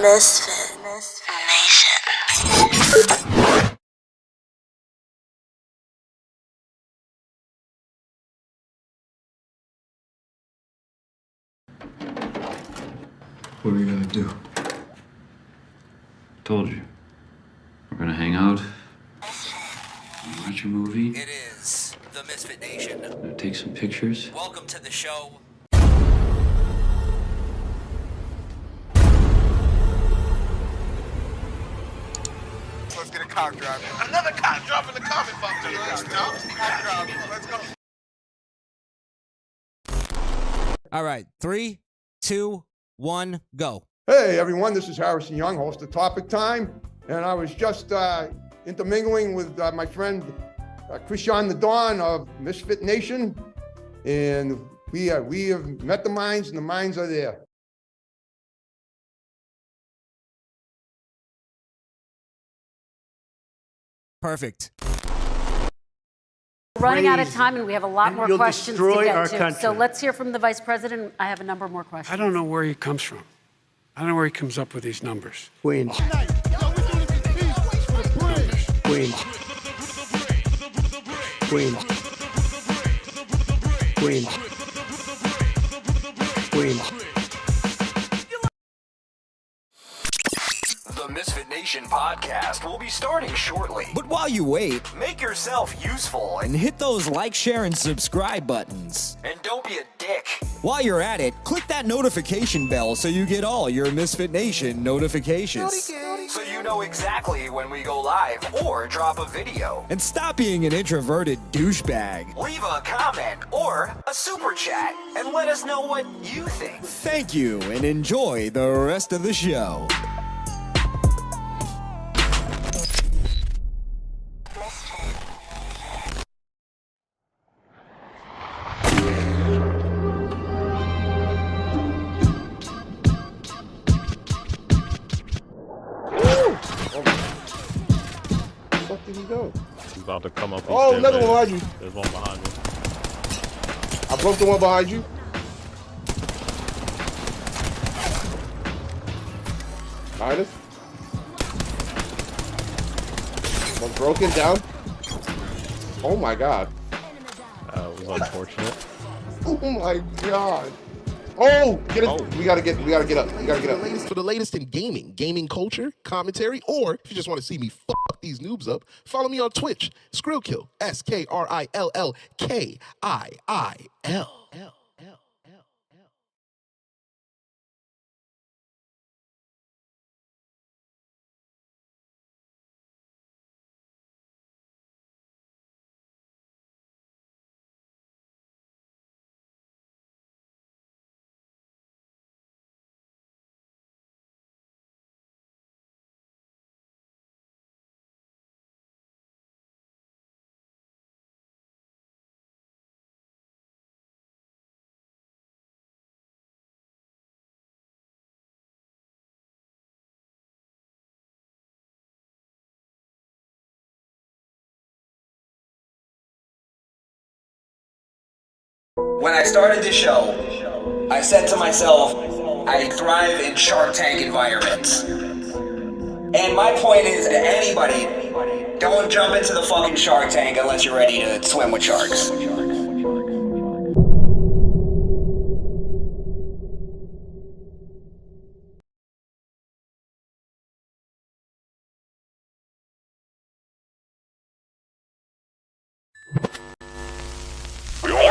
Misfit Nation. What are you gonna do? Told you. We're gonna hang out, watch a movie. It is the Misfit Nation. Gonna take some pictures. Welcome to the show. Let's get a cock drop. Another cock drop in the comment box. Let's go. All right, 3, 2, 1, go. Hey everyone, this is Harrison Young, host of Topic Time, and I was just intermingling with my friend Crishaun the Don of Misfit Nation, and we have met the minds, and the minds are there. Perfect. We're running out of time, and we have a lot more questions to get to. Country. So let's hear from the Vice President. I have a number more questions. I don't know where he comes from. I don't know where he comes up with these numbers. Queens. Queens. Queens. Queens. Queens. The Misfit Nation podcast will be starting shortly. But while you wait, Make yourself useful and hit those like, share, and subscribe buttons. and don't be a dick. While you're at it, click that notification bell so you get all your Misfit Nation notifications. So you know exactly when we go live or drop a video. And stop being an introverted douchebag. Leave a comment or a super chat and let us know what you think. Thank you, and enjoy the rest of the show. What did he do? He's about to come up. Oh, another one behind you. There's one behind me. I broke the one behind you. Behind us. One broken down. Oh my god. It was unfortunate. Oh my god. Oh, get it. We gotta get up. We gotta get up. For the latest in gaming culture, commentary, or if you just want to see me fuck these noobs up, follow me on Twitch. Skrillkill. SKRILLKIIL. When I started this show, I said to myself, I thrive in Shark Tank environments. And my point is to anybody, don't jump into the fucking Shark Tank unless you're ready to swim with sharks.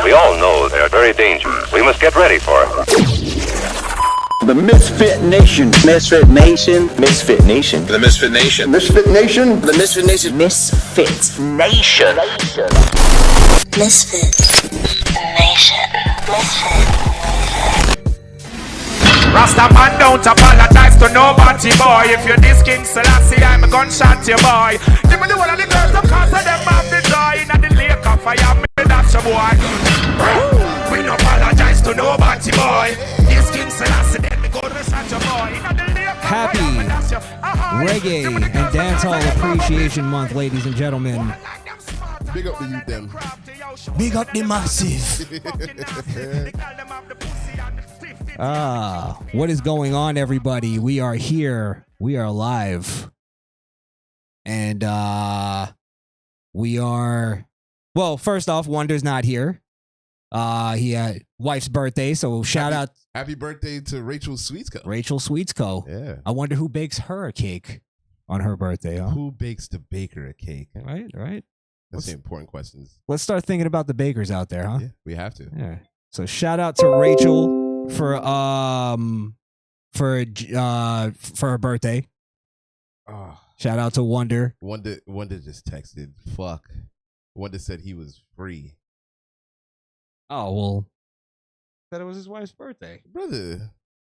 We all know they're very dangerous. We must get ready for it. The Misfit Nation. Misfit Nation. Misfit Nation. The Misfit Nation. Misfit Nation. The Misfit Nation. Misfit Nation. Misfit Nation. Rasta man don't apologize to nobody, boy. If you're this King Selassie, I'm a gunshot to you, boy. Give me the one of the girls, the cause of them have the joy. In the lake of fire, me that's a boy. We don't apologize to nobody, boy. This King Selassie, then me go to such a boy. In the lake of Happy Reggae and Dancehall Appreciation Month, ladies and gentlemen. Big up the youth then. Big up the massive. What is going on, everybody? We are here. We are live. And we are... Well, first off, Wonder's not here. He had wife's birthday, so shout out... Happy birthday to Rachel Sweetsco. Rachel Sweetsco. Yeah. I wonder who bakes her a cake on her birthday, huh? Who bakes the baker a cake? Right. That's the important questions. Let's start thinking about the bakers out there, huh? Yeah, we have to. Yeah. So shout out to Rachel for her birthday. Oh. Shout out to Wonder. Wonder just texted. Fuck. Wonder said he was free. Oh, well. Said it was his wife's birthday. Brother.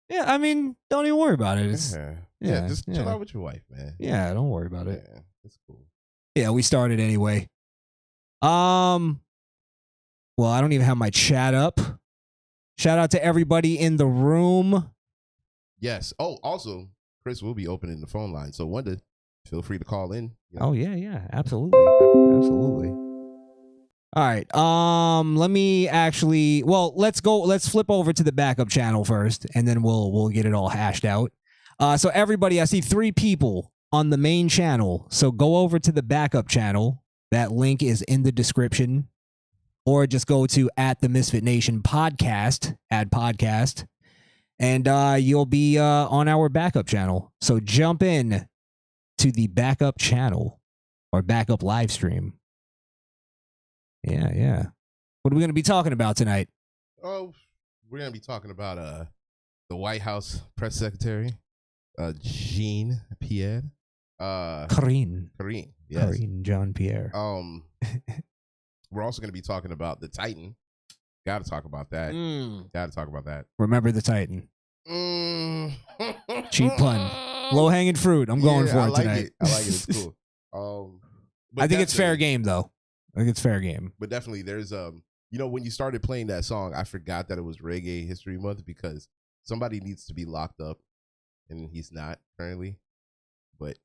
Yeah, I mean, don't even worry about it. Yeah, just chill out with your wife, man. Yeah, don't worry about it. Yeah, that's cool. Yeah, we started anyway. Well, I don't even have my chat up. Shout out to everybody in the room. Yes. Oh, also, Chris will be opening the phone line. So Wonder, feel free to call in. You know? Oh, yeah. Absolutely. All right. Let me actually, well, let's flip over to the backup channel first, and then we'll get it all hashed out. So everybody, I see 3 people on the main channel. So go over to the backup channel. That link is in the description. Or just go to @the Misfit Nation podcast, add podcast, and you'll be on our backup channel. So jump in to the backup channel or backup live stream. Yeah. What are we going to be talking about tonight? Oh, we're going to be talking about the White House press secretary, Jean-Pierre. Karine. Yes. Karine Jean-Pierre. We're also going to be talking about the Titan. Got to talk about that. Got to talk about that. Remember the Titan. Cheap pun. Low-hanging fruit. I'm going for it tonight. I like it. It's cool. I think it's fair game, though. I think it's fair game. But definitely, there's when you started playing that song, I forgot that it was Reggae History Month because somebody needs to be locked up, and he's not currently. But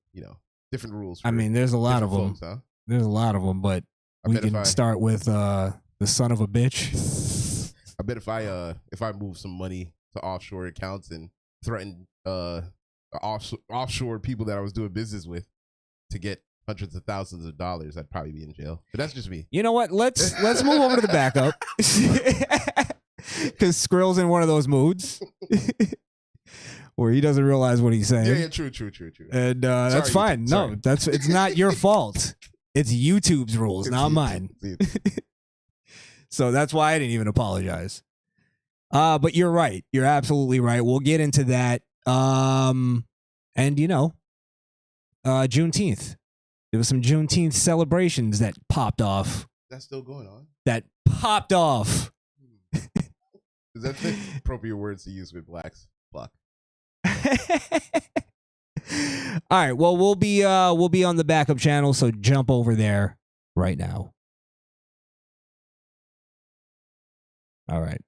different rules. I mean, there's a lot of them. Folks, huh? There's a lot of them, but we can start with the son of a bitch. I bet if I move some money to offshore accounts and threaten offshore people that I was doing business with to get hundreds of thousands of dollars, I'd probably be in jail. But that's just me. You know what? Let's move over to the backup because Skrill's in one of those moods where he doesn't realize what he's saying. Yeah, true. And that's fine. No, it's not your fault. It's YouTube's rules, not mine. So that's why I didn't even apologize. But you're right. You're absolutely right. We'll get into that. And Juneteenth. There was some Juneteenth celebrations that popped off. That's still going on? That popped off. Is that the appropriate words to use with blacks? Block. All right. Well, we'll be on the backup channel, so jump over there right now. All right.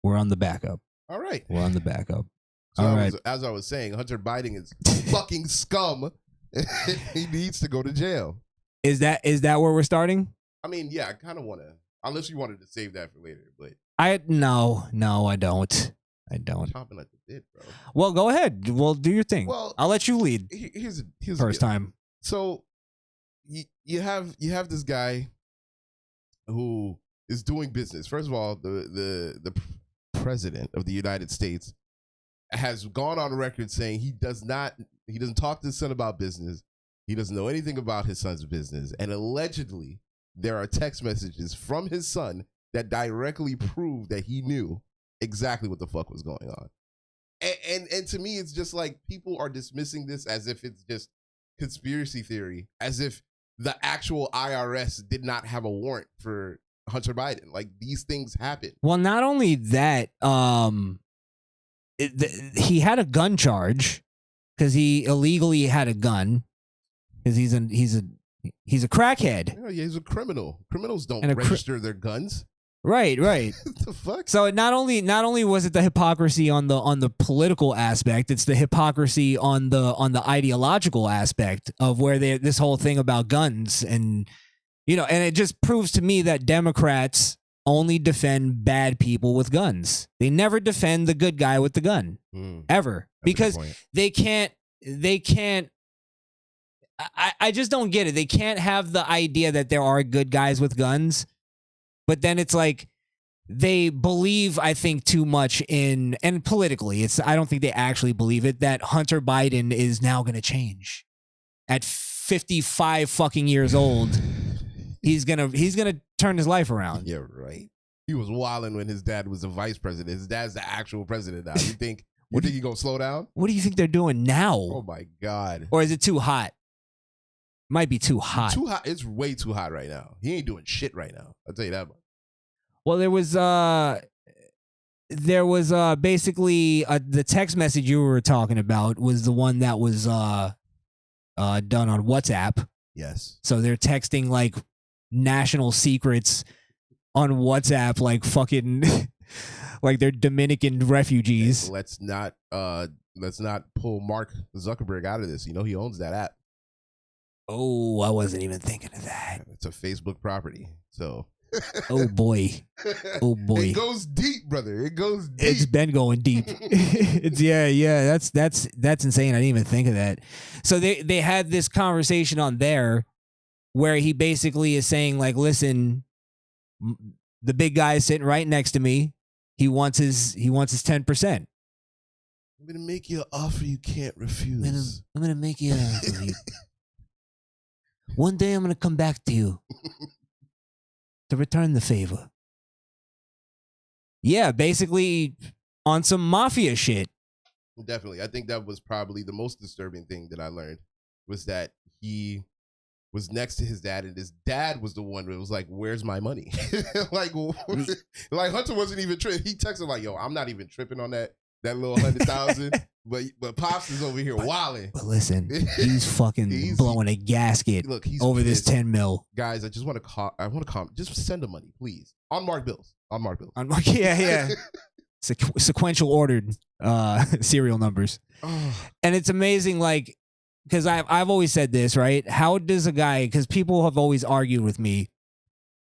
We're on the backup. All right. We're on the backup. So all right. As I was saying, Hunter Biden is fucking scum. He needs to go to jail. Is that where we're starting? I mean, yeah, I kind of want to, unless you wanted to save that for later, but no, I don't. Chomping at the bit, bro. Well, go ahead. Well, do your thing. Well, I'll let you lead. Here's first time. So you have this guy who is doing business. First of all, the president of the United States has gone on record saying he doesn't talk to his son about business. He doesn't know anything about his son's business, and allegedly there are text messages from his son that directly prove that he knew exactly what the fuck was going on. And to me, it's just like people are dismissing this as if it's just conspiracy theory, as if the actual IRS did not have a warrant for Hunter Biden. Like, these things happen. Well, not only that, he had a gun charge because he illegally had a gun because he's a crackhead. Yeah, he's a criminal. Criminals don't register their guns. Right. What the fuck? So not only was it the hypocrisy on the political aspect, it's the hypocrisy on the ideological aspect of where this whole thing about guns and and it just proves to me that Democrats only defend bad people with guns. They never defend the good guy with the gun ever, because they can't. I just don't get it. They can't have the idea that there are good guys with guns, but then it's like they believe, I think, too much in, and politically, I don't think they actually believe it, that Hunter Biden is now going to change. At 55 fucking years old, he's gonna turn his life around. Yeah, right. He was wilding when his dad was the vice president. His dad's the actual president now. You think he gonna slow down? What do you think they're doing now? Oh my God. Or is it too hot? Might be too hot. Too hot. It's way too hot right now. He ain't doing shit right now. I'll tell you that much. Well, there was basically the text message you were talking about was the one that was done on WhatsApp. Yes. So they're texting like national secrets on WhatsApp, like fucking like they're Dominican refugees. Hey, let's not pull Mark Zuckerberg out of this. You know he owns that app. Oh, I wasn't even thinking of that. It's a Facebook property. So oh boy. Oh boy. It goes deep, brother. It goes deep. It's been going deep. It's yeah. That's insane. I didn't even think of that. So they had this conversation on there where he basically is saying, like, listen, the big guy is sitting right next to me. He wants his 10%. I'm gonna make you an offer you can't refuse. I'm gonna make you an offer. One day I'm gonna come back to you to return the favor. Yeah, basically on some mafia shit. Definitely. I think that was probably the most disturbing thing that I learned, was that he was next to his dad, and his dad was the one that was like, where's my money? like Hunter wasn't even tripping. He texted like, yo, I'm not even tripping on that little 100,000. But Pops is over here wilding. But listen, he's fucking blowing a gasket over this 10 mil. Guys, I just want to comment. Just send the money, please. On Mark bills. Yeah. Sequential ordered serial numbers. And it's amazing, like, because I've always said this, right? How does a guy, because people have always argued with me,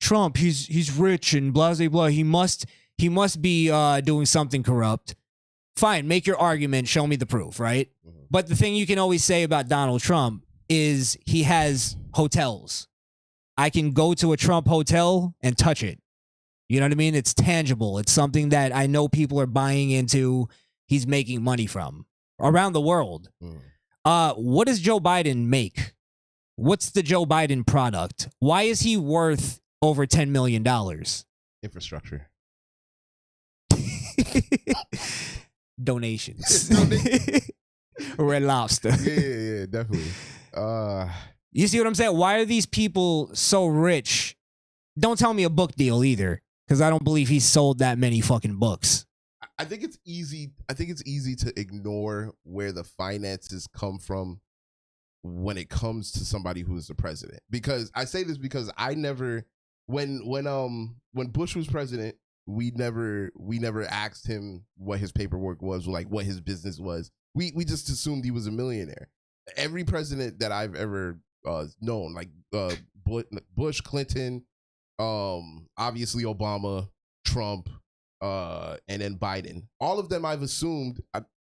Trump, he's rich and blah, blah, blah. He must be doing something corrupt. Fine, make your argument, show me the proof, right? Mm-hmm. But the thing you can always say about Donald Trump is he has hotels. I can go to a Trump hotel and touch it. You know what I mean? It's tangible. It's something that I know people are buying into. He's making money from around the world. What does Joe Biden make? What's the Joe Biden product? Why is he worth over $10 million? Infrastructure. Donations. Red Lobster. Yeah, definitely. You see what I'm saying? Why are these people so rich? Don't tell me a book deal either, because I don't believe he sold that many fucking books. I think it's easy to ignore where the finances come from when it comes to somebody who is the president. Because I say this because I never, when Bush was president, we never asked him what his paperwork was, or like what his business was. We just assumed he was a millionaire. Every president that I've ever known, like Bush, Clinton, obviously Obama, Trump, and then Biden, all of them I've assumed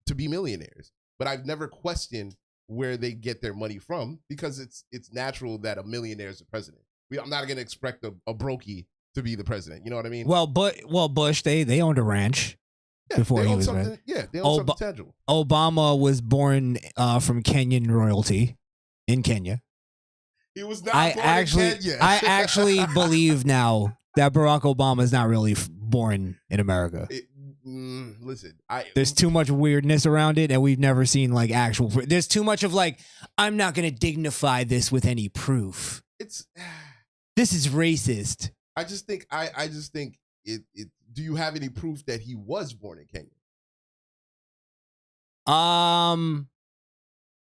to be millionaires, but I've never questioned where they get their money from, because it's natural that a millionaire is the president. I'm not going to expect a brokey to be the president. You know what I mean? Well, Bush, they owned a ranch before he was president. Yeah, they owned something tangible. Obama was born from Kenyan royalty in Kenya. He was not born in Kenya. I actually believe now that Barack Obama is not really born in America. Listen, there's too much weirdness around it, and we've never seen like actual. There's too much of like, I'm not going to dignify this with any proof. This is racist. I just think it. Do you have any proof that he was born in Kenya?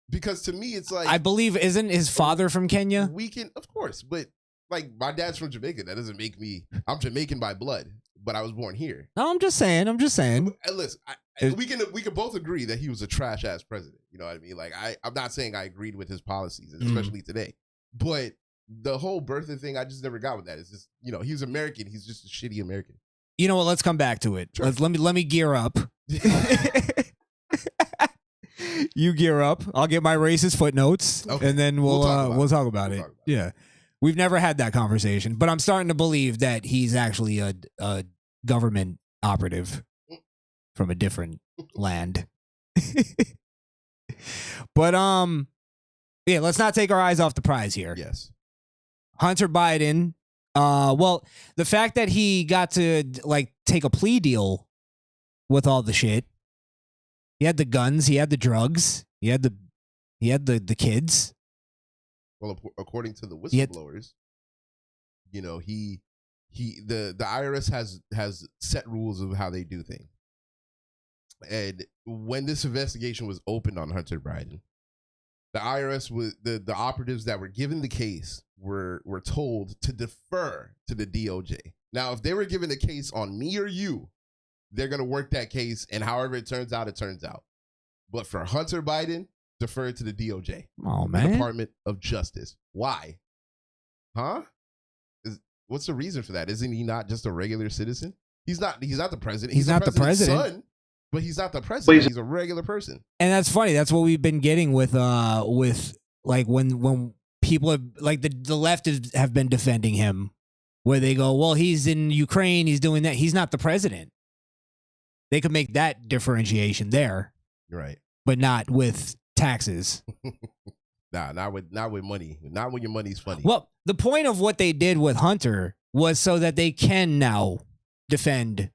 Because to me, it's like, I believe, isn't his father from Kenya? We can, of course, but like my dad's from Jamaica. That doesn't make me. I'm Jamaican by blood, but I was born here. No, I'm just saying. Listen, we can both agree that he was a trash ass president. You know what I mean? Like I'm not saying I agreed with his policies, especially today, but the whole birther thing, I just never got with that. It's just, he was American. He's just a shitty American. You know what? Let's come back to it. Sure. Let me gear up. You gear up. I'll get my racist footnotes, and then we'll talk about it. Yeah, we've never had that conversation, but I'm starting to believe that he's actually a government operative from a different land. But yeah, let's not take our eyes off the prize here. Yes, Hunter Biden. Well, the fact that he got to take a plea deal with all the shit. He had the guns. He had the drugs. He had the kids. Well, according to the whistleblowers, the IRS has set rules of how they do things. And when this investigation was opened on Hunter Biden, the IRS was the operatives that were given the case were told to defer to the DOJ. Now, if they were given a case on me or you, they're going to work that case, and however it turns out, it turns out. But for Hunter Biden, defer to the DOJ. Oh, man. Department of Justice. Why? Huh? What's the reason for that? Isn't he not just a regular citizen? He's not the president. He's not the president. Son, but he's not the president. He's a regular person. And that's funny. That's what we've been getting with when people have, the left have been defending him, where they go, well, he's in Ukraine, he's doing that. He's not the president. They could make that differentiation there, right? But not with taxes. Not with money. Not when your money's funny. Well, the point of what they did with Hunter was so that they can now defend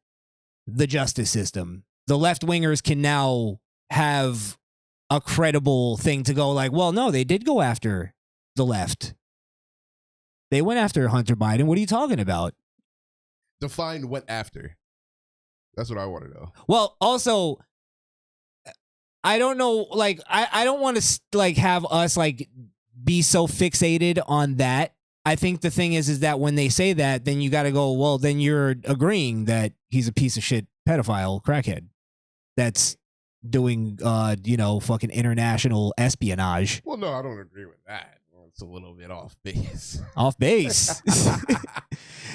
the justice system. The left wingers can now have a credible thing to go well, no, they did go after the left. They went after Hunter Biden. What are you talking about? Define went after. That's what I want to know. Well, also, I don't know, I don't want to have us be so fixated on that. I think the thing is that when they say that, then you got to go, well, then you're agreeing that he's a piece of shit pedophile crackhead that's doing, fucking international espionage. Well, no, I don't agree with that. It's a little bit off base. Off base. Well,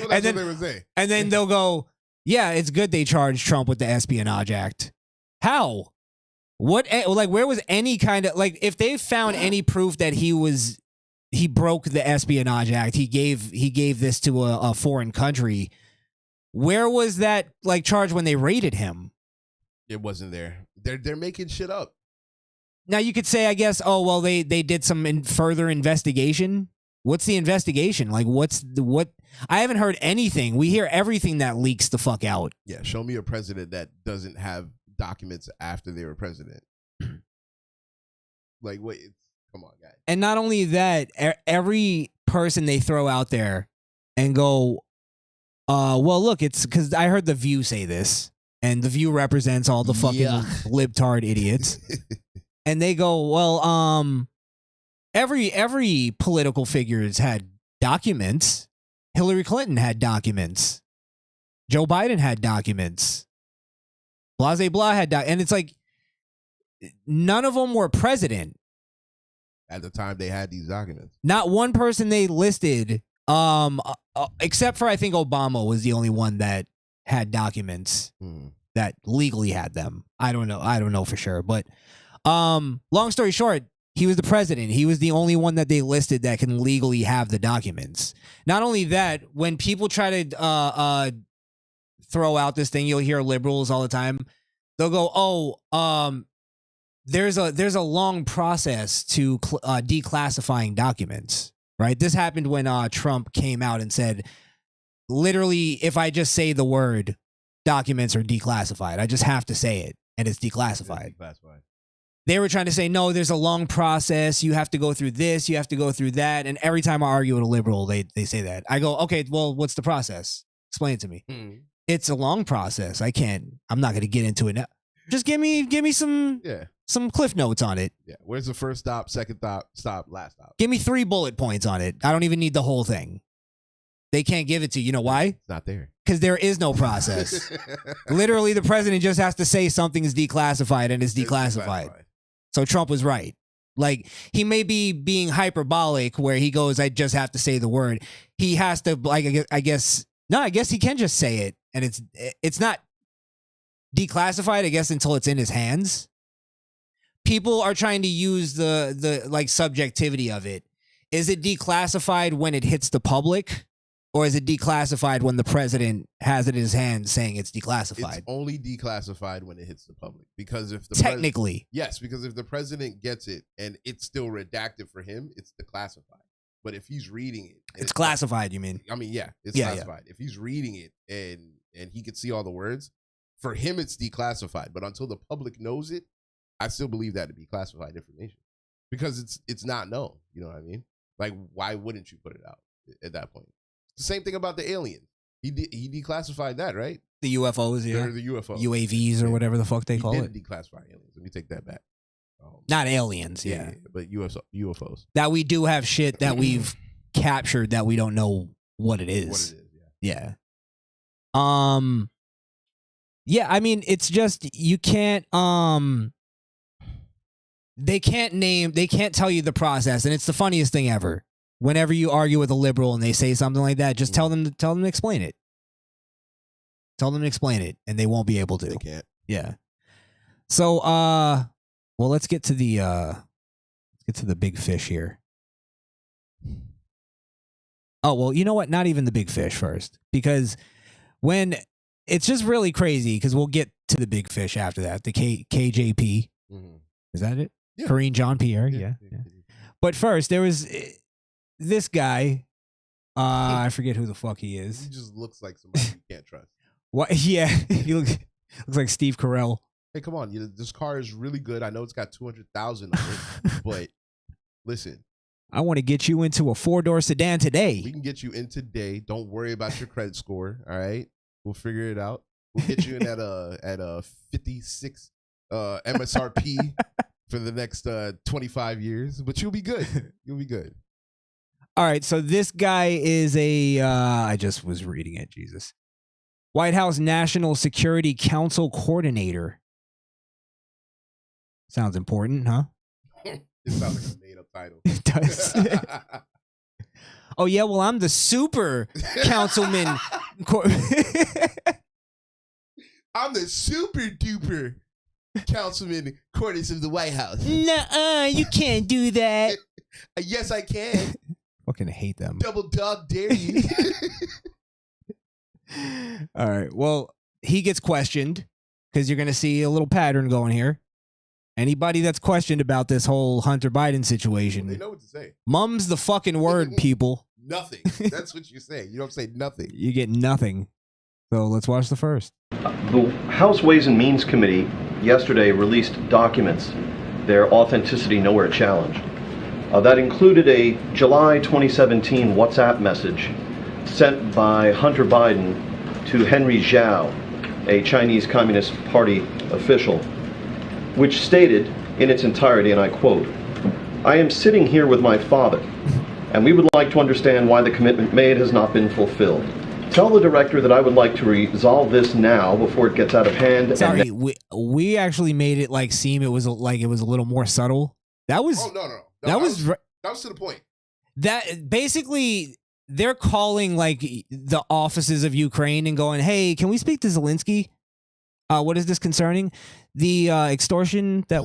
that's what they would say. And then they'll go, yeah, it's good they charged Trump with the Espionage Act. How? What? Where was any kind of if they found any proof that he broke the Espionage Act, he gave this to a foreign country. Where was that charge when they raided him? It wasn't there. They're making shit up. Now you could say, I guess, oh well, they did some further investigation. What's the investigation? What? I haven't heard anything. We hear everything that leaks the fuck out. Yeah, show me a president that doesn't have documents after they were president. Wait, come on, guys. And not only that, every person they throw out there and go, well, look, it's because I heard The View say this, and The View represents all the fucking libtard idiots. And they go, well, every political figure has had documents. Hillary Clinton had documents. Joe Biden had documents. Blase blah had and it's none of them were president at the time they had these documents. Not one person they listed, except for I think Obama was the only one that had documents that legally had them. I don't know for sure, but long story short, he was the president. He was the only one that they listed that can legally have the documents. Not only that, when people try to throw out this thing, you'll hear liberals all the time. They'll go, "Oh, there's a long process to declassifying documents." Right? This happened when Trump came out and said, literally, if I just say the word, documents are declassified. I just have to say it, and it's declassified. They were trying to say, no, there's a long process. You have to go through this. You have to go through that. And every time I argue with a liberal, they say that. I go, okay, well, what's the process? Explain it to me. It's a long process. I'm not going to get into it now. Just give me some cliff notes on it. Yeah. Where's the first stop, second stop, last stop? Give me 3 bullet points on it. I don't even need the whole thing. They can't give it to you. You know why? It's not there. Because there is no process. Literally, the president just has to say something is declassified and it's declassified. So Trump was right. Like, he may be being hyperbolic where he goes, I just have to say the word. He has to, like, I guess he can just say it. And it's not declassified, I guess, until it's in his hands. People are trying to use the like subjectivity of it. Is it declassified when it hits the public? Or is it declassified when the president has it in his hand saying it's declassified? It's only declassified when it hits the public. Because if the technically. Yes, because if the president gets it and it's still redacted for him, it's declassified. But if he's reading it, it's classified, you mean? I mean, yeah, it's classified. Yeah. If he's reading it and he can see all the words, for him it's declassified. But until the public knows it, I still believe that to be classified information. Because it's not known. You know what I mean? Like, why wouldn't you put it out at that point? The same thing about the aliens. He declassified that, right? The UFOs, yeah. Or the UFOs. UAVs or whatever the fuck they call it. He didn't declassify aliens. Let me take that back. Not aliens, yeah. But UFOs. That we do have shit that we've captured that we don't know what it is. Yeah. Yeah, I mean, it's just, you can't, they can't tell you the process, and it's the funniest thing ever. Whenever you argue with a liberal and they say something like that, just tell them to explain it. Tell them to explain it, and they won't be able to. They can't. Yeah. So, well, let's get to the big fish here. Oh, well, you know what? Not even the big fish first, because when it's just really crazy, because we'll get to the big fish after that. The KJP. Mm-hmm. Is that it? Yeah. Karine Jean-Pierre. Yeah. But first, there was this guy. I forget who the fuck he is. He just looks like somebody you can't trust. What? Yeah, he looks like Steve Carell. Hey, come on! This car is really good. I know it's got 200,000 on it, but listen. I want to get you into a 4-door sedan today. We can get you in today. Don't worry about your credit score. All right, we'll figure it out. We'll get you in at a 56 MSRP for the next 25 years, but you'll be good. You'll be good. All right, so this guy is I just was reading it, Jesus. White House National Security Council Coordinator. Sounds important, huh? It sounds like a made-up title. It does. Oh, yeah, well, I'm the super councilman. I'm the super duper councilman quarters of the White House. Nuh-uh, you can't do that. Yes, I can. Fucking hate them. Double dog dare you. All right. Well, he gets questioned because you're going to see a little pattern going here. Anybody that's questioned about this whole Hunter Biden situation. They know what to say. Mum's the fucking word, people. Nothing. That's what you say. You don't say nothing. You get nothing. So let's watch the first. The House Ways and Means Committee yesterday released documents, their authenticity nowhere challenged. That included a July 2017 WhatsApp message sent by Hunter Biden to Henry Zhao, a Chinese Communist Party official, which stated in its entirety, and I quote, "I am sitting here with my father, and we would like to understand why the commitment made has not been fulfilled. Tell the director that I would like to resolve this now before it gets out of hand." Sorry, we actually made it seem it was a little more subtle. That was that was to the point. That basically they're calling the offices of Ukraine and going, "Hey, can we speak to Zelensky? What is this concerning? The extortion that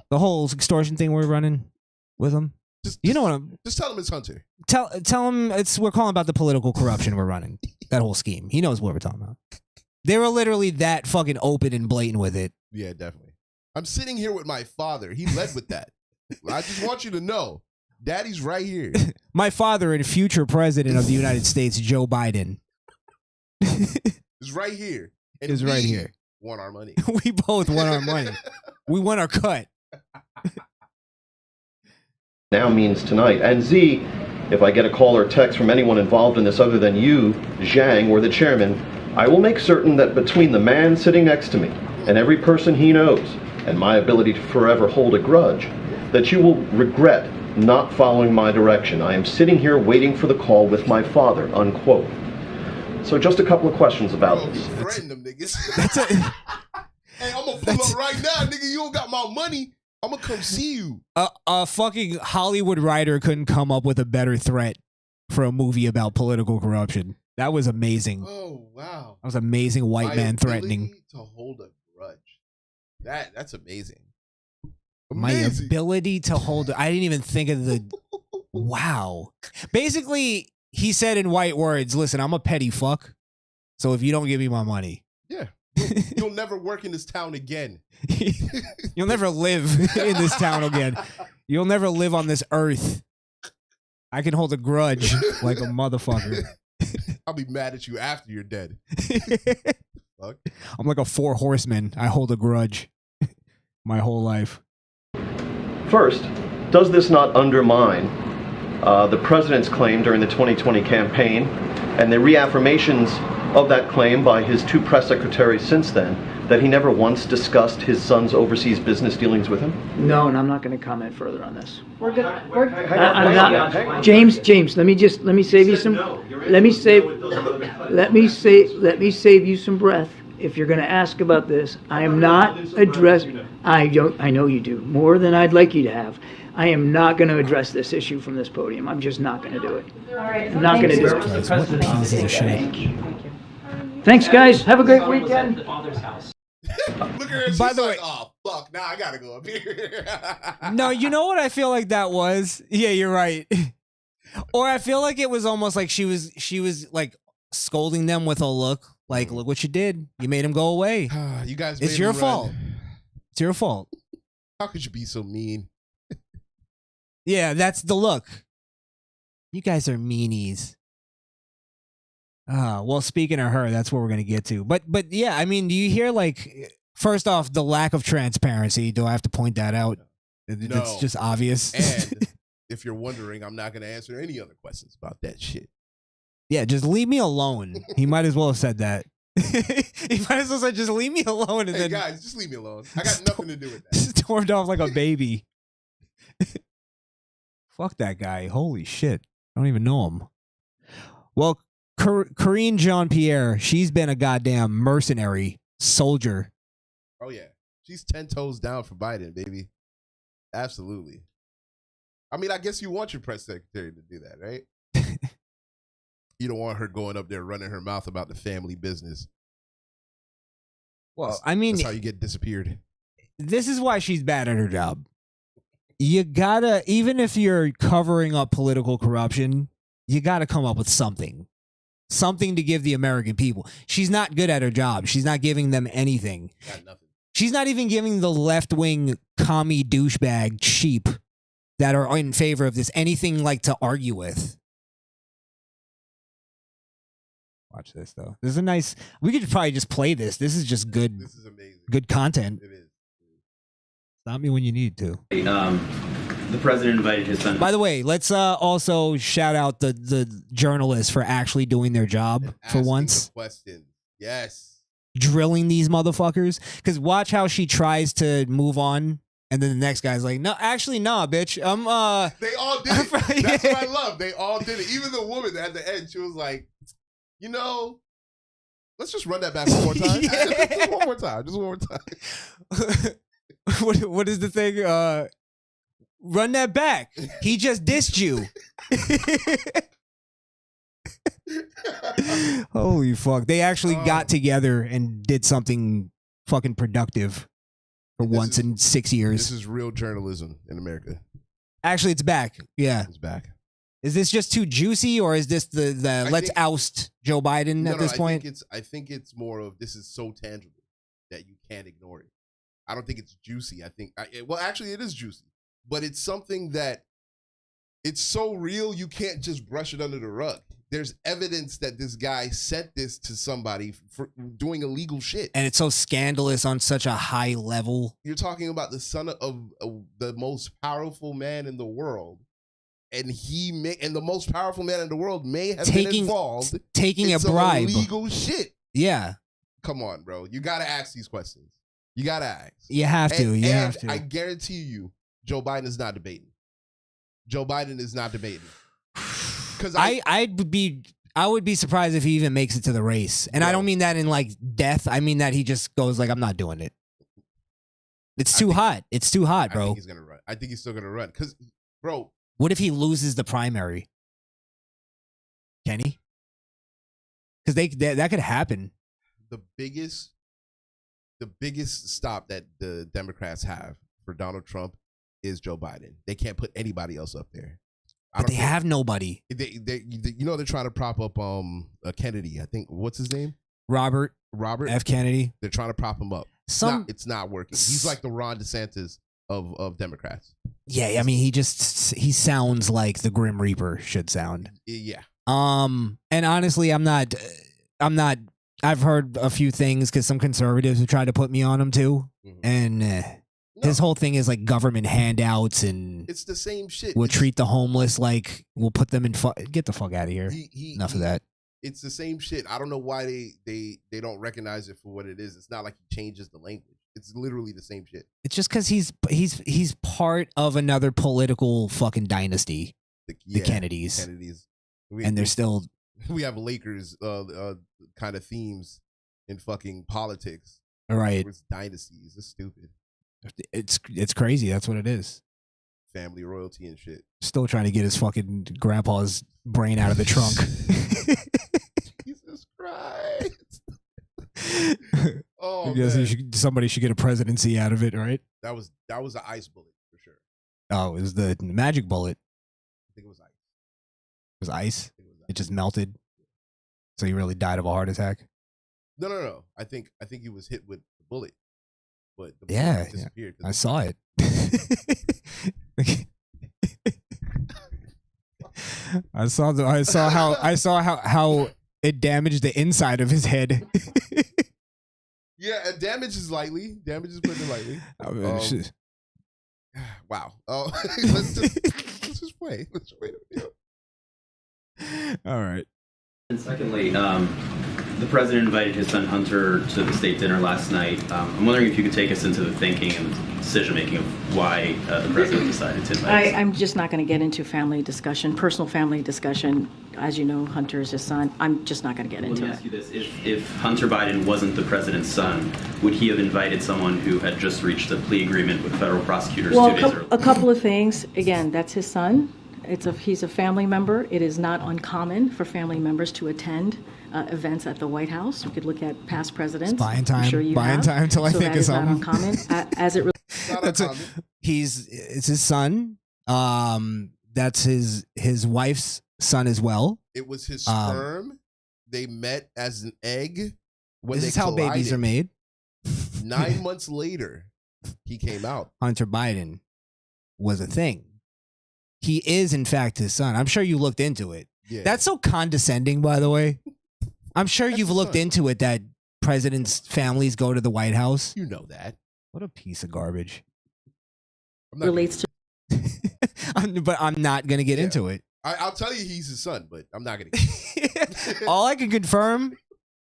the whole extortion thing we're running with him." Just tell him it's Hunter. Tell him we're calling about the political corruption we're running. That whole scheme. He knows what we're talking about. They were literally that fucking open and blatant with it. Yeah, definitely. I'm sitting here with my father. He led with that. I just want you to know, Daddy's right here. My father and future president of the United States, Joe Biden, is right here. And is right here. Want our money. We both want our money. We want our cut. Now means tonight. And Z, if I get a call or text from anyone involved in this other than you, Zhang, or the chairman, I will make certain that between the man sitting next to me and every person he knows, and my ability to forever hold a grudge, that you will regret not following my direction. I am sitting here waiting for the call with my father, unquote. So just a couple of questions about this. Threaten them niggas. Hey, I'm gonna pull up right now, nigga. You don't got my money. I'm gonna come see you. A fucking Hollywood writer couldn't come up with a better threat for a movie about political corruption. That was amazing. Oh wow. That was amazing. White My man ability threatening. to hold a grudge. That's amazing. My ability to hold. I didn't even think of the. Wow. Basically, he said in white words, "Listen, I'm a petty fuck. So if you don't give me my money, Yeah. You'll never work in this town again. you'll never live in this town again. You'll never live on this earth. I can hold a grudge like a motherfucker. I'll be mad at you after you're dead. Fuck. I'm like a 4 horsemen. I hold a grudge my whole life. First, does this not undermine the president's claim during the 2020 campaign and the reaffirmations of that claim by his 2 press secretaries since then, that he never once discussed his son's overseas business dealings with him? No, and I'm not going to comment further on this. We're good. I'm not. James, let me save you some. Let me save you some breath. If you're going to ask about this, I am not addressing. I know you do more than I'd like you to have. I am not going to address this issue from this podium. I'm just not going to do it. I'm not going to do it. What a piece of shit. Thanks, guys. Have a great weekend. Look at her. She's By the like, way- oh fuck, now I gotta go up here. No, you know what I feel like that was? Yeah, you're right. Or I feel like it was almost like she was like scolding them with a look, like, look what you did. You made him go away. You guys, It's made your him fault. run. It's your fault. How could you be so mean? Yeah, that's the look. You guys are meanies. Well, speaking of her, that's what we're gonna get to. But yeah, I mean, do you hear like first off the lack of transparency? Do I have to point that out? It's No. just obvious. And if you're wondering, I'm not gonna answer any other questions about that shit. Yeah, just leave me alone. He might as well have said that. He might as well say, just leave me alone, and Hey then guys, just leave me alone. I got nothing to do with that. stormed off like a baby. Fuck that guy. Holy shit. I don't even know him. Well, Karine Jean-Pierre, she's been a goddamn mercenary soldier. Oh yeah, she's 10 toes down for Biden, baby. Absolutely. I mean, I guess you want your press secretary to do that, right? You don't want her going up there running her mouth about the family business. Well, I mean, that's how you get disappeared. this is why she's bad at her job. You gotta, even if you're covering up political corruption, you gotta come up with something. Something to give the American people. She's not good at her job. She's not giving them anything. Got nothing. She's not even giving the left-wing commie douchebag sheep that are in favor of this anything like to argue with. Watch this though. This is a nice. We could probably just play this. This is just good. This is amazing. Good content. It is. Stop me when you need to. The president invited his son. By the way, let's also shout out the journalists for actually doing their job for Asking once, the question. Yes. drilling these motherfuckers. Because watch how she tries to move on, and then the next guy's like, "No, actually, nah, bitch. They all did it. That's what I love. They all did it. Even the woman at the end, she was like, you know, let's just run that back one more time. Just one more time. Just one more time. what is the thing? Run that back. He just dissed you." Holy fuck. They actually got together and did something fucking productive for once in 6 years. This is real journalism in America. Actually, it's back. Yeah. It's back. Is this just too juicy, or is this the let's oust Joe Biden at this point? I think it's more of this is so tangible that you can't ignore it. I don't think it's juicy. Well, actually, it is juicy, but it's something that it's so real you can't just brush it under the rug. There's evidence that this guy sent this to somebody for doing illegal shit, And it's so scandalous on such a high level. you're talking about the son of the most powerful man in the world, and the most powerful man in the world may have been involved taking in a some bribe. illegal shit. Yeah. Come on, bro. You gotta ask these questions. You gotta ask. You have to. You have to. I guarantee you, Joe Biden is not debating. Joe Biden is not debating. Because I would be surprised if he even makes it to the race. And I don't mean that in like death. I mean that he just goes like, I'm not doing it. It's too hot. It's too hot, I bro. think he's gonna run. I think he's still gonna run because, bro. What if he loses the primary? Can he? Because that could happen. The biggest stop that the Democrats have for Donald Trump is Joe Biden. They can't put anybody else up there. But they have nobody. They they're trying to prop up Kennedy. I think what's his name? Robert F. Kennedy. They're trying to prop him up. It's not working. He's like the Ron DeSantis of Democrats. Yeah, I mean, he sounds like the Grim Reaper should sound. Yeah. And honestly, I'm not. I've heard a few things because some conservatives have tried to put me on him too, and his whole thing is like government handouts and it's the same shit. We'll treat the homeless like we'll put them in. Get the fuck out of here. Enough of that. It's the same shit. I don't know why they don't recognize it for what it is. It's not like he changes the language. It's literally the same shit. It's just because he's part of another political fucking dynasty, the Kennedys. And they're still. We have Lakers kind of themes in fucking politics. All right. It's dynasties. It's stupid. It's crazy. That's what it is. Family royalty and shit. Still trying to get his fucking grandpa's brain out of the trunk. Jesus Christ. Oh, I guess somebody should get a presidency out of it, right? That was an ice bullet for sure. Oh, it was the magic bullet. I think it was ice. It was ice? It just melted. So he really died of a heart attack? No. I think he was hit with the bullet. But the bullet disappeared. I saw it. I saw how it damaged the inside of his head. Yeah, damage is lightly. Damage is pretty lightly. Wow. Oh, let's just play. Let's wait a minute. All right. And secondly, the president invited his son Hunter to the state dinner last night. I'm wondering if you could take us into the thinking and the decision-making of why the president decided to invite his son. I'm just not going to get into family discussion, personal family discussion. As you know, Hunter is his son. I'm just not going to get into it. Let me ask you this. If Hunter Biden wasn't the president's son, would he have invited someone who had just reached a plea agreement with federal prosecutors 2 days earlier? A couple of things. Again, that's his son. He's a family member. It is not uncommon for family members to attend events at the White House. We could look at past presidents. It's buying time. I'm sure you buying have. time till I so think that of is something. not uncommon. As it It's his son. That's his wife's son as well. It was his sperm. They met as an egg. When This is how babies are made. 9 months later, he came out. Hunter Biden was a thing. He is, in fact, his son. I'm sure you looked into it. Yeah. That's so condescending, by the way. I'm sure you've looked into it that presidents' families go to the White House. You know that. What a piece of garbage. relates to. But I'm not going to get into it. I'll tell you he's his son, but I'm not going to. All I can confirm,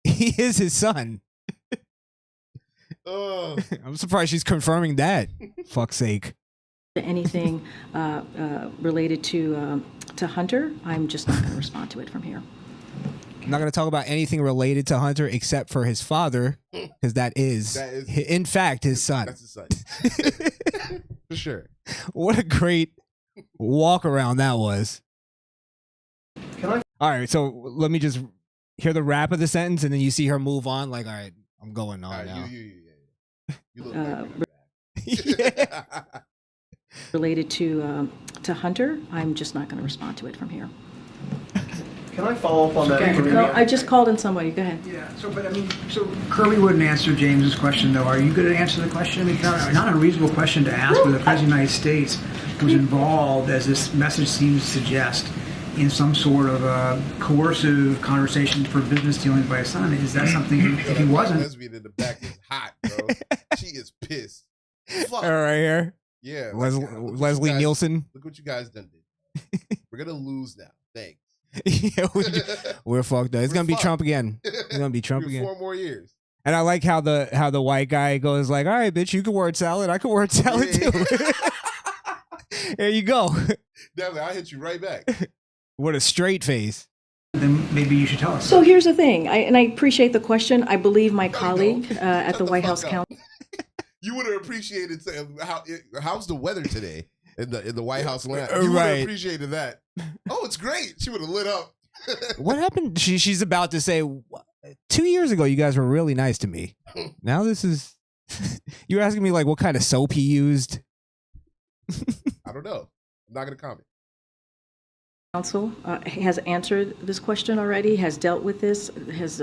he is his son. I'm surprised she's confirming that. Fuck's sake. Anything related to Hunter, I'm just not going to respond to it from here. I'm not going to talk about anything related to Hunter except for his father, because that is, in fact, his son. That's his son. For sure. What a great walk around that was. All right, so let me just hear the wrap of the sentence, and then you see her move on. Like, all right, I'm going on now. You look Related to Hunter, I'm just not going to respond to it from here. Can I follow up on that? No, I just called in somebody. Go ahead. Yeah. So Curly wouldn't answer James's question, though. Are you going to answer the question? I mean, not a reasonable question to ask, whether the President of the United States was involved, as this message seems to suggest, in some sort of a coercive conversation for business dealings by his son. Is that something? If he wasn't, lesbian in the back is hot, bro. She is pissed. Fuck. All right, here. Yeah. Leslie Nielsen. Look what you guys done did. We're gonna lose now. Thanks. Yeah, we're fucked up. It's gonna be Trump again. It's gonna be Trump again. 4 more years. And I like how the white guy goes like, "All right, bitch, you can word salad. I can word salad too." There you go. Definitely, I'll hit you right back. What a straight face. then maybe you should tell us. So here's the thing, and I appreciate the question. I believe my colleague at the White House Council. You would have appreciated saying how's the weather today in the White House land. You would have appreciated that. Oh, it's great. She would have lit up. What happened? She's about to say 2 years ago you guys were really nice to me. Now this is you're asking me like what kind of soap he used. I don't know. I'm not gonna comment. Council has answered this question already, has dealt with this, has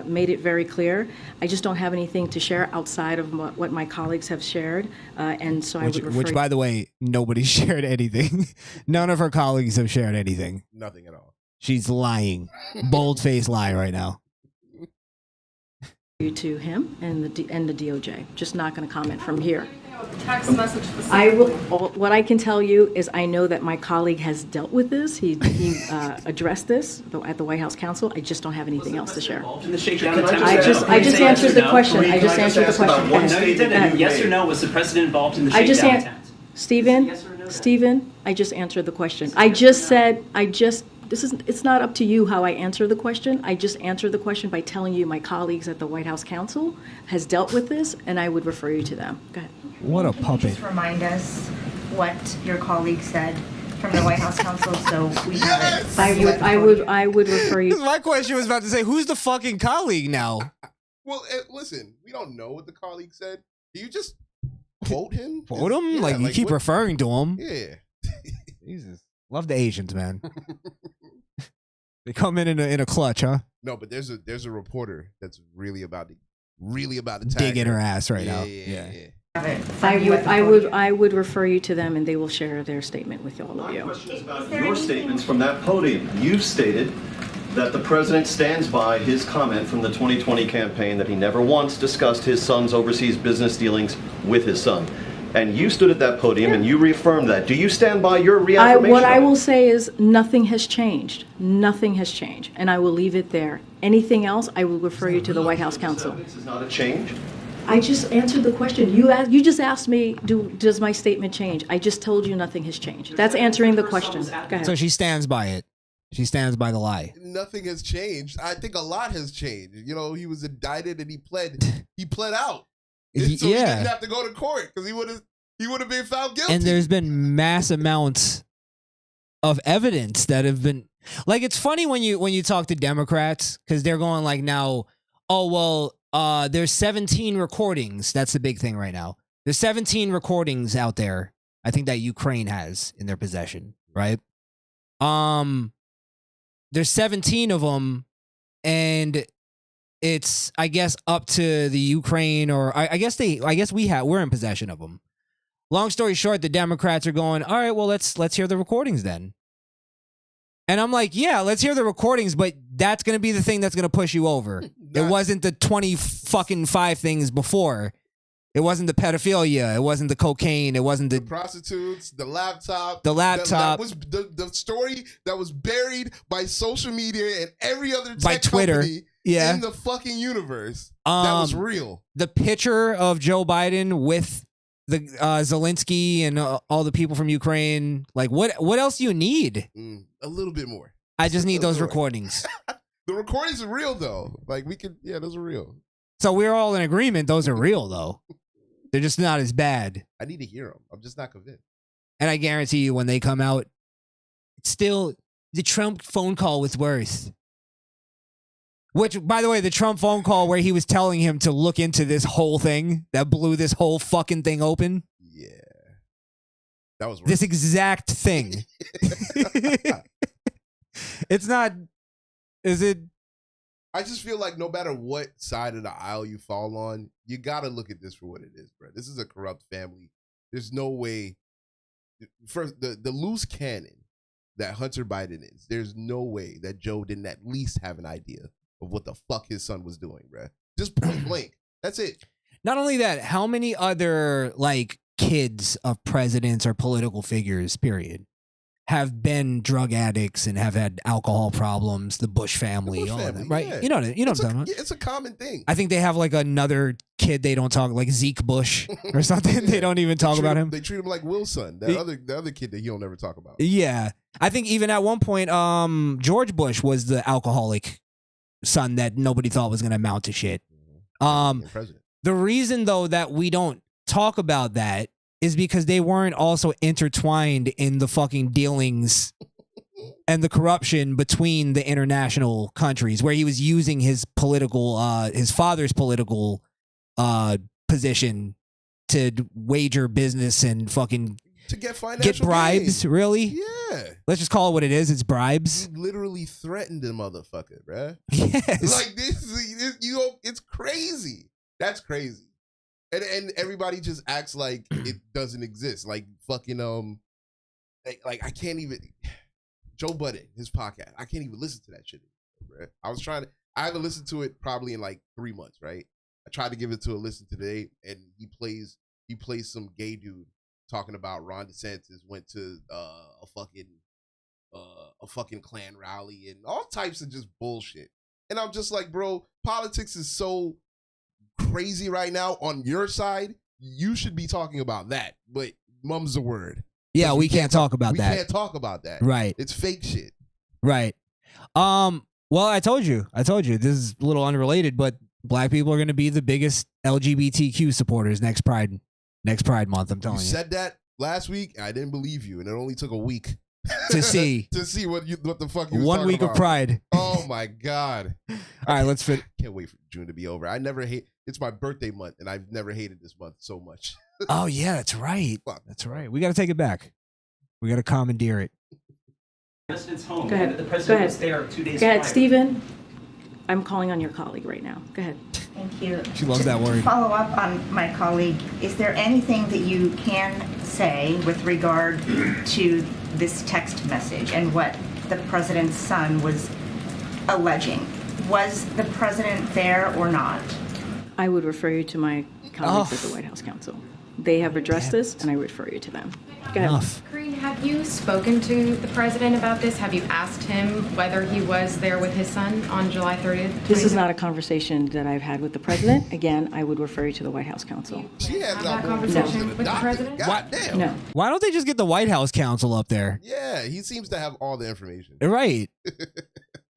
made it very clear. I just don't have anything to share outside of what my colleagues have shared, and so I would refer. Which, by the way, nobody shared anything. None of her colleagues have shared anything. Nothing at all. She's lying, bold-faced lie right now. You to him and the DOJ. Just not going to comment from here. Text message. I will. What I can tell you is I know that my colleague has dealt with this. He addressed this at the White House Council. I just don't have anything else to share. I just answered the question. I just answered the question. No, you didn't. Yes or no? Was the president involved in the shakedown attempt? Stephen, I just answered the question. I just said. It's not up to you how I answer the question. I just answered the question by telling you my colleagues at the White House Council has dealt with this, and I would refer you to them. Go ahead. What a puppet. Just remind us what your colleague said from the White House Council, so we have it. I would refer you. My question was about to say, who's the fucking colleague now? Well, listen, we don't know what the colleague said. Do you just quote him? Quote him? Yeah, like you keep referring to him. Yeah. Jesus. Love the Asians, man. They come in a clutch, huh? No, but there's a reporter that's really about to tag digging her ass right now. Yeah. I would refer you to them, and they will share their statement with all of you. My question is about your statements from that podium. You've stated that the president stands by his comment from the 2020 campaign that he never once discussed his son's overseas business dealings with his son. And you stood at that podium and you reaffirmed that. Do you stand by your reaffirmation? What I will say is nothing has changed. Nothing has changed. And I will leave it there. Anything else, I will refer you to the White House Council. This is not a change? I just answered the question. You just asked me, does my statement change? I just told you nothing has changed. That's answering the question. Go ahead. So she stands by it. She stands by the lie. Nothing has changed. I think a lot has changed. You know, he was indicted and he pled out. So he didn't have to go to court because he would have been found guilty. And there's been mass amounts of evidence that have been like, it's funny when you talk to Democrats because they're going like now, oh well, there's 17 recordings. That's the big thing right now. There's 17 recordings out there. I think that Ukraine has in their possession, right? There's 17 of them, and it's, I guess, up to the Ukraine, or I guess we're in possession of them. Long story short, the Democrats are going, all right, well, let's hear the recordings then. And I'm like, yeah, let's hear the recordings, but that's going to be the thing that's going to push you over. It wasn't the 5 things before. It wasn't the pedophilia. It wasn't the cocaine. It wasn't the prostitutes, the laptop. That was the story that was buried by social media and every other tech by Twitter. company in the fucking universe. That was real. The picture of Joe Biden with the Zelensky and all the people from Ukraine. Like, what else do you need? A little bit more. I just need those recordings. The recordings are real, though. Like, those are real. So we're all in agreement. Those are real, though. They're just not as bad. I need to hear them. I'm just not convinced. And I guarantee you, when they come out, it's still the Trump phone call was worse. Which, by the way, the Trump phone call where he was telling him to look into this whole thing that blew this whole fucking thing open. Yeah. That was worse. This exact thing. It's not, is it? I just feel like no matter what side of the aisle you fall on, you got to look at this for what it is, bro. This is a corrupt family. There's no way. First, the loose cannon that Hunter Biden is, there's no way that Joe didn't at least have an idea of what the fuck his son was doing, bro. Just point blank. That's it. Not only that, how many other like kids of presidents or political figures, period, have been drug addicts and have had alcohol problems? The Bush family, all of that, right? Yeah. You know what I'm talking about. It's a common thing. I think they have like another kid they don't talk, like Zeke Bush or something. They don't even talk about him. They treat him like Will's son, the other kid that he don't ever talk about. Yeah, I think even at one point, George Bush was the alcoholic son that nobody thought was going to amount to shit. The reason though that we don't talk about that is because they weren't also intertwined in the fucking dealings and the corruption between the international countries, where he was using his his father's political position to wager business and fucking To get financial bribes. gain. Really? Yeah. Let's just call it what it is. It's bribes. He literally threatened the motherfucker, bruh. Yes. Like this, it's crazy. That's crazy. And everybody just acts like it doesn't exist. Like fucking like I can't even Joe Budden, his podcast. I can't even listen to that shit anymore, bruh. I haven't listened to it probably in like 3 months, right? I tried to give it to a listen today, and he plays some gay dude talking about Ron DeSantis went to a fucking Klan rally and all types of just bullshit. And I'm just like, bro, politics is so crazy right now on your side. You should be talking about that, but mum's the word. Yeah, we can't talk about that. We can't talk about that. Right. It's fake shit. Right. Well, I told you. This is a little unrelated, but black people are going to be the biggest LGBTQ supporters next Pride Month. I'm telling you. You said that last week, and I didn't believe you, and it only took a week to see what the fuck you was 1 talking week about. of Pride. Oh my god! All right, let's fit. Can't wait for June to be over. I never hate. It's my birthday month, and I've never hated this month so much. Oh yeah, that's right. That's right. We got to take it back. We got to commandeer it. President's home. Go ahead. The president was there 2 days Go ahead, prior. Stephen. I'm calling on your colleague right now. Go ahead. Thank you. She loves To that word. Follow up on my colleague. Is there anything that you can say with regard to this text message and what the president's son was alleging? Was the president there or not? I would refer you to my colleagues at the White House Counsel. They have addressed this, and I refer you to them. Go ahead. Karine, have you spoken to the president about this? Have you asked him whether he was there with his son on July 30th? This is not a conversation that I've had with the president. Again, I would refer you to the White House Counsel. She had that conversation with the president? God damn. No. Why don't they just get the White House counsel up there? Yeah, he seems to have all the information. Right.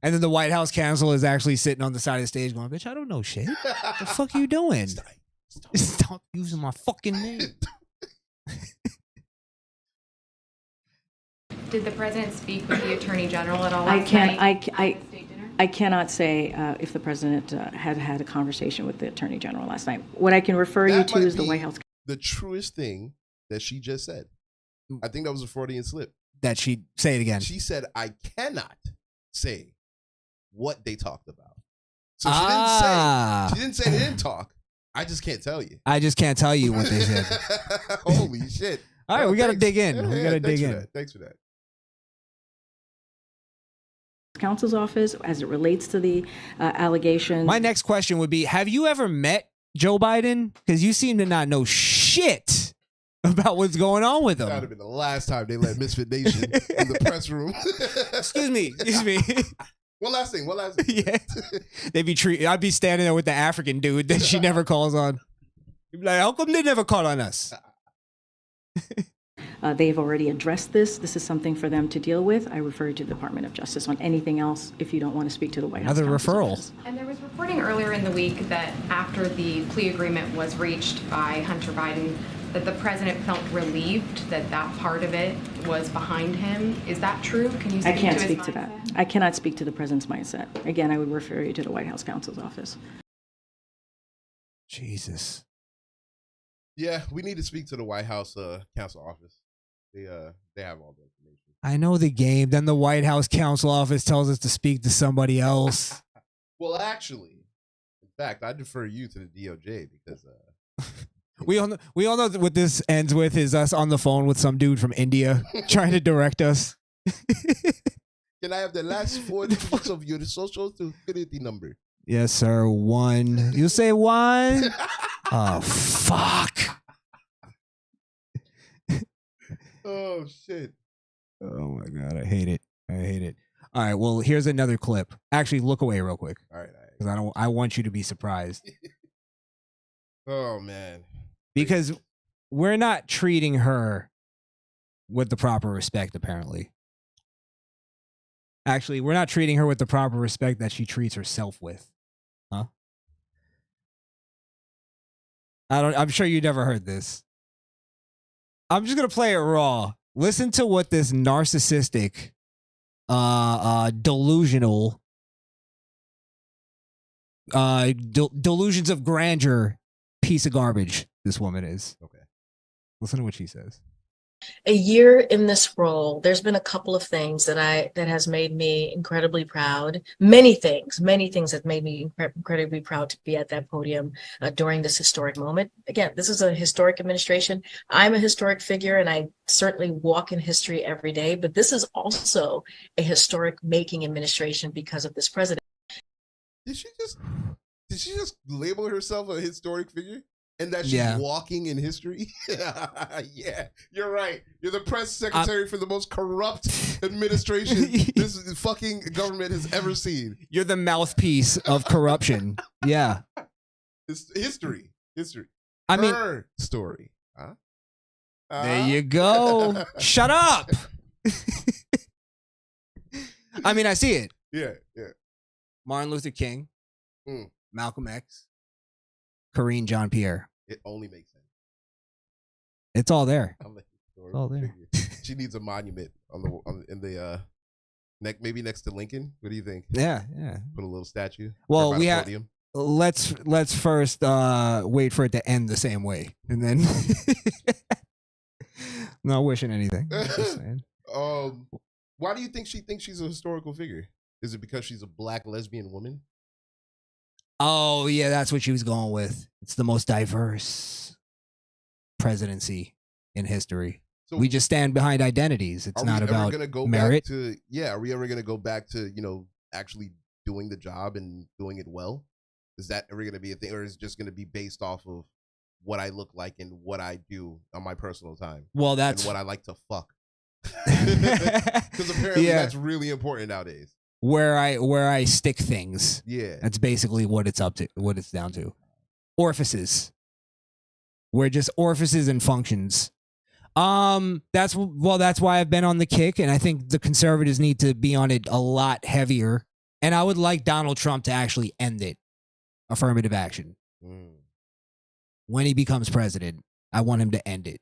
And then the White House counsel is actually sitting on the side of the stage going, bitch, I don't know shit. What the fuck are you doing? Stop using my fucking name. Did the president speak with the attorney general at all I last can't. night? I cannot say if the president had had a conversation with the attorney general last night. What I can refer you That to might is the be White House. The truest thing that she just said. I think that was a Freudian slip. That she say it again. She said, "I cannot say what they talked about." So she didn't say they didn't talk. I just can't tell you. I just can't tell you what they said. Holy shit! All right, we got to dig in. Yeah, we got to dig thanks for in. that. Thanks for that. Counsel's office as it relates to the allegations. My next question would be, have you ever met Joe Biden? Because you seem to not know shit about what's going on with him. That would have been the last time they let Misfit Nation in the press room. Excuse me. One last thing. Yeah. I'd be standing there with the African dude that she never calls on. You'd be like, how come they never call on us? They've already addressed this. This is something for them to deal with. I refer you to the Department of Justice on anything else if you don't want to speak to the White House. Another Counsel's referral. office. And there was reporting earlier in the week that after the plea agreement was reached by Hunter Biden, that the president felt relieved that that part of it was behind him. Is that true? Can you speak I can't to his speak to that. I cannot speak to the president's mindset. Again, I would refer you to the White House Counsel's office. Jesus. Yeah, we need to speak to the White House counsel office. They have all the information. I know the game. Then the White House counsel office tells us to speak to somebody else. Well, actually, in fact, I defer you to the DOJ because We all know that what this ends with is us on the phone with some dude from India trying to direct us. Can I have the last 4 digits of your social security number? Yes, sir. 1. You say 1? Oh, fuck. Oh, shit. Oh, my God. I hate it. All right. Well, here's another clip. Actually, look away real quick. All right. Because I want you to be surprised. Oh, man. Because we're not treating her with the proper respect, apparently. Actually, we're not treating her with the proper respect that she treats herself with. Huh? I'm sure you never heard this. I'm just gonna play it raw. Listen to what this narcissistic, delusional, delusions of grandeur piece of garbage this woman is. Okay. Listen to what she says. A year in this role, there's been a couple of things that has made me incredibly proud. Many things that made me incredibly proud to be at that podium during this historic moment. Again, this is a historic administration. I'm a historic figure, and I certainly walk in history every day. But this is also a historic making administration because of this president. Did she just label herself a historic figure? And that she's walking in history? Yeah, you're right. You're the press secretary for the most corrupt administration this fucking government has ever seen. You're the mouthpiece of corruption. Yeah. It's history. I mean, her story. Huh? There you go. Shut up. I mean, I see it. Yeah. Martin Luther King, Malcolm X, Crishaun Jean-Pierre. It only makes sense. It's all there. It's all there. She needs a monument in the maybe next to Lincoln. What do you think? Yeah. Put a little statue. Well, we have. Let's first wait for it to end the same way, and then. Not wishing anything. Just saying. Why do you think she thinks she's a historical figure? Is it because she's a black lesbian woman? Oh, yeah, that's what she was going with. It's the most diverse presidency in history. So we just stand behind identities. It's not about merit. Are we ever going to go back to, actually doing the job and doing it well? Is that ever going to be a thing? Or is it just going to be based off of what I look like and what I do on my personal time? Well, that's and what I like to fuck. Because apparently that's really important nowadays. Where I stick things. Yeah. That's basically what it's down to. Orifices. We're just orifices and functions. That's why I've been on the kick, and I think the conservatives need to be on it a lot heavier. And I would like Donald Trump to actually end it. Affirmative action. When he becomes president, I want him to end it.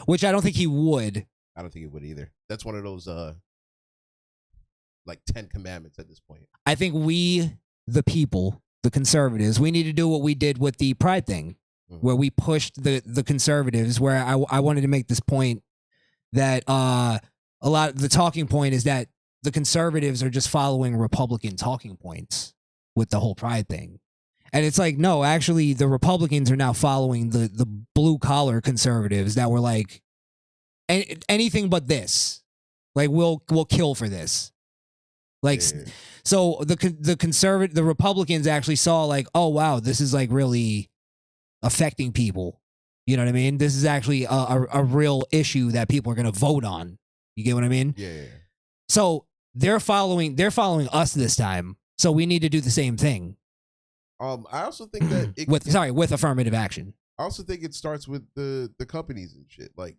Which I don't think he would. I don't think he would either. That's one of those like 10 commandments at this point. I think we, the people, the conservatives, we need to do what we did with the Pride thing, where we pushed the conservatives, where I wanted to make this point that a lot of the talking point is that the conservatives are just following Republican talking points with the whole Pride thing. And it's like, no, actually the Republicans are now following the blue collar conservatives that were like, anything but this. Like, we'll kill for this. Like, so the Republicans actually saw like, oh wow, this is like really affecting people. You know what I mean? This is actually a real issue that people are going to vote on. You get what I mean? Yeah. So they're following us this time. So we need to do the same thing. I also think that with affirmative action. I also think it starts with the companies and shit. Like,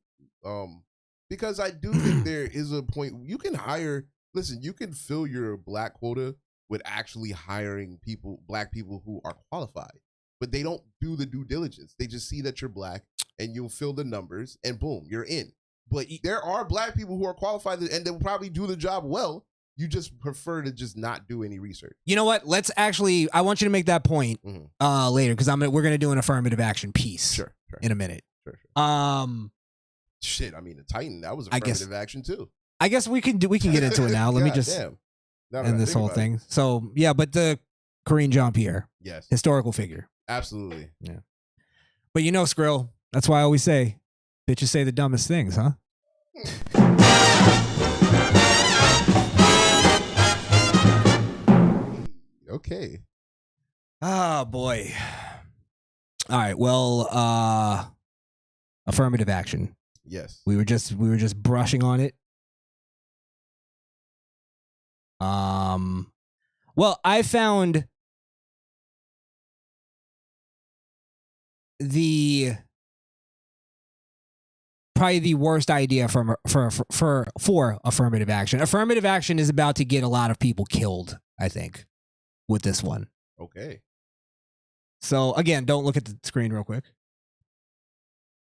because I do think there is a point you can hire. Listen, you can fill your black quota with actually hiring black people who are qualified, but they don't do the due diligence. They just see that you're black and you'll fill the numbers and boom, you're in. But there are black people who are qualified and they will probably do the job well. You just prefer to just not do any research. You know what? I want you to make that point later, because we're gonna do an affirmative action piece in a minute. Sure. Shit, I mean, the Titan, that was affirmative action too. I guess we can get into it now. Let me just end this whole thing. So yeah, but the Crishaun Jean-Pierre, yes, historical figure, absolutely. Yeah, but Skrill, that's why I always say, bitches say the dumbest things, huh? Okay. Oh boy. All right. Well, affirmative action. Yes. We were just brushing on it. Well, I found probably the worst idea for affirmative action. Affirmative action is about to get a lot of people killed, I think, with this one. Okay. So again, don't look at the screen real quick.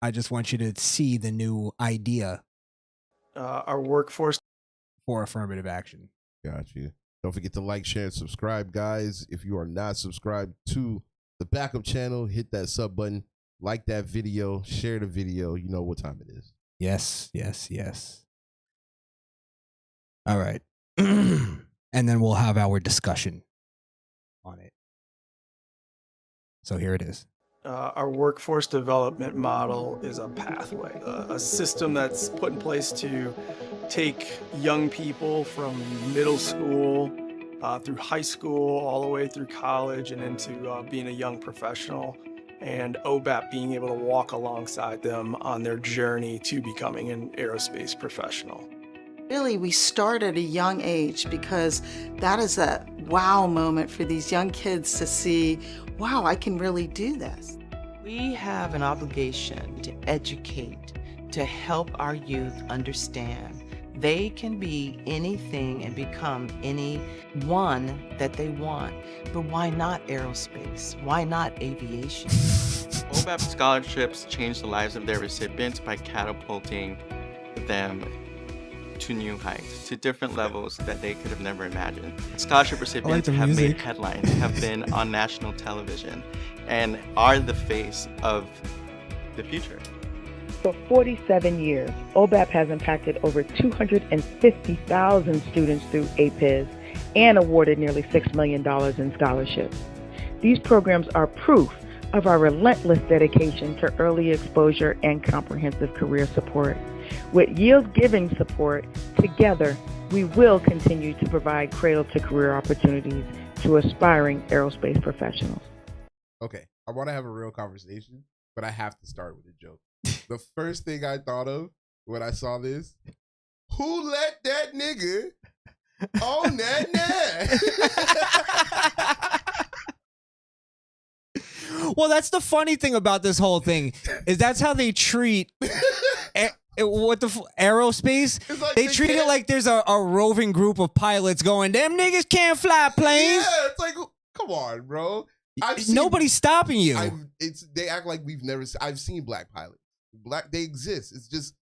I just want you to see the new idea Our workforce for affirmative action. Got you. Don't forget to like, share, and subscribe, guys. If you are not subscribed to the backup channel, hit that sub button, like that video, share the video. You know what time it is. Yes, yes, yes. All right. And then we'll have our discussion on it. So here it is. Our workforce development model is a pathway, a system that's put in place to take young people from middle school through high school, all the way through college and into being a young professional, and OBAP being able to walk alongside them on their journey to becoming an aerospace professional. Really, we start at a young age because that is a wow moment for these young kids to see, wow, I can really do this. We have an obligation to educate, to help our youth understand they can be anything and become anyone that they want. But why not aerospace? Why not aviation? OBAP scholarships change the lives of their recipients by catapulting them to new heights, to different levels that they could have never imagined. Scholarship recipients have made headlines, have been on national television, and are the face of the future. For 47 years, OBAP has impacted over 250,000 students through APIS and awarded nearly $6 million in scholarships. These programs are proof of our relentless dedication to early exposure and comprehensive career support. With yield-giving support, together, we will continue to provide cradle-to-career opportunities to aspiring aerospace professionals. Okay, I want to have a real conversation, but I have to start with a joke. The first thing I thought of when I saw this, who let that nigga on that net? Well, that's the funny thing about this whole thing is that's how they treat aerospace. Like they treat it like there's a roving group of pilots going, them niggas can't fly planes. Yeah, it's like, come on, bro. Nobody's stopping you. They act like I've seen black pilots. They exist. It's just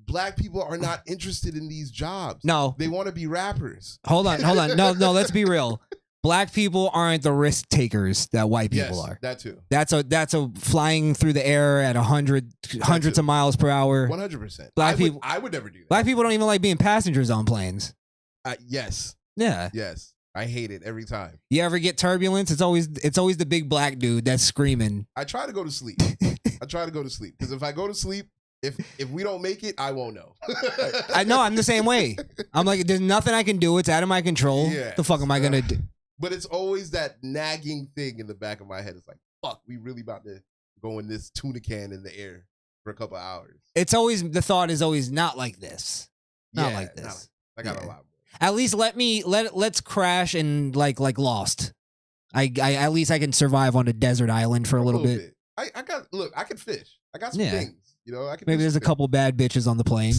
black people are not interested in these jobs. No. They want to be rappers. Hold on. No, let's be real. Black people aren't the risk takers that white people are. That too. That's a flying through the air at hundreds of miles per hour. 100%. Black people. I would never do that. Black people don't even like being passengers on planes. Yes. Yeah. Yes. I hate it every time. You ever get turbulence? It's always the big black dude that's screaming. I try to go to sleep. Because if I go to sleep, if we don't make it, I won't know. I know. I'm the same way. I'm like, there's nothing I can do. It's out of my control. Yeah. The fuck am I gonna do? But it's always that nagging thing in the back of my head. It's like, fuck, we really about to go in this tuna can in the air for a couple of hours. It's always, the thought is always not like this. Not like this. I got a lot more. At least let's crash and like Lost. I at least I can survive on a desert island for a little bit. I can fish. I got some things. You know, I can. Maybe there's a couple bad bitches on the plane.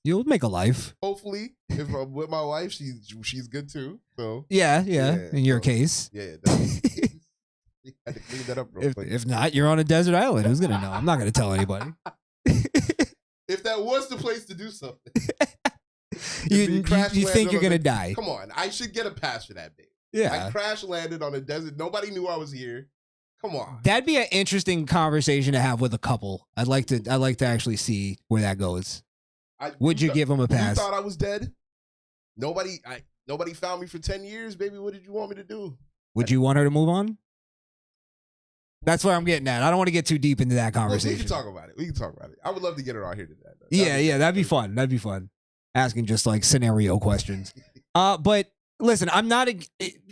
You'll make a life. Hopefully, if I'm with my wife, she's good too. So yeah. In your case, yeah. I had to clean that up real quick. If not, you're on a desert island. Who's gonna know? I'm not gonna tell anybody. If that was the place to do something, you think you're gonna die? Come on, I should get a pass for that day. Yeah, I crash landed on a desert. Nobody knew I was here. Come on. That'd be an interesting conversation to have with a couple. I'd like to actually see where that goes. Would you give them a pass? You thought I was dead? Nobody found me for 10 years, baby. What did you want me to do? Would you want her to move on? That's where I'm getting at. I don't want to get too deep into that conversation. We can talk about it. I would love to get her out here to that. Yeah, that'd be fun. That'd be fun. Asking just like scenario questions. But listen, I'm not,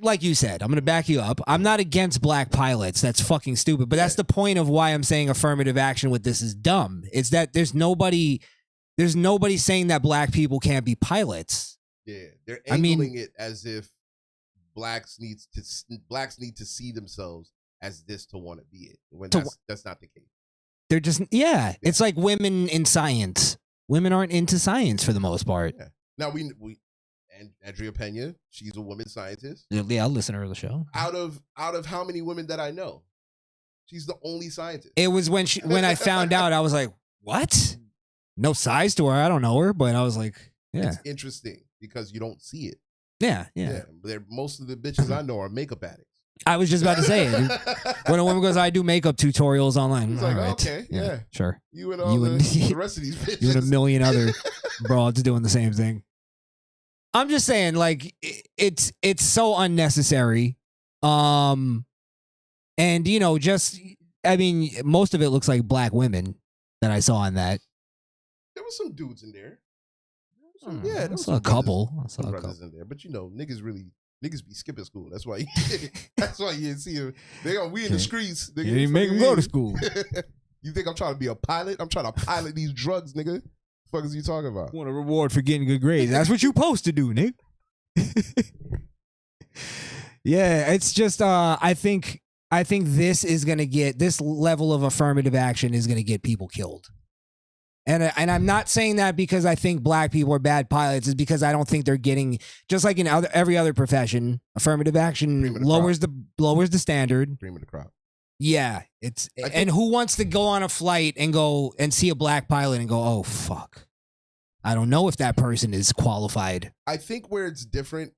like you said, I'm going to back you up. I'm not against black pilots. That's fucking stupid. But that's the point of why I'm saying affirmative action with this is dumb. It's that there's nobody saying that black people can't be pilots. Yeah, they're angling it as if blacks need to see themselves as this to want to be it. When that's not the case. They're just it's like women in science. Women aren't into science for the most part. Yeah. Now we and Andrea Pena, she's a woman scientist. Yeah, I'll listen to her the show. Out of how many women that I know, She's the only scientist. It was when I found out, I was like, what? No size to her. I don't know her, but I was like, yeah. It's interesting because you don't see it. Yeah. Most of the bitches I know are makeup addicts. I was just about to say it. Dude. When a woman goes, I do makeup tutorials online. It's All like, right. okay, yeah. Sure. You and all the rest of these bitches. You and a million other broads doing the same thing. I'm just saying, like, it's so unnecessary. And most of it looks like black women that I saw in that. There was some dudes in there. There was a couple. Brothers in there, but niggas be skipping school. That's why. That's why you didn't see them. We in the streets. Nigga, You didn't make them go to school. You think I'm trying to be a pilot? I'm trying to pilot these drugs, nigga. The fuck is you talking about? Want a reward for getting good grades? That's what you supposed to do, nigga. Yeah, it's just. I think this level of affirmative action is gonna get people killed. And I'm not saying that because I think black people are bad pilots. It's because I don't think they're getting, just like in every other profession, affirmative action lowers the standard. Cream of the crop. Yeah, and who wants to go on a flight and go and see a black pilot and go, oh fuck, I don't know if that person is qualified. I think where it's different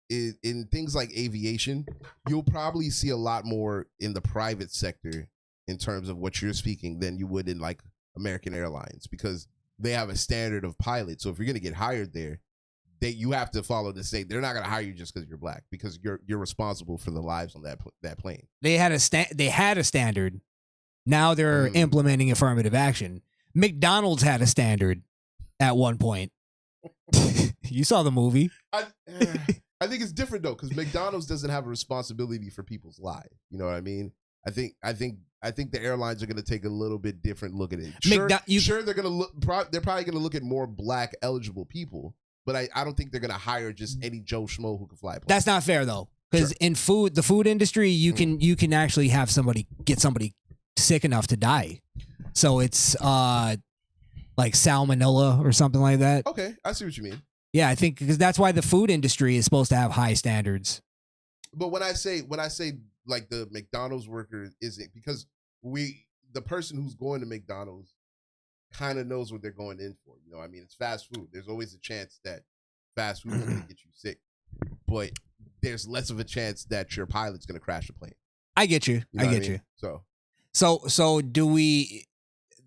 is in things like aviation. You'll probably see a lot more in the private sector in terms of what you're speaking than you would in like American Airlines, because they have a standard of pilots. So if you're going to get hired there, you have to follow the state. They're not going to hire you just because you're black, because you're responsible for the lives on that plane. They had a standard. Now they're implementing affirmative action. McDonald's had a standard at one point. You saw the movie. I think it's different though, because McDonald's doesn't have a responsibility for people's lives. You know what I mean? I think the airlines are going to take a little bit different look at it. Sure, they're going to look. They're probably going to look at more black eligible people, but I don't think they're going to hire just any Joe Schmo who can fly a plane. That's not fair though, because in the food industry, you can actually have get somebody sick enough to die. So it's like salmonella or something like that. Okay, I see what you mean. Yeah, I think because that's why the food industry is supposed to have high standards. But when I say like the McDonald's worker isn't, because the person who's going to McDonald's kind of knows what they're going in for. You know, I mean, it's fast food. There's always a chance that fast food is going to get you sick, but there's less of a chance that your pilot's going to crash the plane. I get you. You know I what get mean? you. So do we?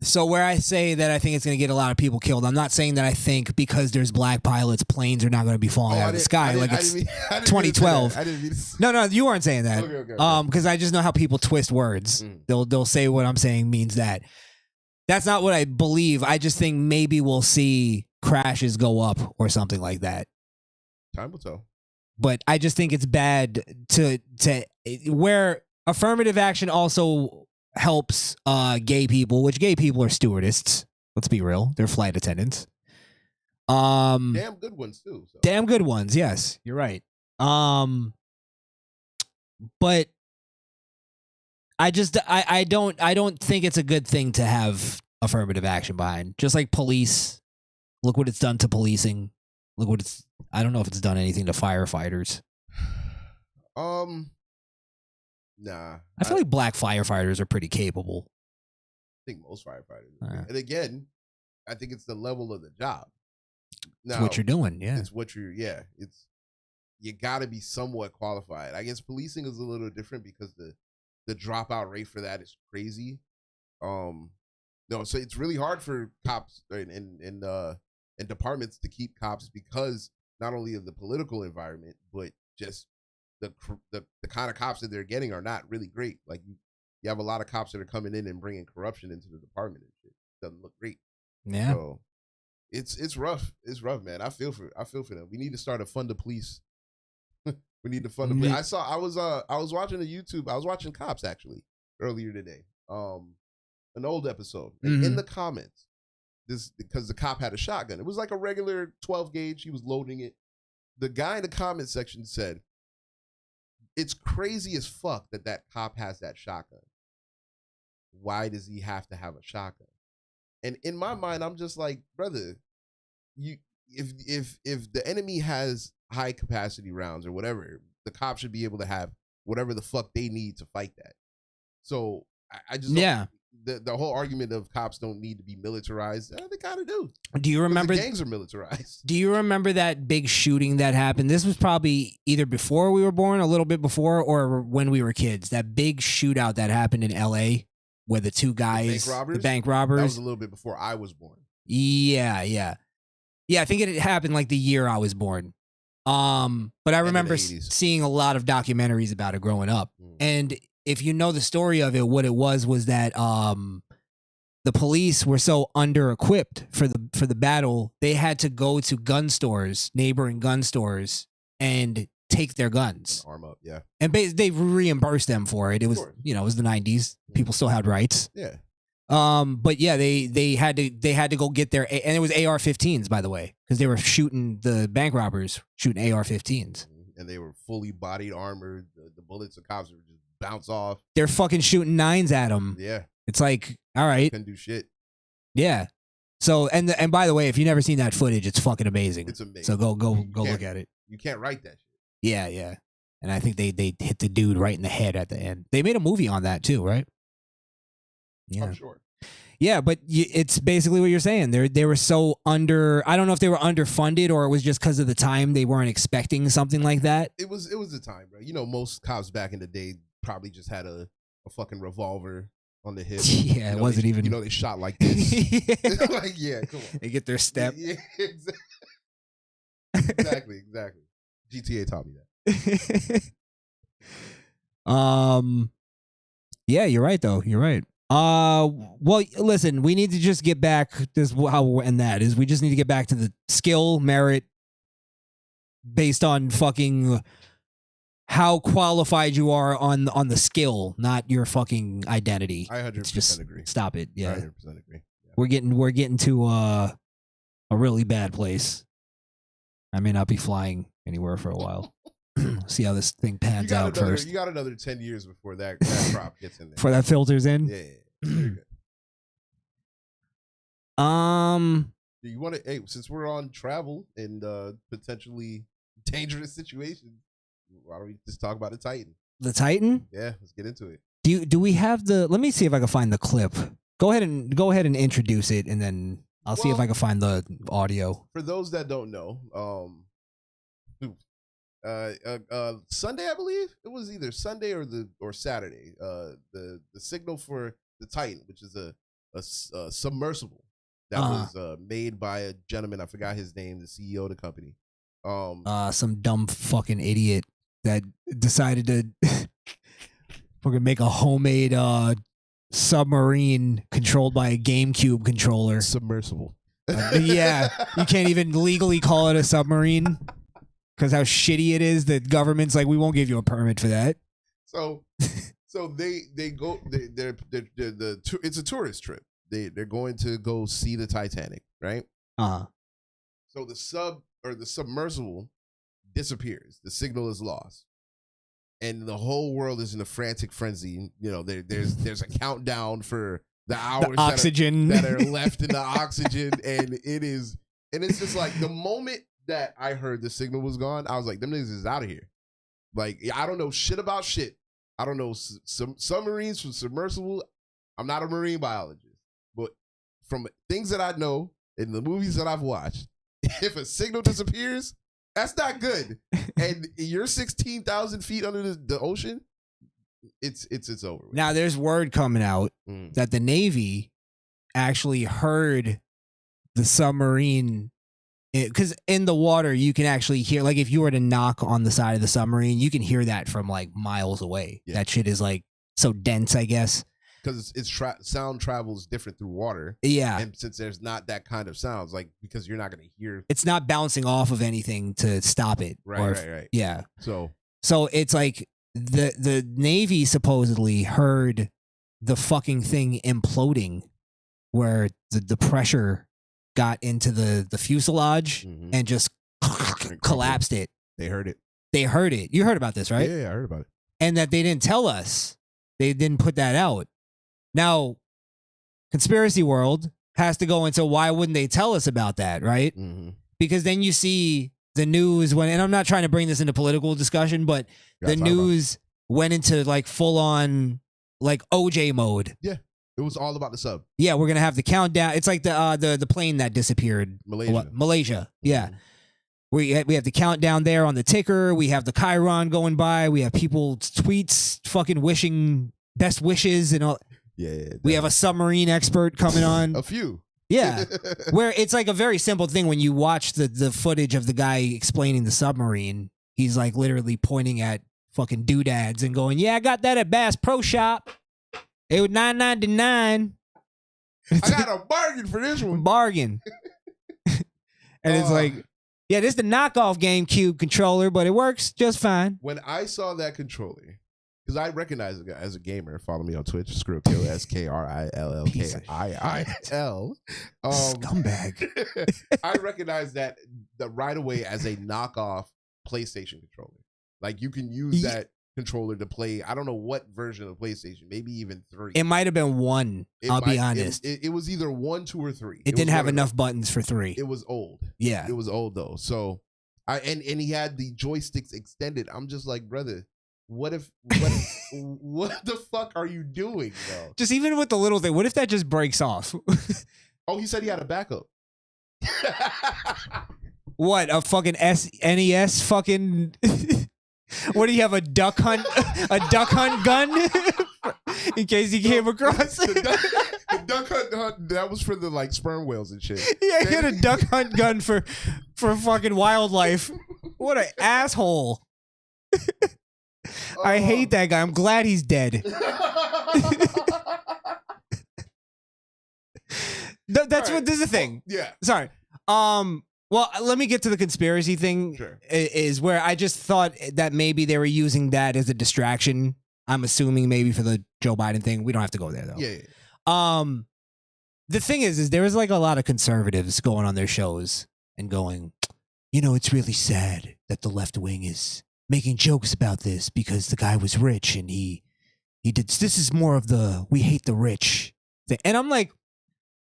So where I say that I think it's going to get a lot of people killed, I'm not saying that I think because there's black pilots, planes are not going to be falling out of the sky like it's 2012. No, you weren't saying that. Okay. Because I just know how people twist words. They'll say what I'm saying means that. That's not what I believe. I just think maybe we'll see crashes go up or something like that. Time will tell. But I just think it's bad to where affirmative action also helps gay people, which gay people are stewardesses. Let's be real. They're flight attendants. Damn good ones too. So. Damn good ones, yes. You're right. But I don't think it's a good thing to have affirmative action behind. Just like police. Look what it's done to policing. I don't know if it's done anything to firefighters. Nah. I feel like black firefighters are pretty capable. I think most firefighters. And again, I think it's the level of the job. It's what you're doing, yeah. It's what you're, yeah. It's, you got to be somewhat qualified. I guess policing is a little different because the dropout rate for that is crazy. So it's really hard for cops and departments to keep cops because not only of the political environment, but just the kind of cops that they're getting are not really great. Like you have a lot of cops that are coming in and bringing corruption into the department and shit. Doesn't look great. Yeah. So it's rough. It's rough, man. I feel for them. We need to start a fund the police. We need to fund the police. I was watching a YouTube. I was watching Cops actually earlier today. An old episode. And in the comments, because the cop had a shotgun. It was like a regular 12 gauge. He was loading it. The guy in the comment section said, "It's crazy as fuck that cop has that shotgun. Why does he have to have a shotgun?" And in my mind, I'm just like, brother, if the enemy has high capacity rounds or whatever, the cop should be able to have whatever the fuck they need to fight that. So I just the whole argument of cops don't need to be militarized. They kind of do. Do you remember the gangs are militarized? Do you remember that big shooting that happened? This was probably either before we were born, a little bit before, or when we were kids. That big shootout that happened in L.A. where the two guys, the bank robbers. That was a little bit before I was born. Yeah. I think it happened like the year I was born. But I remember seeing a lot of documentaries about it growing up. And if you know the story of it, what it was that the police were so under-equipped for the battle, they had to go to gun stores, neighboring gun stores, and take their guns. Arm up, yeah. And they reimbursed them for it. It was, it was the 90s. People still had rights. Yeah. But yeah, they had to go get their, and it was AR-15s, by the way, because they were shooting the bank robbers, shooting AR-15s. And they were fully bodied, armored. The bullets of cops would just bounce off. They're fucking shooting 9s at them. Yeah. It's like, all right. Couldn't do shit. Yeah. So, and by the way, if you've never seen that footage, it's fucking amazing. It's amazing. So go look at it. You can't write that shit. Yeah. And I think they hit the dude right in the head at the end. They made a movie on that too, right? Yeah. I'm sure. Yeah, but it's basically what you're saying. They were so under. I don't know if they were underfunded or it was just because of the time they weren't expecting something like that. It was the time, bro. You know, most cops back in the day probably just had a fucking revolver on the hip. Yeah, it wasn't even. You know, they shot like this. Like, yeah, come on. They get their step. Yeah, exactly. GTA taught me that. Yeah, you're right though. You're right. Well, listen, we need to just get back. This is how we'll end that is we just need to get back to the skill merit based on fucking how qualified you are on the skill, not your fucking identity. I 100% agree. Stop it. Yeah. I 100% agree. Yeah. We're getting to a really bad place. I may not be flying anywhere for a while. See how this thing pans out first. You got another 10 years before that crop gets in there. Before that filters in? Yeah. Very good. Do you want to, hey, since we're on travel and potentially dangerous situations, why don't we just talk about the Titan? The Titan? Yeah, let's get into it. Do we have let me see if I can find the clip. Go ahead and introduce it, and then I'll see if I can find the audio. For those that don't know, Sunday, I believe it was either Sunday or Saturday. The signal for the Titan, which is a submersible that was made by a gentleman, I forgot his name, the CEO of the company. Some dumb fucking idiot that decided to fucking make a homemade submarine controlled by a GameCube controller. Submersible. Yeah, you can't even legally call it a submarine because how shitty it is. The government's like, we won't give you a permit for that. So they go. It's a tourist trip. They're going to go see the Titanic, right? So the submersible disappears. The signal is lost, and the whole world is in a frantic frenzy. You know, there's a countdown for the hours that are left in the oxygen, and it's just like the moment that I heard the signal was gone, I was like, them niggas is out of here. Like, I don't know shit about shit. I don't know some submarines from submersible. I'm not a marine biologist, but from things that I know in the movies that I've watched, if a signal disappears, that's not good. And you're 16,000 feet under the ocean, it's over with. Now there's word coming out that the Navy actually heard the submarine, because in the water you can actually hear, like if you were to knock on the side of the submarine, you can hear that from like miles away. Yeah. That shit is like so dense, I guess. Because sound travels different through water. Yeah. And since there's not that kind of sounds, like, because you're not going to hear. It's not bouncing off of anything to stop it. Right. Yeah. So it's like the Navy supposedly heard the fucking thing imploding where the pressure got into the fuselage and just collapsed it. They heard it. You heard about this, right? Yeah, I heard about it. And that they didn't tell us. They didn't put that out. Now, conspiracy world has to go into why wouldn't they tell us about that, right? Because then you see the news and I'm not trying to bring this into political discussion, but the news went into like full on like OJ mode. Yeah, it was all about the sub. Yeah, we're gonna have the countdown. It's like the plane that disappeared. Malaysia. Yeah. We have the countdown there on the ticker. We have the Chiron going by. We have people's tweets fucking wishing best wishes and all. Yeah. We have a submarine expert coming on. A few. Yeah. Where it's like a very simple thing when you watch the footage of the guy explaining the submarine. He's like literally pointing at fucking doodads and going, "Yeah, I got that at Bass Pro Shop. It was $9.99. I got a bargain for this one. Bargain." And it's like, yeah, this is the knockoff GameCube controller, but it works just fine. When I saw that controller, because I recognize the guy as a gamer. Follow me on Twitch, Skrillkill, SKRILLKIIL. Scumbag. I recognize that right away as a knockoff PlayStation controller. Like you can use that controller to play. I don't know what version of PlayStation, maybe even 3. It might have been 1. I'll be honest. It was either 1, 2, or 3. It didn't have enough buttons for 3. It was old. Yeah, it was old though. So, and he had the joysticks extended. I'm just like, brother. What the fuck are you doing, bro? Just even with the little thing, what if that just breaks off? Oh, he said he had a backup. What, a fucking NES fucking what do you have, a duck hunt gun? In case he came across it. The duck hunt, that was for the like sperm whales and shit. Yeah, he had a duck hunt gun for fucking wildlife. What an asshole. I hate that guy. I'm glad he's dead. That's what this is the thing. Yeah. Sorry. Well, let me get to the conspiracy thing. Sure. Is where I just thought that maybe they were using that as a distraction. I'm assuming maybe for the Joe Biden thing. We don't have to go there though. Yeah. The thing is there was like a lot of conservatives going on their shows and going, it's really sad that the left wing is making jokes about this because the guy was rich and he did. This is more of the we hate the rich thing. And I'm like,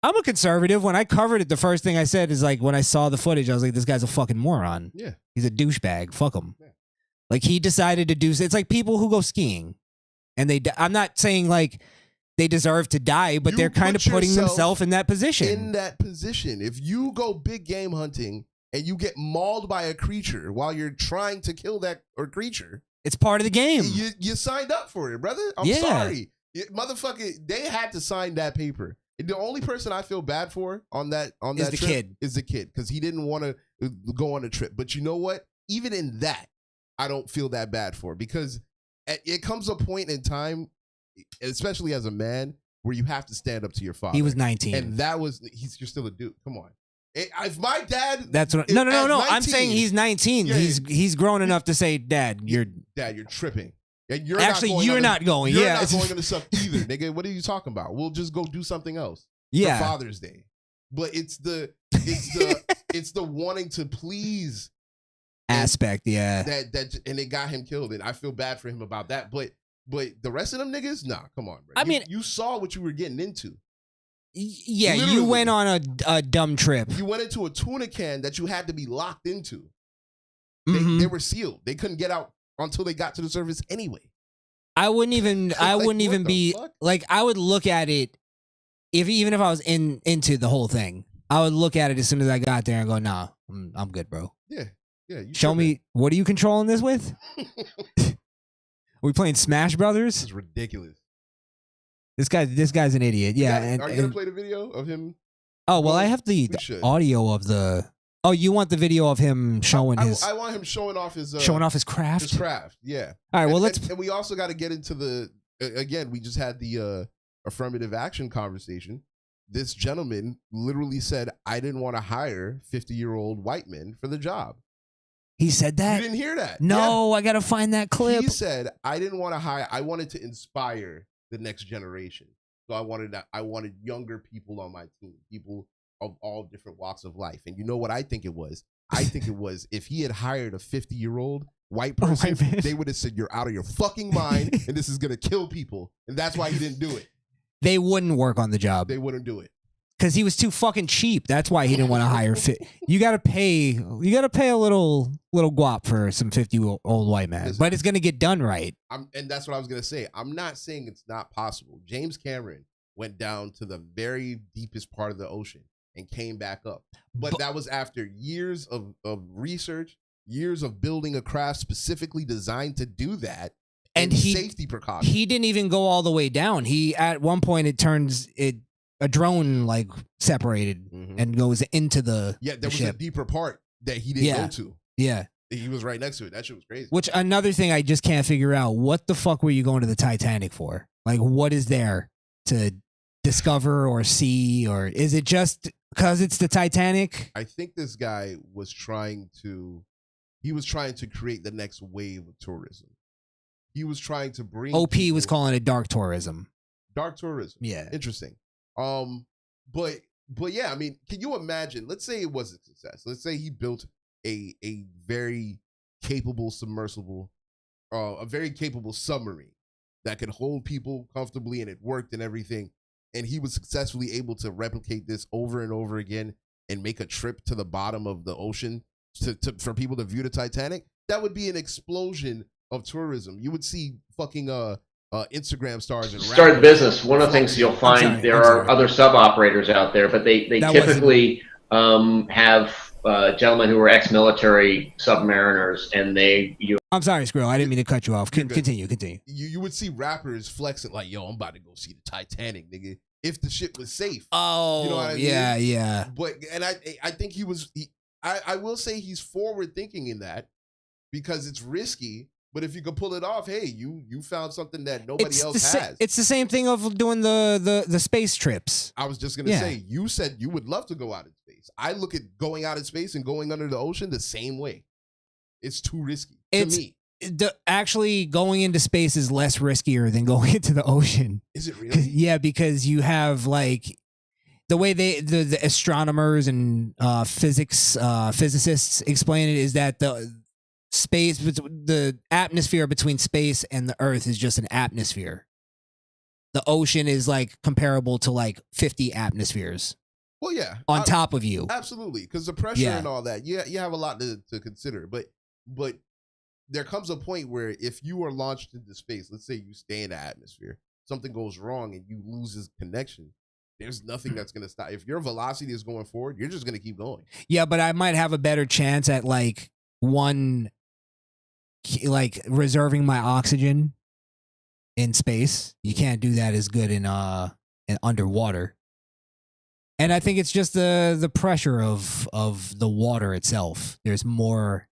I'm a conservative. When I covered it, the first thing I said is like, when I saw the footage, I was like, this guy's a fucking moron. Yeah. He's a douchebag. Fuck him. Yeah. Like he decided to do. It's like people who go skiing and I'm not saying like they deserve to die, but they're kind of putting themselves in that position. In that position. If you go big game hunting and you get mauled by a creature while you're trying to kill that creature, it's part of the game. You signed up for it, brother. I'm sorry. Motherfucker, they had to sign that paper. The only person I feel bad for on that trip kid. Is the kid, because he didn't want to go on a trip. But you know what? Even in that, I don't feel that bad for, because it comes a point in time, especially as a man, where you have to stand up to your father. He was 19, and you're still a dude. Come on. If my dad, that's what. No. 19, I'm saying he's 19. Yeah, he's grown enough to say, Dad, you're tripping. And you're not going. You're not going on the stuff either, nigga. What are you talking about? We'll just go do something else. Yeah, for Father's Day. But it's the wanting to please aspect. Yeah, that and it got him killed, and I feel bad for him about that. But the rest of them niggas, nah, come on, bro. I mean, you saw what you were getting into. Yeah, literally. You went on a dumb trip. You went into a tuna can that you had to be locked into. Mm-hmm. They were sealed. They couldn't get out until they got to the surface anyway. I wouldn't even be fuck? like, I would look at it even if I was into the whole thing. I would look at it as soon as I got there and go, nah, I'm good, bro. Yeah. Show me, what are you controlling this with? Are we playing Smash Brothers? This is ridiculous. This guy's an idiot. Yeah. Are you gonna play the video of him? Oh well, I have the audio of the. Oh, you want the video of him showing his? I want him showing off his craft. His craft, yeah. All right, well and we also got to get into the again. We just had the affirmative action conversation. This gentleman literally said, "I didn't want to hire 50-year-old white men for the job." He said that? You didn't hear that? No, yeah. I gotta find that clip. He said, "I didn't want to hire. I wanted to inspire the next generation. So I wanted younger people on my team, people of all different walks of life." And you know what I think it was? I think it was if he had hired a 50-year-old white person, they would have said, "You're out of your fucking mind, and this is gonna kill people." And that's why he didn't do it. They wouldn't work on the job. They wouldn't do it. Because he was too fucking cheap. That's why he didn't want to hire fit. You gotta pay a little guap for some 50-year-old white man. But it's gonna get done right. And that's what I was gonna say. I'm not saying it's not possible. James Cameron went down to the very deepest part of the ocean and came back up. But that was after years of research, years of building a craft specifically designed to do that. And safety precautions. He didn't even go all the way down. He at one point a drone like separated and goes into the there was ship. a deeper part that he didn't go to. Yeah. He was right next to it. That shit was crazy. Which another thing I just can't figure out. What the fuck were you going to the Titanic for? Like, what is there to discover or see? Or is it just because it's the Titanic? I think this guy was trying to create the next wave of tourism. He was trying to bring OP was calling it dark tourism. Dark tourism. Yeah. Interesting. But yeah, I mean, can you imagine? Let's say it was a success. Let's say he built a very capable submersible, a very capable submarine that could hold people comfortably, and it worked and everything. And he was successfully able to replicate this over and over again and make a trip to the bottom of the ocean for people to view the Titanic. That would be an explosion of tourism. You would see fucking Instagram stars and start business. One of the things you'll find there are other sub operators out there, but they typically have gentlemen who are ex-military submariners, and I'm sorry, Skrill. I didn't mean to cut you off. Continue. You would see rappers flexing like, "Yo, I'm about to go see the Titanic, nigga." If the shit was safe. Oh, you know what I mean? Yeah. But I think I will say he's forward thinking in that because it's risky. But if you could pull it off, hey, you found something that nobody else has. It's the same thing of doing the space trips. I was just gonna say, you said you would love to go out in space. I look at going out in space and going under the ocean the same way. It's too risky to me. Actually, going into space is less riskier than going into the ocean. Is it really? Yeah, because you have like the way the astronomers and physicists explain it is that the atmosphere between space and the Earth is just an atmosphere. The ocean is like comparable to like 50 atmospheres. Well, yeah, on top of you. Absolutely, because the pressure and all that. Yeah, you have a lot to consider. But there comes a point where if you are launched into space, let's say you stay in the atmosphere, something goes wrong and you lose this connection. There's nothing that's gonna stop. If your velocity is going forward, you're just gonna keep going. Yeah, but I might have a better chance at like reserving my oxygen in space. You can't do that as good in underwater. And I think it's just the pressure of the water itself. There's more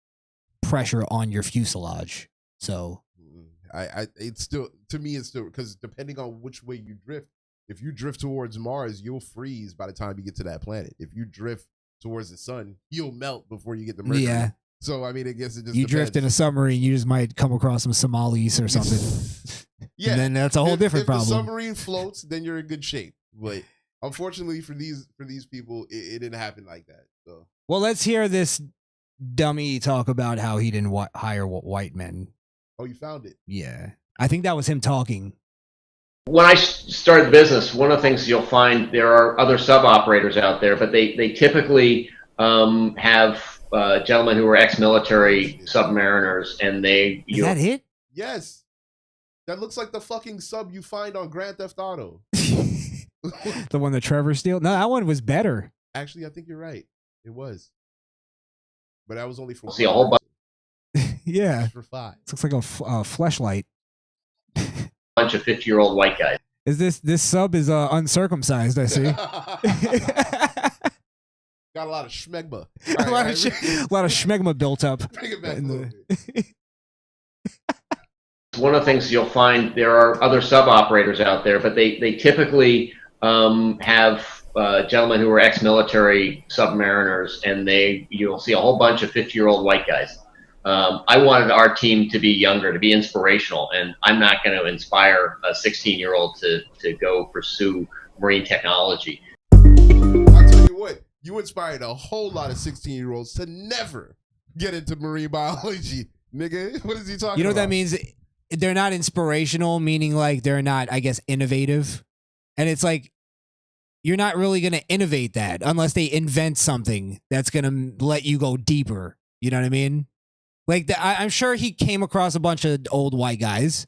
pressure on your fuselage. So it's still, to me, it's still, because depending on which way you drift, if you drift towards Mars, you'll freeze by the time you get to that planet. If you drift towards the sun, you'll melt before you get to Mercury. Yeah. So, I mean, I guess it just you depends. drift in a submarine, you just might come across some Somalis or something. Yeah. And then that's a whole different problem. If the submarine floats, then you're in good shape. But unfortunately for these people, it didn't happen like that. So, well, let's hear this dummy talk about how he didn't hire white men. Oh, you found it? Yeah. I think that was him talking. When I started the business, one of the things you'll find there are other sub operators out there, but they typically have gentlemen who are ex-military submariners, and Is that it? Yes. That looks like the fucking sub you find on Grand Theft Auto. The one that Trevor steal? No, that one was better. Actually, I think you're right. It was. But that was only for see a whole bunch. Yeah. For 5. It looks like a fleshlight. Bunch of 50-year-old white guys. Is this sub is uncircumcised, I see. Got a lot of schmegma. A lot of schmegma built up. Bring it back a little bit. One of the things you'll find there are other sub operators out there, but they typically have gentlemen who are ex-military submariners, and you'll see a whole bunch of 50-year-old white guys. I wanted our team to be younger, to be inspirational, and I'm not going to inspire a 16-year-old to go pursue marine technology. I'll tell you what, you inspired a whole lot of 16-year-olds to never get into marine biology. Nigga, what is he talking about? You know what that means? They're not inspirational, meaning like they're not, I guess, innovative. And it's like, you're not really going to innovate that unless they invent something that's going to let you go deeper. You know what I mean? Like, I'm sure he came across a bunch of old white guys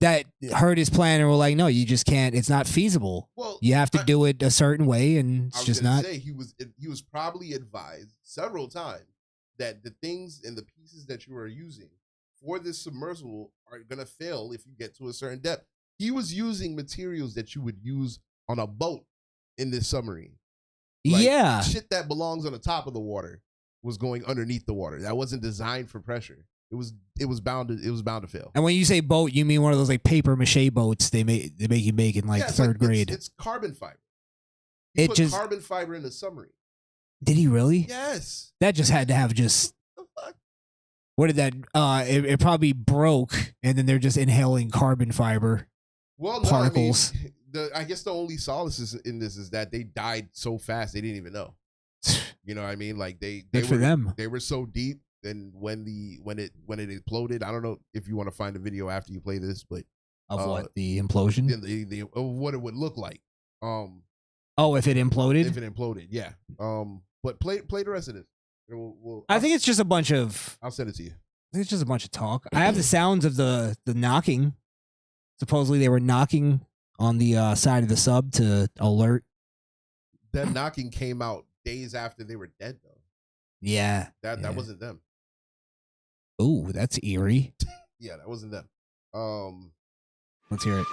that heard his plan and were like, no, you just can't. It's not feasible. Well, you have to do it a certain way, and it's just not. Say, he was probably advised several times that the things and the pieces that you are using for this submersible are going to fail if you get to a certain depth. He was using materials that you would use on a boat in this submarine. Like, yeah. Shit that belongs on the top of the water was going underneath the water. That wasn't designed for pressure. It was bound to fail. And when you say boat, you mean one of those like paper mache boats they make you make in like third grade. It's carbon fiber. He put carbon fiber in the submarine. Did he really? Yes. That just had to have just. What did that? It probably broke, and then they're just inhaling carbon fiber. Well, particles. No, I mean, I guess the only solace in this is that they died so fast they didn't even know. You know what I mean? Like they Good for were, them. They were so deep, and when it exploded, I don't know if you want to find a video after you play this, but of what the implosion, of what it would look like. Oh, if it imploded. If it imploded, yeah. But play the rest of this. I think it's just a bunch of. I'll send it to you. I think it's just a bunch of talk. I have the sounds of the knocking. Supposedly they were knocking on the side of the sub to alert. That knocking came out days after they were dead, though. Yeah. That wasn't them. Ooh, that's eerie. Yeah, that wasn't them. Let's hear it.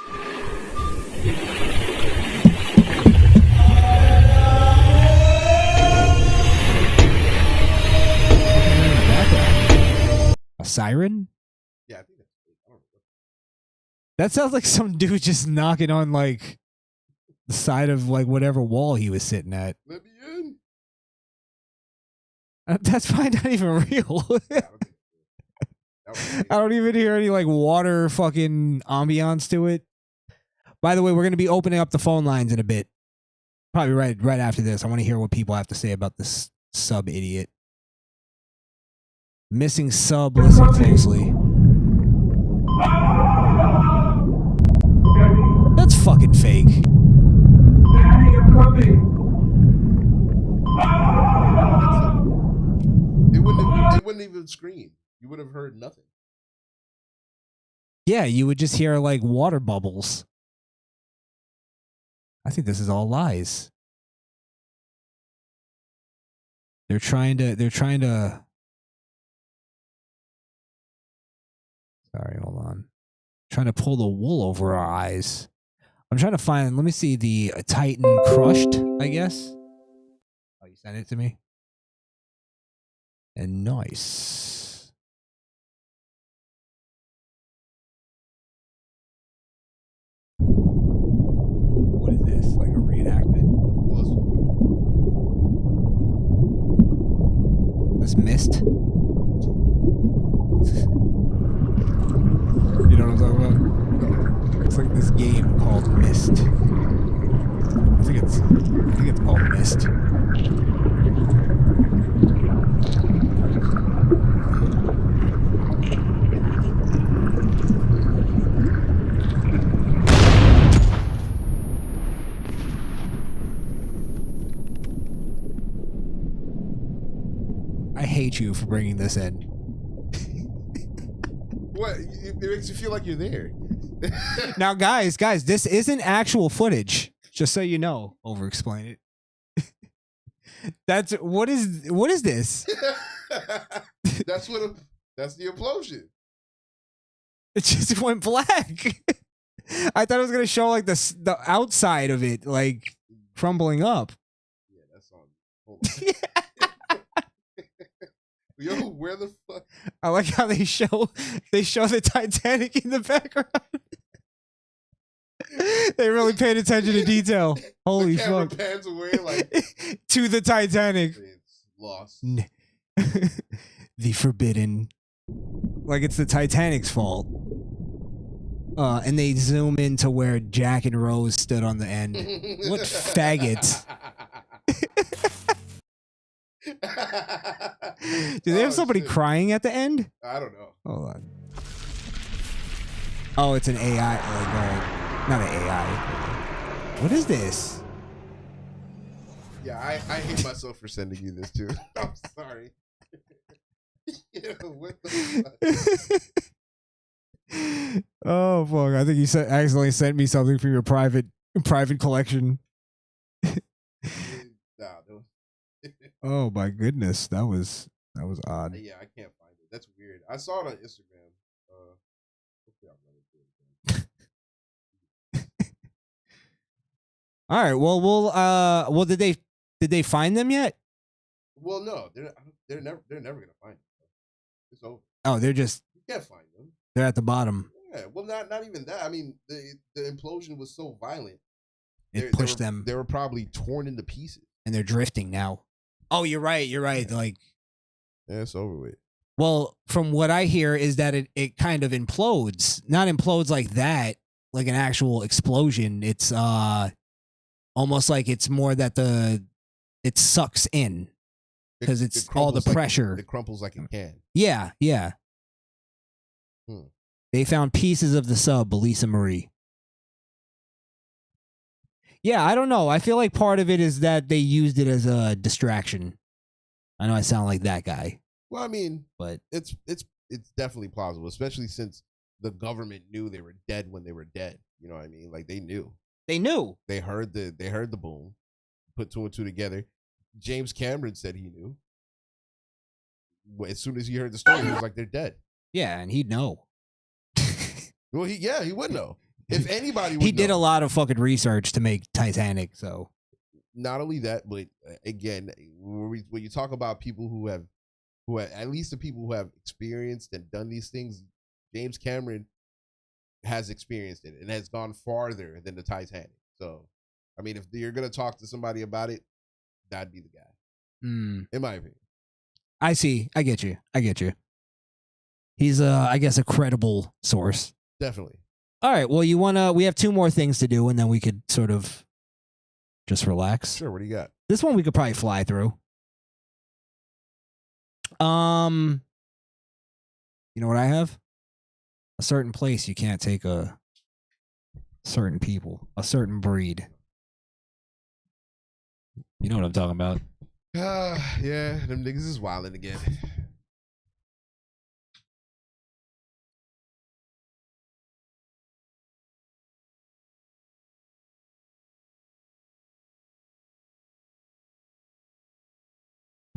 A siren? Yeah, I think that's. I don't know. That sounds like some dude just knocking on like the side of like whatever wall he was sitting at. Let me in. That's probably not even real. I don't even hear any like water fucking ambiance to it. By the way, we're gonna be opening up the phone lines in a bit. Probably right after this. I want to hear what people have to say about this sub idiot. Missing sub, listen closely. That's fucking fake. It wouldn't even scream. You would have heard nothing. Yeah, you would just hear like water bubbles. I think this is all lies. They're trying to Sorry, hold on. Trying to pull the wool over our eyes. I'm trying to find, let me see the Titan crushed, I guess. Oh, you sent it to me? And nice. What is this? Like a reenactment? This mist? You know what I'm talking about? It's like this game called Mist. I think it's called Mist. I hate you for bringing this in. What? It makes you feel like you're there. Now, guys, this isn't actual footage. Just so you know, over-explain it. What is this? That's the implosion. It just went black. I thought it was gonna show like the outside of it, like crumbling up. Yeah, that's on. Hold on. Yo, where the fuck? I like how they show the Titanic in the background. They really paid attention to detail. Holy the camera fuck! Pans away like to the Titanic. It's lost. The forbidden. Like it's the Titanic's fault. And they zoom into where Jack and Rose stood on the end. What faggots. Do they have somebody crying at the end? I don't know. Hold on. Oh, it's an AI. Not an AI. What is this? Yeah, I hate myself for sending you this too. I'm sorry. Yeah, what the fuck? Oh fuck! I think you accidentally sent me something from your private collection. Oh my goodness, that was odd. Yeah, I can't find it. That's weird. I saw it on Instagram. Hopefully I'll run into it again. All right. Well, did they find them yet? Well, no, they're never gonna find it. It's over. Oh, they're just You can't find them. they're at the bottom. Yeah, well, not even that. I mean, the implosion was so violent. It pushed them. They were probably torn into pieces. And they're drifting now. Oh, you're right. You're right. Like, yeah, it's over with. Well, from what I hear is that it kind of implodes. Not implodes like that, like an actual explosion. It's almost like it's more that it sucks in because it's all the pressure. It crumples like it can. Yeah, yeah. They found pieces of the sub, Lisa Marie. Yeah, I don't know. I feel like part of it is that they used it as a distraction. I know I sound like that guy. Well, I mean, but it's definitely plausible, especially since the government knew they were dead when they were dead. You know what I mean? Like they knew. They knew. They heard the boom, put two and two together. James Cameron said he knew. As soon as he heard the story, he was like, "They're dead." Yeah, and he'd know. Well, he would know. If anybody would he did know. a lot of fucking research to make Titanic, so Not only that, but again, when you talk about people who have at least the people who have experienced and done these things, James Cameron has experienced it and has gone farther than the Titanic. So, I mean, if you're gonna talk to somebody about it, that'd be the guy, in my opinion. I see. I get you. He's I guess a credible source. Definitely. All right. Well, we have two more things to do, and then we could sort of just relax. Sure. What do you got? This one we could probably fly through. You know what I have? A certain place you can't take a certain people, a certain breed. You know what I'm talking about? Yeah, them niggas is wilding again.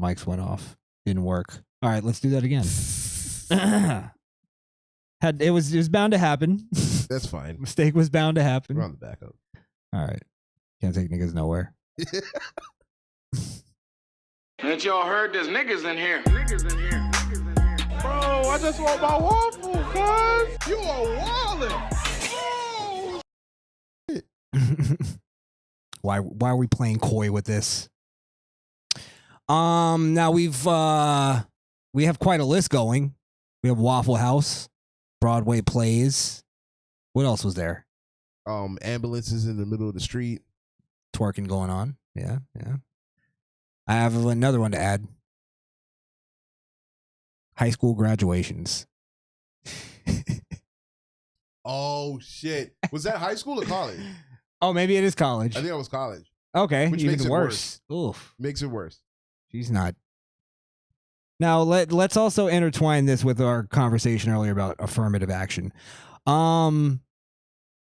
Mics went off. Didn't work. All right, let's do that again. It was bound to happen. That's fine. Mistake was bound to happen. We're on the backup. All right. Can't take niggas nowhere. Ain't y'all heard there's niggas in here? Bro, I just want my waffle, cuz. You are wildin'. Why are we playing coy with this? Now we have quite a list going. We have Waffle House, Broadway plays. What else was there? Ambulances in the middle of the street. Twerking going on. Yeah. I have another one to add. High school graduations. Oh shit! Was that high school or college? Oh, maybe it is college. I think it was college. Okay, Which even makes it worse. Oof. Makes it worse. She's not. Now let's also intertwine this with our conversation earlier about affirmative action. No,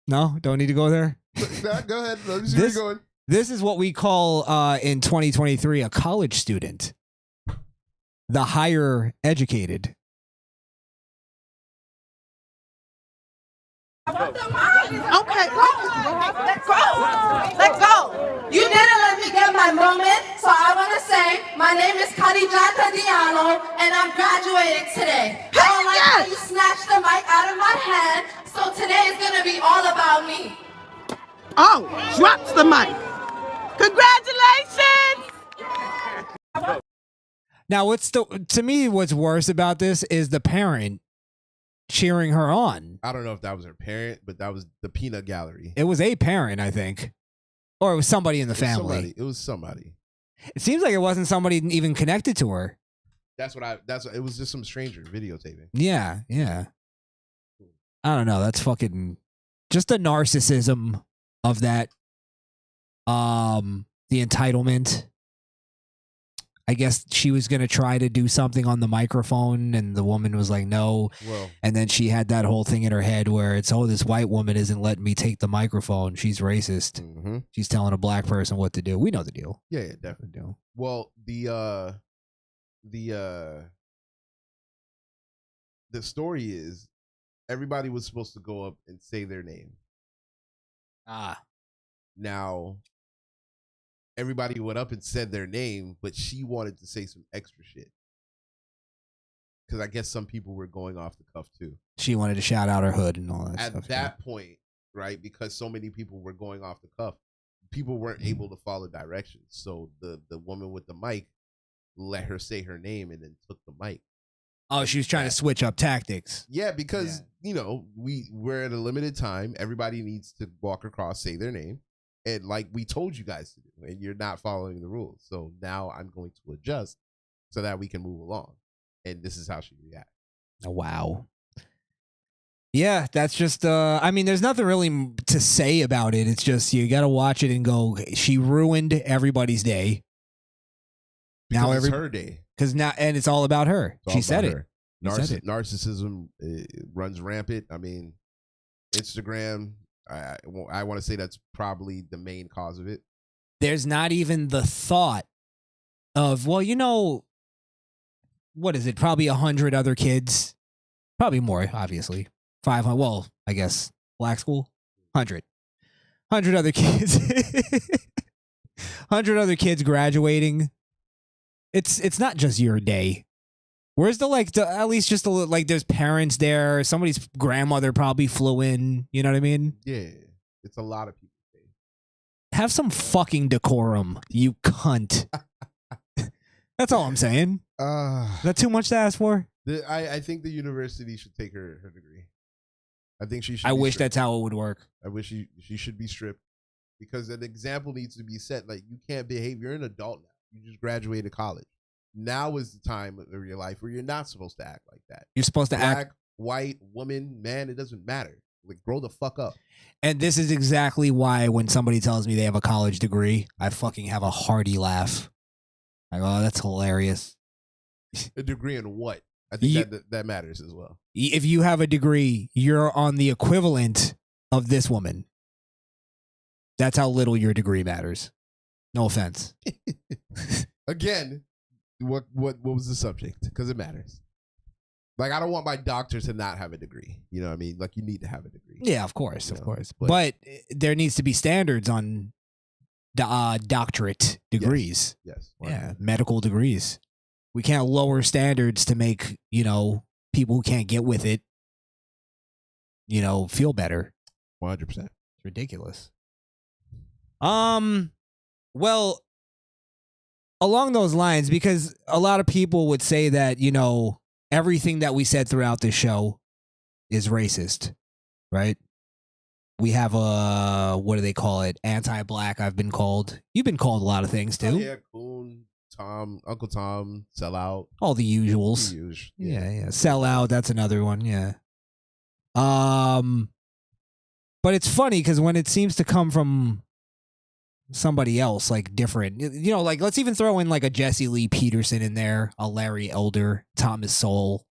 don't need to go there. Nah, go ahead. Let me see where you're going. This is what we call in 2023 a college student, the higher educated. Okay, let go. You didn't let me get my moment, so I want to say my name is Crishaun the Don, and I'm graduating today. I don't like how you snatched the mic out of my hand, so today is gonna be all about me. Oh, drops the mic. Congratulations! Now, to me, what's worse about this is the parent cheering her on. I don't know if that was her parent, but that was the peanut gallery. It was a parent, I think. Or it was somebody in the family. It was somebody. It seems like it wasn't somebody even connected to her. It was just some stranger videotaping. Yeah. I don't know. That's fucking just the narcissism of that. The entitlement. I guess she was going to try to do something on the microphone and the woman was like, no. Well, And then she had that whole thing in her head where it's, oh, this white woman isn't letting me take the microphone. She's racist. Mm-hmm. She's telling a black person what to do. We know the deal. Yeah, definitely do. Well, the story is everybody was supposed to go up and say their name. Now, everybody went up and said their name, but she wanted to say some extra shit. Because I guess some people were going off the cuff too. She wanted to shout out her hood and all that At stuff. that point, right? Because so many people were going off the cuff, people weren't able to follow directions. So the woman with the mic let her say her name and then took the mic. Oh, she was trying to switch up tactics. Yeah, because we're at a limited time. Everybody needs to walk across, say their name, and like we told you guys to do, and you're not following the rules. So now I'm going to adjust so that we can move along. And this is how she reacts. Oh, wow. Yeah, that's just. I mean, there's nothing really to say about it. It's just you got to watch it and go. She ruined everybody's day. Because it's her day. Because now, and it's all about her. She said it. Narcissism runs rampant. I mean, Instagram. I want to say that's probably the main cause of it. There's not even the thought of, well, what is it? Probably 100 other kids. Probably more, obviously. 500. Well, I guess black school. 100 other kids. 100 other kids graduating. It's not just your day. Where's at least just a little, like there's parents there. Somebody's grandmother probably flew in. You know what I mean? Yeah, it's a lot of people. Have some fucking decorum, you cunt. That's all I'm saying. Is that too much to ask for? I think the university should take her degree. I think she should. I wish that's how it would work. I wish she should be stripped because an example needs to be set. Like you can't behave. You're an adult now. You just graduated college. Now is the time of your life where you're not supposed to act like that. You're supposed to Black, act white, woman, man. It doesn't matter. Like grow the fuck up. And this is exactly why when somebody tells me they have a college degree, I fucking have a hearty laugh. I go, oh, that's hilarious. A degree in what? I think that matters as well. If you have a degree, you're on the equivalent of this woman. That's how little your degree matters. No offense. Again, what was the subject? Because it matters. Like I don't want my doctor to not have a degree. You know what I mean? Like you need to have a degree. Yeah, of course. But there needs to be standards on doctorate degrees. Yes. Yeah, medical degrees. We can't lower standards to make, people who can't get with it, feel better. 100%. It's ridiculous. Well, along those lines, because a lot of people would say that, everything that we said throughout this show is racist, right? We have what do they call it? Anti-black, I've been called. You've been called a lot of things, too. Oh, yeah, Coon, Tom, Uncle Tom, Sellout. All the usuals. Yeah. Sellout, that's another one, yeah. But it's funny because when it seems to come from somebody else, like different, like let's even throw in like a Jesse Lee Peterson in there, a Larry Elder, Thomas Sowell,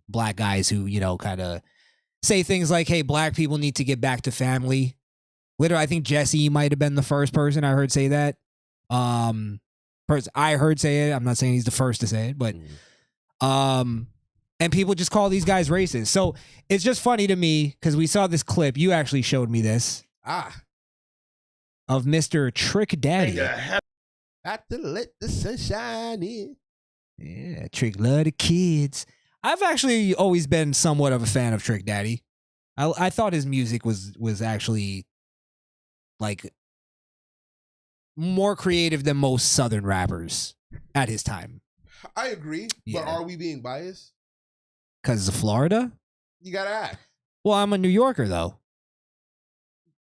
black guys who, kind of say things like, hey, black people need to get back to family. Literally, I think Jesse might have been the first person I heard say that. I heard say it. I'm not saying he's the first to say it, but and people just call these guys racist. So it's just funny to me because we saw this clip. You actually showed me this. Of Mr. Trick Daddy. Got to let the sunshine in. Yeah, Trick love the kids. I've actually always been somewhat of a fan of Trick Daddy. I thought his music was actually like more creative than most Southern rappers at his time. I agree, but are we being biased? Because of Florida? You gotta ask. Well, I'm a New Yorker though.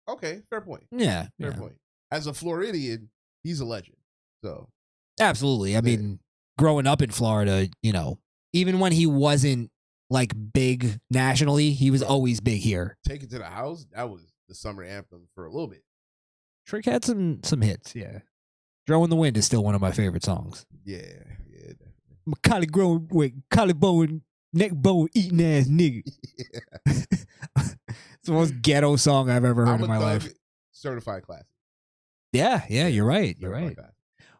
Okay, fair point. Yeah, fair point. As a Floridian, he's a legend. So absolutely. I mean, growing up in Florida, even when he wasn't like big nationally, he was always big here. Take It to the House, that was the summer anthem for a little bit. Trick had some hits, yeah. Throw in the Wind is still one of my favorite songs. Yeah, yeah. I'm a collard collarbone, neck bone eating ass nigga. It's the most ghetto song I've ever heard in my life. Certified classic. Yeah, you're right. You're right.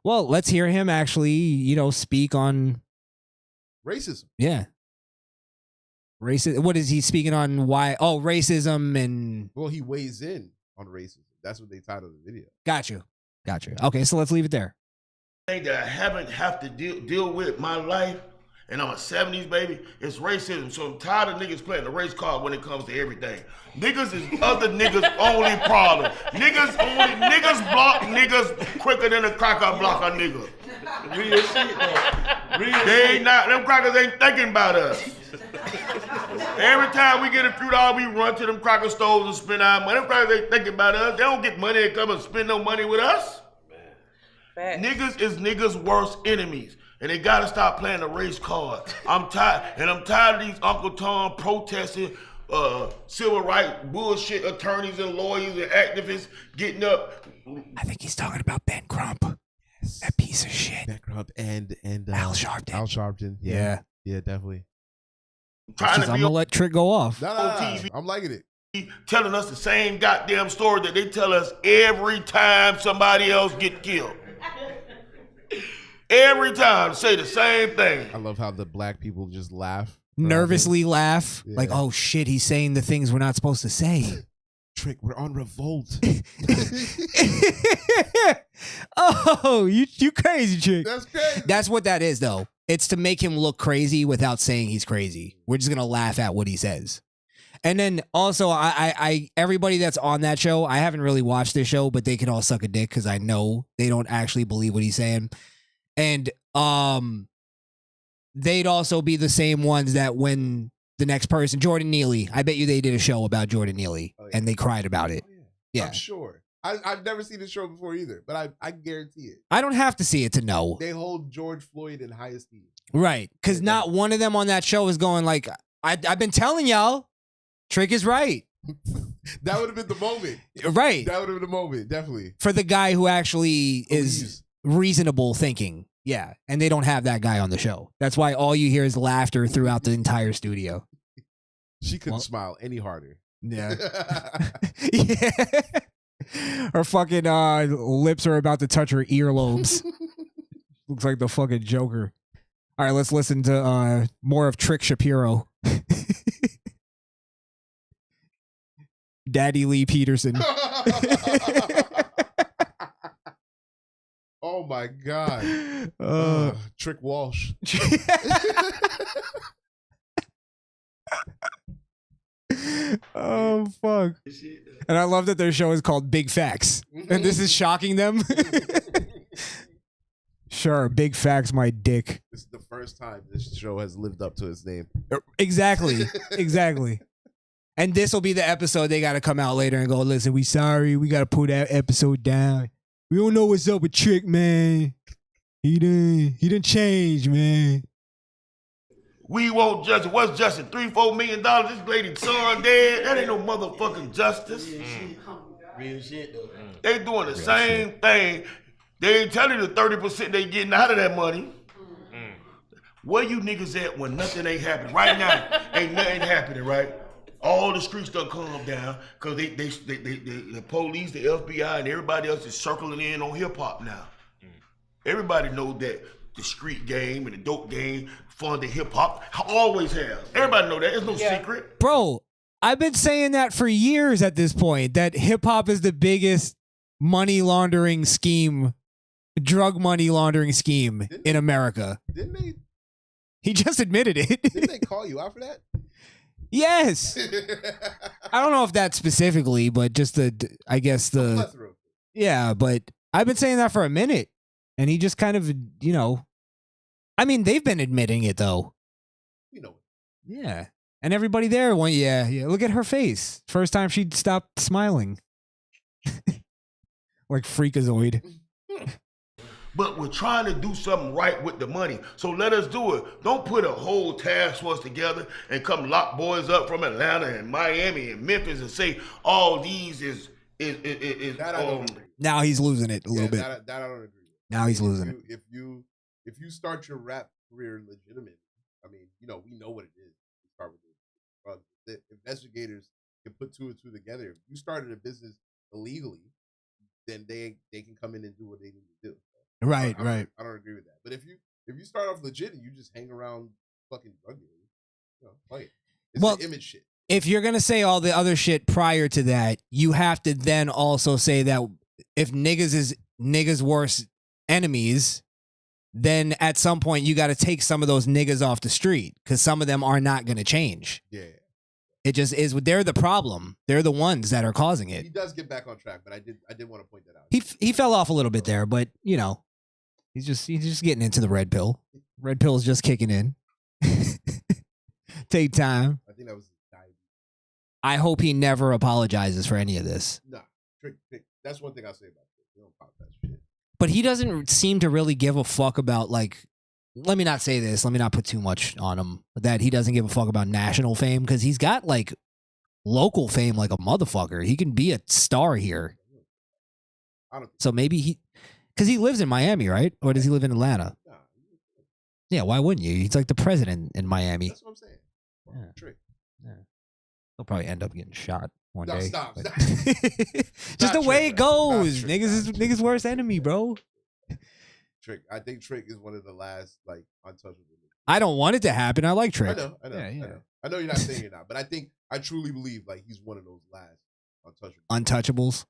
Well, let's hear him actually, speak on racism. Yeah. Racism. What is he speaking on? Why? Oh, racism and. Well, he weighs in on racism. That's what they titled the video. Got you. Okay, so let's leave it there. Thing that I haven't have to deal with my life, and I'm a 70s baby, it's racism. So I'm tired of niggas playing the race card when it comes to everything. Niggas is other niggas' only problem. Niggas block niggas quicker than a cracker block a nigga. Real shit though. Them crackers ain't thinking about us. Every time we get a few dollars, we run to them cracker stores and spend our money. Them crackers ain't thinking about us. They don't get money and come and spend no money with us. Niggas is niggas' worst enemies. And they gotta stop playing the race card. I'm tired of these Uncle Tom protesting, civil rights bullshit attorneys and lawyers and activists getting up. I think he's talking about Ben Crump. Yes. That piece of shit. Ben Crump and Al Sharpton. Al Sharpton. Yeah, definitely. I'm gonna let Trick go off. No, I'm liking it. Telling us the same goddamn story that they tell us every time somebody else get killed. Every time, say the same thing. I love how the black people just laugh. Nervously laugh. Yeah. Like, oh shit, he's saying the things we're not supposed to say. Trick, we're on revolt. Oh, you crazy, Trick. That's crazy. That's what that is, though. It's to make him look crazy without saying he's crazy. We're just gonna laugh at what he says. And then also, I everybody that's on that show, I haven't really watched this show, but they can all suck a dick because I know they don't actually believe what he's saying. And they'd also be the same ones that when the next person, Jordan Neely, I bet you they did a show about Jordan Neely and they cried about it. Yeah. I'm sure. I've never seen the show before either, but I guarantee it. I don't have to see it to know. They hold George Floyd in high esteem. Right. Because not one of them on that show is going like, I've been telling y'all, Trick is right. That would have been the moment. Right. That would have been the moment, definitely. For the guy who actually is reasonable thinking. Yeah. And they don't have that guy on the show. That's why all you hear is laughter throughout the entire studio. She couldn't smile any harder. Yeah. Yeah. Her fucking lips are about to touch her earlobes. Looks like the fucking Joker. All right, let's listen to more of Trick Shapiro. Daddy Lee Peterson. Oh my God. Trick Walsh. Oh fuck. And I love that their show is called Big Facts. And this is shocking them. Sure, Big Facts, my dick. This is the first time this show has lived up to its name. Exactly. Exactly. And this will be the episode they got to come out later and go, listen, we sorry. We got to put that episode down. We don't know what's up with Trick, man. He didn't change, man. We want justice. What's justice? $3-4 million. This lady's son dead. That ain't no motherfucking justice. Real shit though. They doing the same thing. They ain't telling you the 30% they getting out of that money. Where you niggas at when nothing ain't happening? Right now, ain't nothing happening, right? All the streets done calm down because the police, the FBI, and everybody else is circling in on hip hop now. Everybody knows that the street game and the dope game funded hip hop. Always have. Everybody know that. It's no secret. Bro, I've been saying that for years at this point, that hip hop is the biggest money laundering scheme, drug money laundering scheme in America. Didn't they? He just admitted it. Didn't they call you out for that? Yes. I don't know if that specifically, but just yeah, but I've been saying that for a minute. And he just kind of, I mean, they've been admitting it though. Yeah. And everybody there went, yeah. Look at her face. First time she'd stopped smiling. Like Freakazoid. But we're trying to do something right with the money. So let us do it. Don't put a whole task force together and come lock boys up from Atlanta and Miami and Memphis and say all these is now he's losing it a little bit. That I don't agree with. Now he's losing it. If you start your rap career legitimate, I mean, you know, we know what it is. You start with the drugs. The investigators can put two and two together. If you started a business illegally, then they can come in and do what they need to do. Right. I don't agree with that. But if you start off legit and you just hang around fucking drug dealers, you know, fuck it. It's the image shit. If you're gonna say all the other shit prior to that, you have to then also say that if niggas is niggas' worst enemies, then at some point you got to take some of those niggas off the street because some of them are not gonna change. Yeah. It just is. They're the problem. They're the ones that are causing it. He does get back on track, but I did want to point that out. He fell off a little bit there, but you know, he's just getting into the red pill. Red pill's just kicking in. Take time. I think that was diabetes. I hope he never apologizes for any of this. Nah, Trick. That's one thing I'll say about it. He don't pop that shit. But he doesn't seem to really give a fuck about, like, let me not say this. Let me not put too much on him. That he doesn't give a fuck about national fame because he's got, like, local fame like a motherfucker. He can be a star here. So maybe because he lives in Miami, right? Or does he live in Atlanta? Yeah, why wouldn't you? He's like the president in Miami. That's what I'm saying. Yeah. Trick. Yeah. He'll probably end up getting shot one day. Stop. but- Just the way it goes. Niggas' worst enemy, bro. Trick. I think Trick is one of the last like untouchable. I don't want it to happen. I like Trick. I know. Yeah. I know you're not saying you're not, but I truly believe like he's one of those last Untouchables.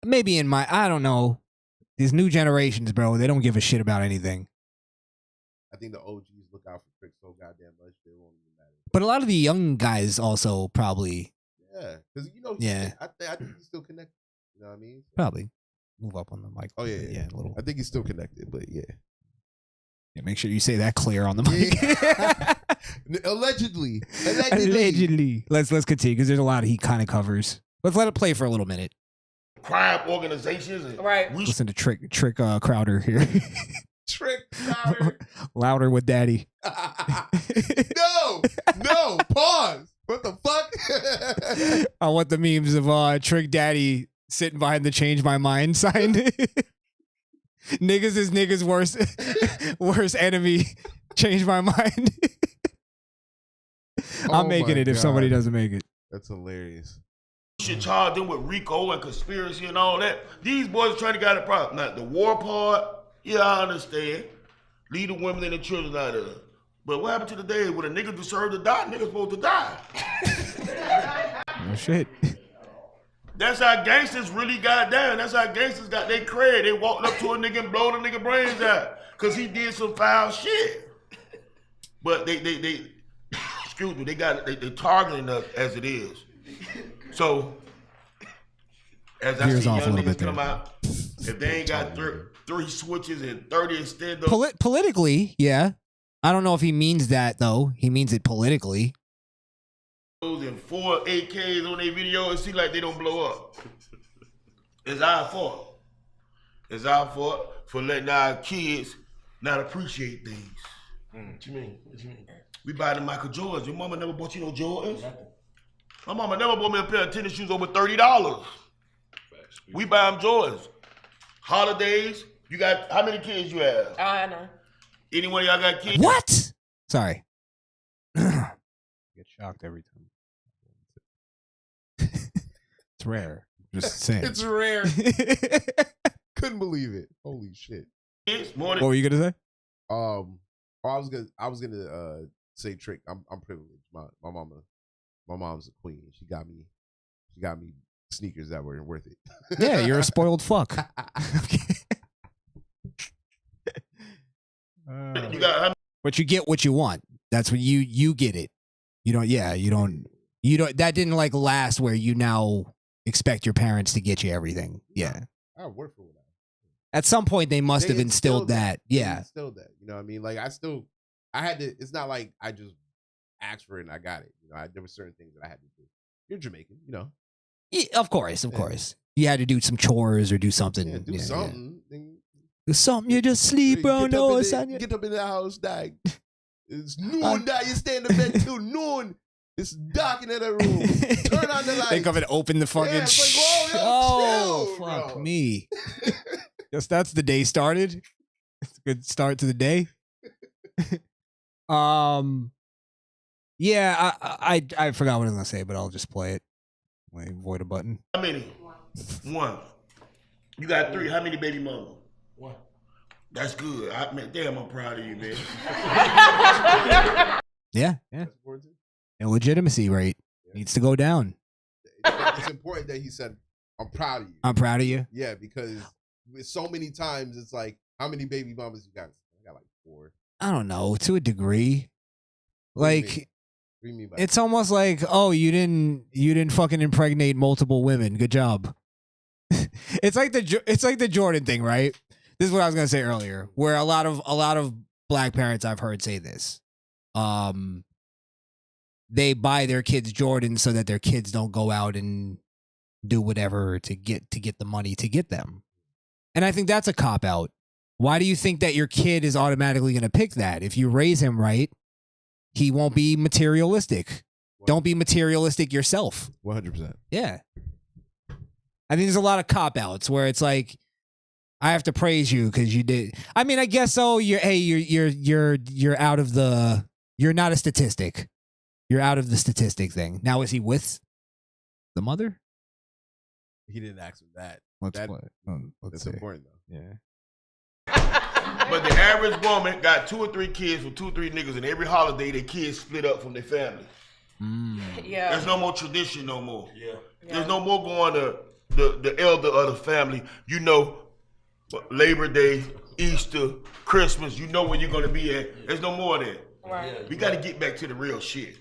Maybe in my, I don't know. These new generations, bro, they don't give a shit about anything. I think the OGs look out for Trick so goddamn much they won't even matter. But a lot of the young guys also probably. Yeah, because you know. Yeah. I think he's still connected. You know what I mean? Probably move up on the mic. Oh yeah. A little. I think he's still connected, but yeah. Yeah, make sure you say that clear on the mic. Allegedly. Let's continue because there's a lot he kind of covers. Let's let it play for a little minute. Crime organizations. And right. Listen to Trick Crowder here. Trick Crowder. Louder with Daddy. No, pause. What the fuck? I want the memes of Trick Daddy sitting behind the change my mind sign. Niggas is niggas worst enemy. Change my mind. I'm making it if somebody doesn't make it. That's hilarious. You should charge them with RICO and conspiracy and all that. These boys are trying to get a problem. Now, the war part, yeah, I understand. Leave the women and the children out of it. But what happened to the day when a nigga deserved to die, niggas supposed to die? Oh, shit. That's how gangsters really got down. That's how gangsters got their cred. They walked up to a nigga and blow the nigga brains out because he did some foul shit. But they excuse me, they targeting us as it is. So, as I Veers see off a young little niggas bit come there. out, if they ain't got three switches and 30 extendo. Politically, yeah. I don't know if he means that, though. He means it politically. And 4 AKs on their video, it seems like they don't blow up. It's our fault. It's our fault for letting our kids not appreciate things. What you mean? We buy the Michael Jordans. Your mama never bought you no Jordans? My mama never bought me a pair of tennis shoes over $30. We buy them Jordans. Holidays, you got, how many kids you have? I know. Anyone y'all got kids? What? Sorry. Get shocked every time. It's rare. Just saying. It's rare. Couldn't believe it. Holy shit. What were you gonna say? I was gonna say Trick. I'm privileged. My mom's a queen. She got me sneakers that were worth it. Yeah, you're a spoiled fuck. But you get what you want. That's when you get it. You don't. That didn't like last where you now expect your parents to get you everything. Yeah. I work for that. At some point they must have instilled that. Yeah. They instilled that. You know what I mean? Like I had to. It's not like I just asked for it and I got it. You know, there were certain things that I had to do. You're Jamaican, you know. Yeah, of course. You had to do some chores or do something. Yeah, do something. Do something. You just sleep, bro. No, get up in the house, dog. It's noon, dog. You stay in the bed till noon. It's dark in that room. Turn on the light. They come and open the fucking. Yeah, it's like, whoa, yo, chill, fuck me. Guess that's the day started. It's a good start to the day. Yeah, I forgot what I was gonna say, but I'll just play it. Wait, avoid a button. How many? One. You got 3. How many baby mamas? 1. That's good. Damn, I'm proud of you, man. Yeah. Illegitimacy rate needs to go down. It's important that he said, "I'm proud of you." I'm proud of you. Yeah, because with so many times it's like, how many baby mamas you got? I got like 4. I don't know, to a degree. Like, What do you mean by it's almost like, oh, you didn't fucking impregnate multiple women. Good job. It's like the Jordan thing, right? This is what I was gonna say earlier, where a lot of black parents I've heard say this. They buy their kids Jordans so that their kids don't go out and do whatever to get the money to get them. And I think that's a cop out. Why do you think that your kid is automatically going to pick that? If you raise him right, he won't be materialistic. Don't be materialistic yourself. 100%. Yeah. I think there's a lot of cop outs where it's like, I have to praise you because you did. I mean, I guess so. You're out of the. You're not a statistic. You're out of the statistic thing. Now, is he with the mother? He didn't ask him that. Let's That's see. important though. Yeah. But the average woman got 2 or 3 kids with 2 or 3 niggas, and every holiday their kids split up from their family. Yeah. There's no more tradition no more. Yeah. There's no more going to the elder of the family. You know, Labor Day, Easter, Christmas. You know where you're gonna be at. There's no more of that. Right. We got to get back to the real shit.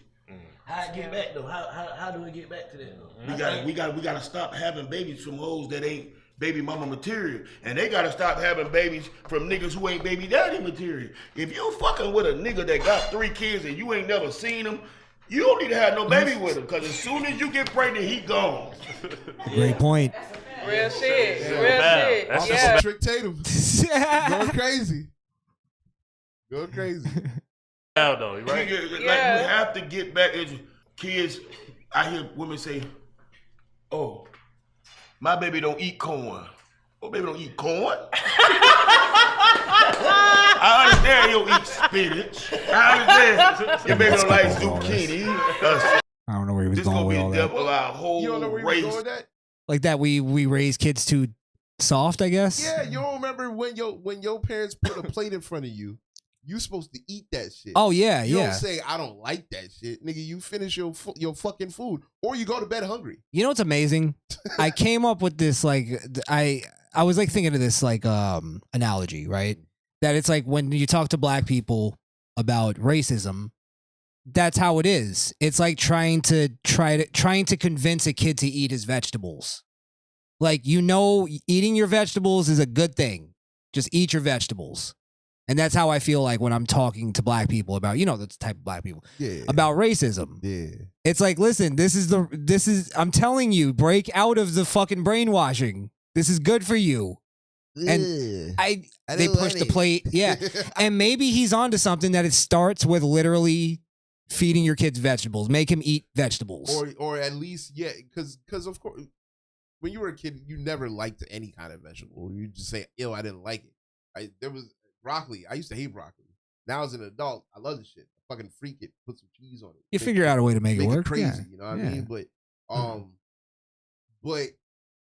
How I get back though? How do we get back to that though? We got to stop having babies from hoes that ain't baby mama material, and they got to stop having babies from niggas who ain't baby daddy material. If you fucking with a nigga that got 3 kids and you ain't never seen him, you don't need to have no baby with him, because as soon as you get pregnant, he gone. Great point. Real shit. Yeah. Real shit. That's Yeah. Trick Tatum. Going crazy. Going crazy. Though, right? Like, we have to get back as kids. I hear women say, "Oh, my baby don't eat corn." Oh, baby don't eat corn? I understand you don't eat spinach. I understand your baby don't like zucchini. I don't know where he was This going gonna with be all a that. devil our whole You don't know where race. you was going with that? Like that, we raise kids too soft, I guess. Yeah, you don't remember when your parents put a plate in front of you, you supposed to eat that shit. Oh, yeah, you yeah. don't say I don't like that shit, nigga. You finish your fucking food, or you go to bed hungry. You know what's amazing? I came up with this I was like thinking of this analogy, right? That it's like when you talk to black people about racism, that's how it is. It's like trying to convince a kid to eat his vegetables. Like, eating your vegetables is a good thing. Just eat your vegetables. And that's how I feel like when I'm talking to black people about, the type of black people, about racism. Yeah. It's like, listen, I'm telling you, break out of the fucking brainwashing. This is good for you. And they push the plate. Yeah. And maybe he's onto something that it starts with literally feeding your kids vegetables. Make him eat vegetables. Or at least, yeah, because of course, when you were a kid, you never liked any kind of vegetable. You just say, ew, I didn't like it. There was broccoli. I used to hate broccoli. Now as an adult, I love this shit. I fucking freak it. Put some cheese on it. You figure out a way to make it work. Crazy, Yeah. you know what I mean?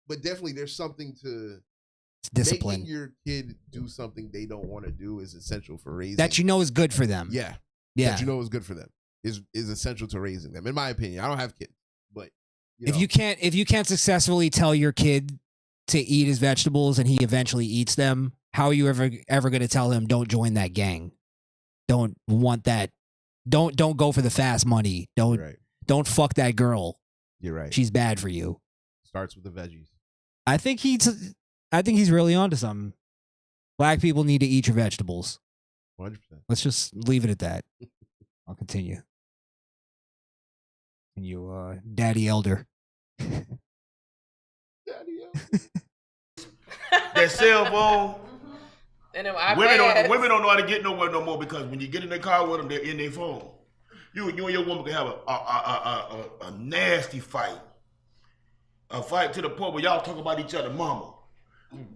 But definitely there's something to discipline. Making your kid do something they don't want to do is essential for raising. That is good for them. Yeah. Yeah. That is good for them is essential to raising them. In my opinion, I don't have kids, but if you can't successfully tell your kid to eat his vegetables and he eventually eats them, how are you ever going to tell him don't join that gang? Don't want that. Don't go for the fast money. Don't fuck that girl. You're right. She's bad for you. Starts with the veggies. I think he's really onto something. Black people need to eat your vegetables. 100%. Let's just leave it at that. I'll continue. And you, Daddy Elder. That cell phone. And them women don't know how to get nowhere no more, because when you get in their car with them, they're in their phone. You and your woman can have a nasty fight. A fight to the point where y'all talk about each other mama.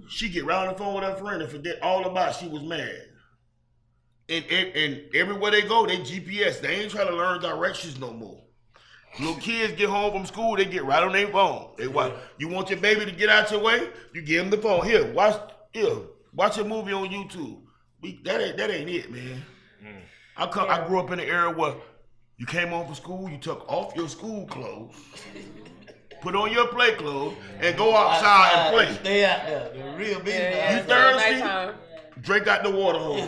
She get right on the phone with her friend and forget all about she was mad. And everywhere they go, they GPS. They ain't trying to learn directions no more. Little kids get home from school, they get right on their phone. They watch. You want your baby to get out your way? You give them the phone. Here, watch a movie on YouTube. That ain't it, man. I grew up in an era where you came home from school, you took off your school clothes, put on your play clothes, and go outside and play. Stay out there. The real business. You thirsty? Drink out the water hole.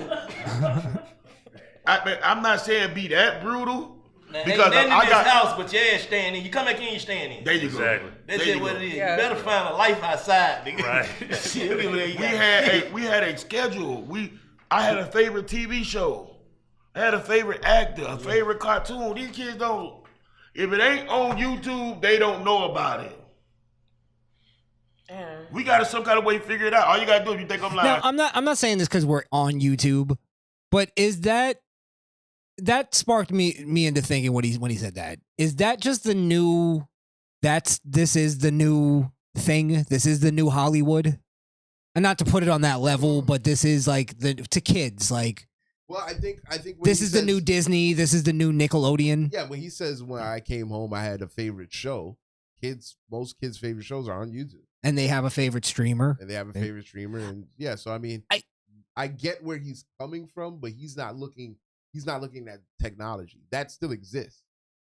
I'm not saying be that brutal. Because I got this house, but your ass staying in. You come back in, you staying in. There you go. Exactly. That's just what it is. Yeah. You better find a life outside, nigga. Right. we had a schedule. I had a favorite TV show. I had a favorite actor, a favorite cartoon. These kids don't. If it ain't on YouTube, they don't know about it. We got to some kind of way to figure it out. All you got to do is you think I'm lying. No, I'm not saying this because we're on YouTube, but is that sparked me into thinking when he said that. Is that just the new? This is the new thing. This is the new Hollywood, and not to put it on that level, but this is like to kids like. Well, I think this is the new Disney. This is the new Nickelodeon. Yeah, when he says when I came home, I had a favorite show. Most kids' favorite shows are on YouTube, and they have a favorite streamer. And yeah, so I mean, I get where he's coming from, but he's not looking at technology that still exists.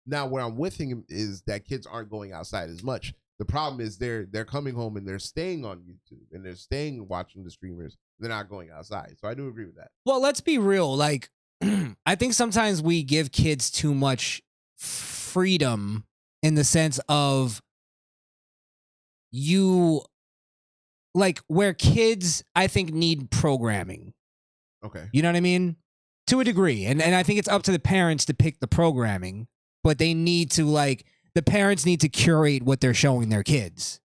Now, where I'm with him is that kids aren't going outside as much. The problem is they're coming home and they're staying on YouTube and they're staying watching the streamers. They're not going outside. So I do agree with that. Well, let's be real. Like, I think sometimes we give kids too much freedom in the sense of where kids, I think, need programming. Okay. You know what I mean? To a degree. And I think it's up to the parents to pick the programming, but they need to the parents need to curate what they're showing their kids.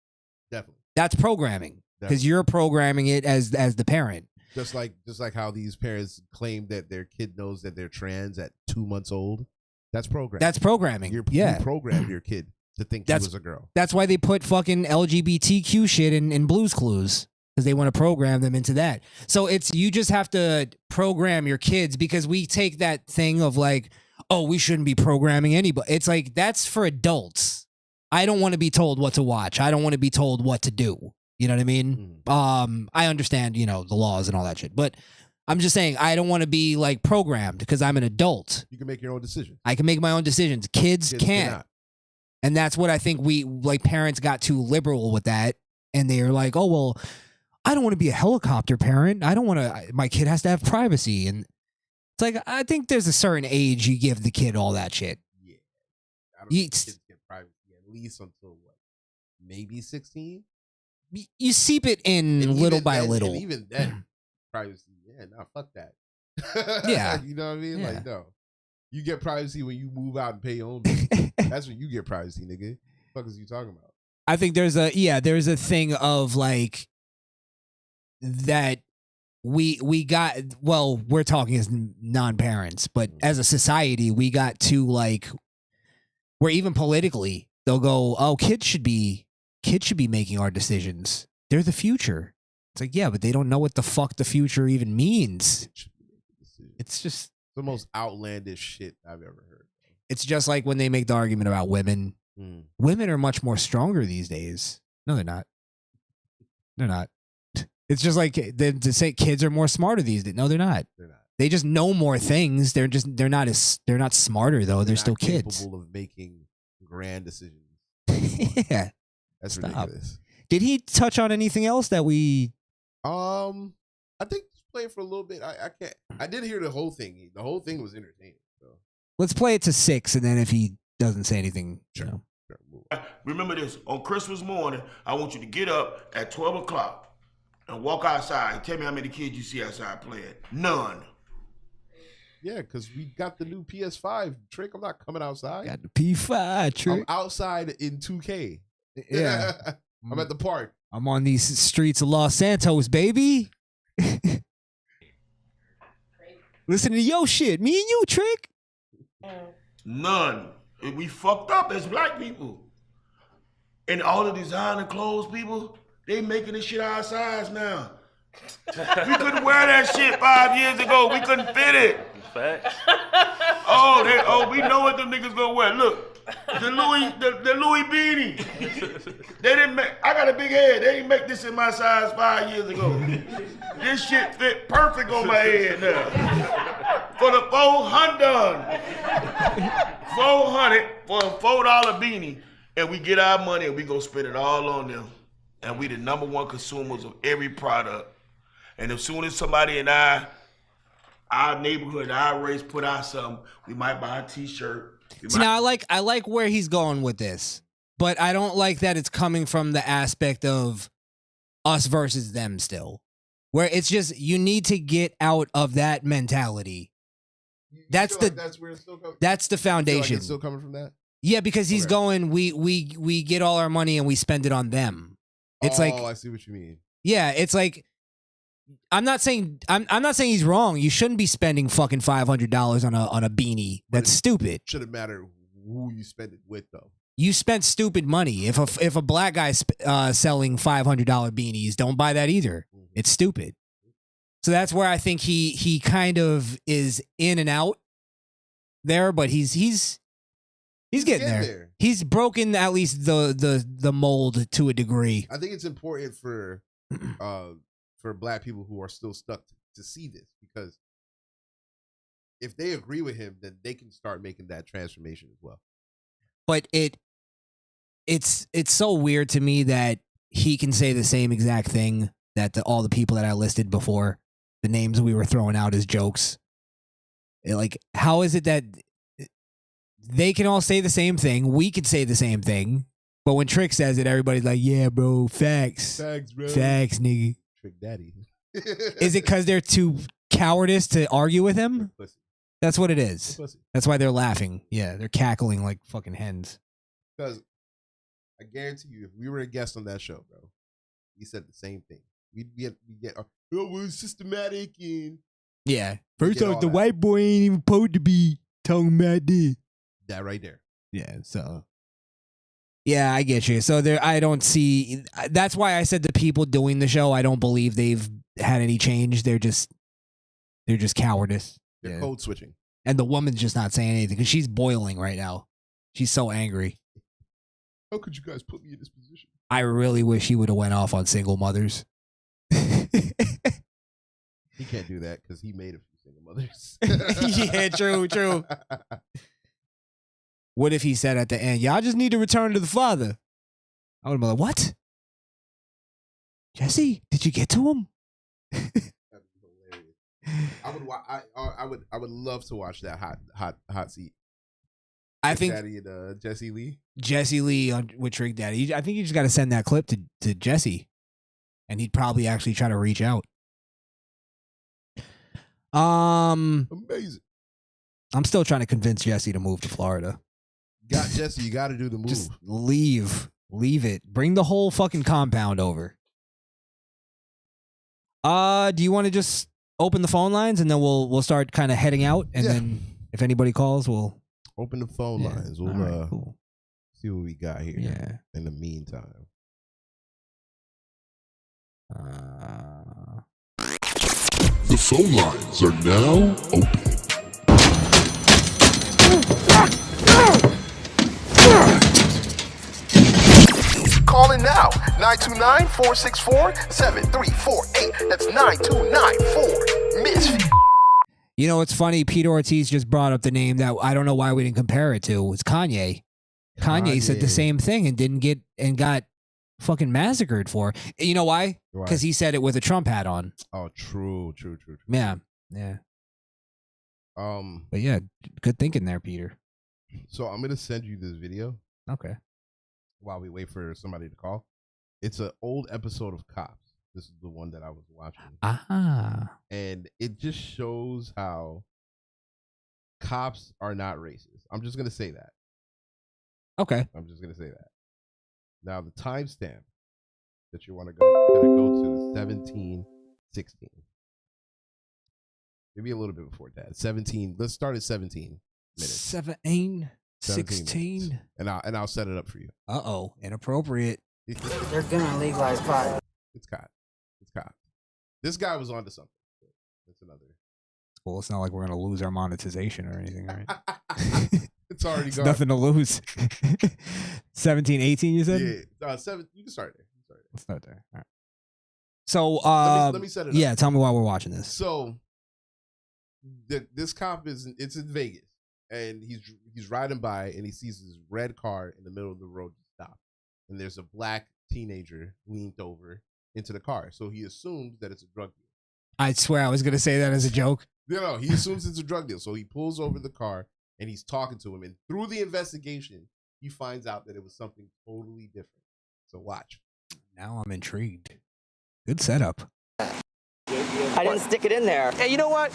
Definitely. That's programming because you're programming it as the parent. Just like how these parents claim that their kid knows that they're trans at 2 months old. That's programming. That's programming. You programmed your kid to think she was a girl. That's why they put fucking LGBTQ shit in Blue's Clues. Because they want to program them into that. So you just have to program your kids because we take that thing of we shouldn't be programming anybody. It's like, that's for adults. I don't want to be told what to watch. I don't want to be told what to do. You know what I mean? I understand, the laws and all that shit. But I'm just saying, I don't want to be programmed because I'm an adult. You can make your own decisions. I can make my own decisions. Kids can't. Cannot. And that's what I think parents got too liberal with that. And they're like, oh, well, I don't want to be a helicopter parent. I don't want to. My kid has to have privacy, and it's like I think there's a certain age you give the kid all that shit. Yeah, I don't think kids get privacy at least until maybe 16. You seep it in little by little. And even then, privacy. Yeah, nah, fuck that. Yeah, you know what I mean. Yeah. No, you get privacy when you move out and pay your own bills. That's when you get privacy, nigga. What the fuck is you talking about? I think there's a thing of that we got, we're talking as non-parents, but as a society, we got to where even politically they'll go, oh, kids should be making our decisions. They're the future. It's like, yeah, but they don't know what the fuck the future even means. It's just the most outlandish shit I've ever heard. It's just like when they make the argument about women. Women are much more stronger these days. No, they're not. They're not. It's just like to say kids are more smarter these days. No, they're not. They're not. They just know more things. They're not smarter though. They're still kids. Capable of making grand decisions. Yeah, that's ridiculous. Did he touch on anything else that we? I think just play it for a little bit. I can't. I did hear the whole thing. The whole thing was entertaining. So let's play it to 6, and then if he doesn't say anything, sure. Remember this: on Christmas morning, I want you to get up at 12 o'clock. And walk outside and tell me how many kids you see outside playing. None. Yeah, because we got the new PS5 trick. I'm not coming outside. Got the P5 trick. I'm outside in 2K. Yeah. I'm at the park. I'm on these streets of Los Santos, baby. Listen to your shit. Me and you, Trick. None. We fucked up as black people. And all the designer clothes people, They making this shit our size now. We couldn't wear that shit 5 years ago. We couldn't fit it. Facts. We know what them niggas gonna wear. Look, the Louis beanie. They didn't make. I got a big head. They didn't make this in my size 5 years ago. This shit fit perfect on my head now. For the $400 for a $4 beanie, and we get our money and we go spend it all on them. And we the #1 consumers of every product. And as soon as somebody in our neighborhood, our race put out something, we might buy a t-shirt. See, now I like where he's going with this, but I don't like that it's coming from the aspect of us versus them still. Where it's just, you need to get out of that mentality. That's the foundation. It's still coming from that? Yeah, because he's going, we get all our money and we spend it on them. It's like, I see what you mean. Yeah, it's like, I'm not saying he's wrong. You shouldn't be spending fucking $500 on a beanie. That's stupid. Shouldn't matter who you spend it with, though. You spent stupid money. If a black guy's selling $500 beanies, don't buy that either. It's stupid. So that's where I think he kind of is in and out there, but he's getting there. He's broken at least the mold to a degree. I think it's important for black people who are still stuck to see this, because if they agree with him, then they can start making that transformation as well. But it's so weird to me that he can say the same exact thing that all the people that I listed before, the names we were throwing out as jokes. Like, how is it that they can all say the same thing? We could say the same thing, but when Trick says it, everybody's like, "Yeah, bro, facts, bro, facts, nigga." Trick Daddy. Is it because they're too cowardice to argue with him? That's what it is. That's why they're laughing. Yeah, they're cackling like fucking hens. Because I guarantee you, if we were a guest on that show, bro, he said the same thing. We'd get we're systematic and yeah. First off, the white boy ain't even supposed to be talking about this. That right there. Yeah. So. Yeah, I get you. So I don't see. That's why I said the people doing the show, I don't believe they've had any change. They're just cowardice. They're code switching. And the woman's just not saying anything because she's boiling right now. She's so angry. How could you guys put me in this position? I really wish he would have went off on single mothers. He can't do that because he made a few single mothers. Yeah, true. What if he said at the end, "Y'all just need to return to the father"? I would have been like, "What? Jesse, did you get to him?" That'd be hilarious. I would love to watch that hot seat. I think Daddy and Jesse Lee. Jesse Lee with Trick Daddy. I think you just got to send that clip to Jesse, and he'd probably actually try to reach out. Amazing. I'm still trying to convince Jesse to move to Florida. Got Jesse, you got to do the move. Just leave it. Bring the whole fucking compound over. Do you want to just open the phone lines and then we'll start kind of heading out, and then if anybody calls, we'll open the phone lines. We'll cool. See what we got here. Yeah. In the meantime. The phone lines are now open. Call in now, 929-464-7348. That's 9294 Misfit. You know, it's funny. Peter Ortiz just brought up the name that I don't know why we didn't compare it to. It's Kanye. Kanye said the same thing and got fucking massacred for. You know why? Because he said it with a Trump hat on. Oh, true. Yeah. But yeah, good thinking there, Peter. So I'm gonna send you this video. Okay. While we wait for somebody to call, it's an old episode of Cops. This is the one that I was watching. And it just shows how cops are not racist. I'm just gonna say that. Okay. I'm just gonna say that. Now the timestamp that you want to go to is 17:16. Maybe a little bit before that. 17. Let's start at 17 minutes. 16. And I'll set it up for you. Inappropriate. They're gonna legalize pot. It's caught. It's caught. This guy was onto something. That's another. Well, it's not like we're gonna lose our monetization or anything, right? It's already It's gone. nothing to lose. 17, 18, you said? Yeah, 7. You can start there. Let's start there. All right. So, let me set it up. Yeah, tell me why we're watching this. So, this cop it's in Vegas, and he's riding by, and he sees this red car in the middle of the road stop, and there's a black teenager leaned over into the car. So he assumes that it's a drug deal. I swear I was gonna say that as a joke. No, he assumes it's a drug deal. So he pulls over the car and he's talking to him, and through the investigation, he finds out that it was something totally different. So watch. Now I'm intrigued. Good setup. I didn't stick it in there. Hey, you know what?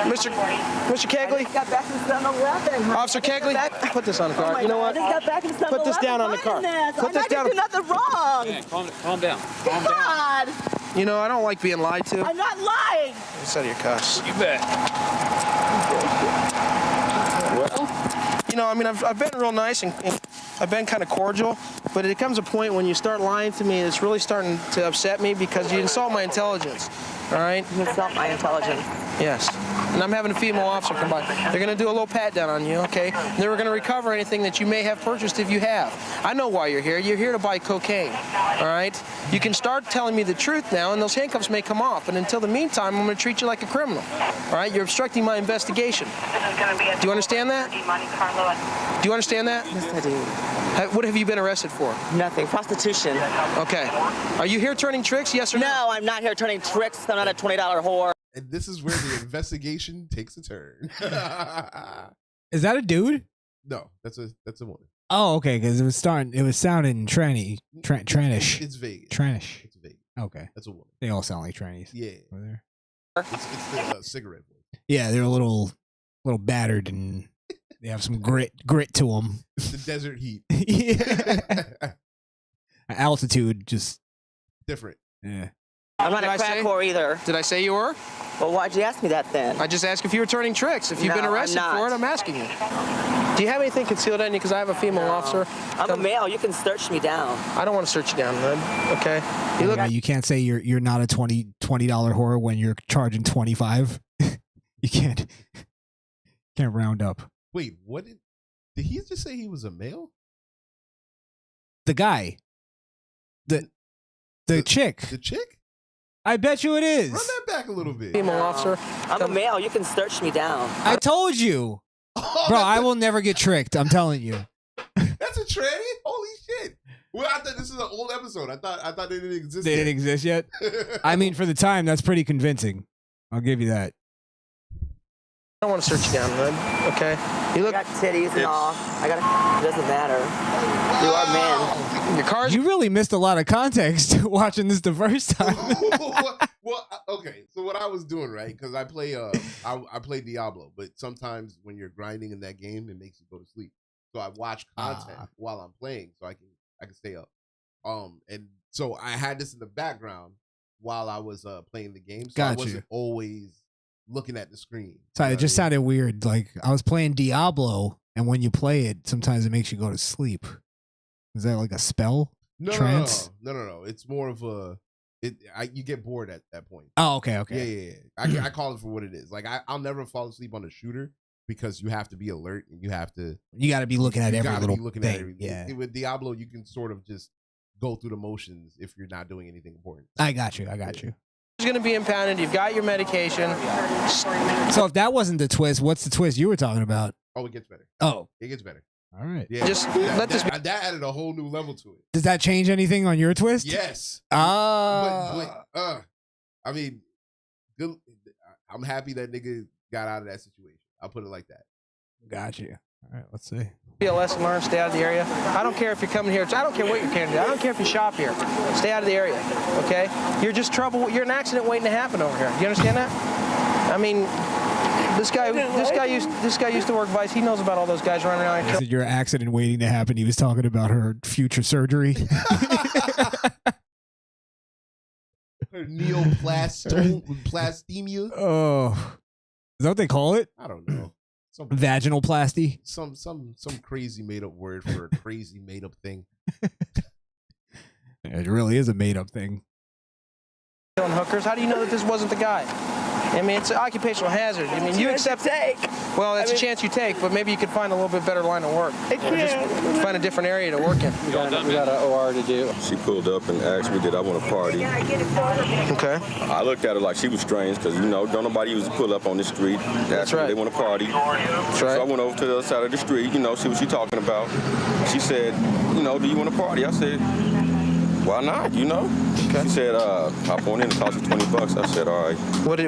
Mr. Kegley? Got back to 7-Eleven. Officer Kegley, put this on the car. You know what? I just got back to 7-Eleven. Put this down on the car. Put this down. I didn't do nothing wrong. Yeah, calm down. Calm down. God, You know, I don't like being lied to. I'm not lying. Set of your cuffs. You bet. Well, you know, I mean, I've been real nice and I've been kind of cordial, but it comes a point when you start lying to me, it's really starting to upset me because you insult my intelligence. All right? You insult my intelligence. Yes. And I'm having a female officer come by. They're going to do a little pat down on you, okay? And they're going to recover anything that you may have purchased if you have. I know why you're here. You're here to buy cocaine, all right? You can start telling me the truth now, and those handcuffs may come off. But until the meantime, I'm going to treat you like a criminal, all right? You're obstructing my investigation. Do you understand that? Do you understand that? Yes, I do. What have you been arrested for? Nothing. Prostitution. Okay. Are you here turning tricks, yes or no? No, I'm not here turning tricks. I'm not a $20 whore. And this is where the investigation takes a turn. Is that a dude? No, that's a woman. Oh, okay, because it was sounding tranny, trannish. It's Vegas. Trannish. It's Vegas. Okay. That's a woman. They all sound like trannies. Yeah. Over there. It's the cigarette voice. Yeah, they're a little battered and they have some grit to them. It's the desert heat. Yeah. Altitude just different. Yeah. I'm not a crack whore either. Did I say you were? Well, why'd you ask me that then? I just asked if you were turning tricks. If you've been No, I'm arrested not. for it, I'm asking you. Do you have anything concealed on you? Because I have a female officer. I'm a male. You can search me down. I don't want to search you down, man. Okay? You look. You can't say you're not a $20 whore when you're charging 25. You can't round up. Wait, what did he just say? He was a male? The guy, the chick, the chick. I bet you it is. Run that back a little bit. Female officer. I'm a male. You can search me down. I told you, bro. I will never get tricked. I'm telling you. That's a tranny? Holy shit! Well, I thought this is an old episode. I thought they didn't exist. They yet. didn't exist yet. I mean, for the time, that's pretty convincing. I'll give you that. I don't want to search you down, man. Okay? You look. I got titties and all. It doesn't matter. You are men. Your car's. You really missed a lot of context watching this the first time. Well, okay. So what I was doing, right? Because I play I play Diablo, but sometimes when you're grinding in that game, it makes you go to sleep. So I watch content while I'm playing, so I can stay up. And so I had this in the background while I was playing the game, so I wasn't always looking at the screen. Sorry, it just sounded weird. Like I was playing Diablo, and when you play it, sometimes it makes you go to sleep. Is that like a spell? Trance? No. It's more of a. You get bored at that point. Oh, okay. Yeah. I call it for what it is. Like I'll never fall asleep on a shooter because you have to be alert and you got to be looking at every little thing. At everything. Yeah. With Diablo, you can sort of just go through the motions if you're not doing anything important. I got you. It's going to be impounded. You've got your medication. So if that wasn't the twist, what's the twist you were talking about? Oh, it gets better. Oh, it gets better. All right. Yeah. Just let this. That added a whole new level to it. Does that change anything on your twist? Yes. Ah. I mean, good. I'm happy that nigga got out of that situation. I'll put it like that. Got you. All right. Let's see. Be a lesson learned. Stay out of the area. I don't care if you're coming here. I don't care what you're carrying. I don't care if you shop here. Stay out of the area. Okay? You're just trouble. You're an accident waiting to happen over here. You understand that? I mean. This guy used to work Vice. He knows about all those guys running around. He said your accident waiting to happen. He was talking about her future surgery. Her neoplastemia. Oh, is that what they call it? I don't know. Vaginoplasty. Some crazy made up word for a crazy made up thing. It really is a made up thing. On hookers. How do you know that this wasn't the guy? I mean, it's an occupational hazard. I mean, you accept. Well, that's a chance you take, but maybe you could find a little bit better line of work. Or just find a different area to work in. We got an OR to do. She pulled up and asked me, did I want to party? Okay. I looked at her like she was strange because, don't nobody used to pull up on the street. That's right. They want to party. That's right. So I went over to the other side of the street, see what she's talking about. She said, do you want to party? I said, why not, Okay. She said, hop on in, it cost you $20. I said, all right.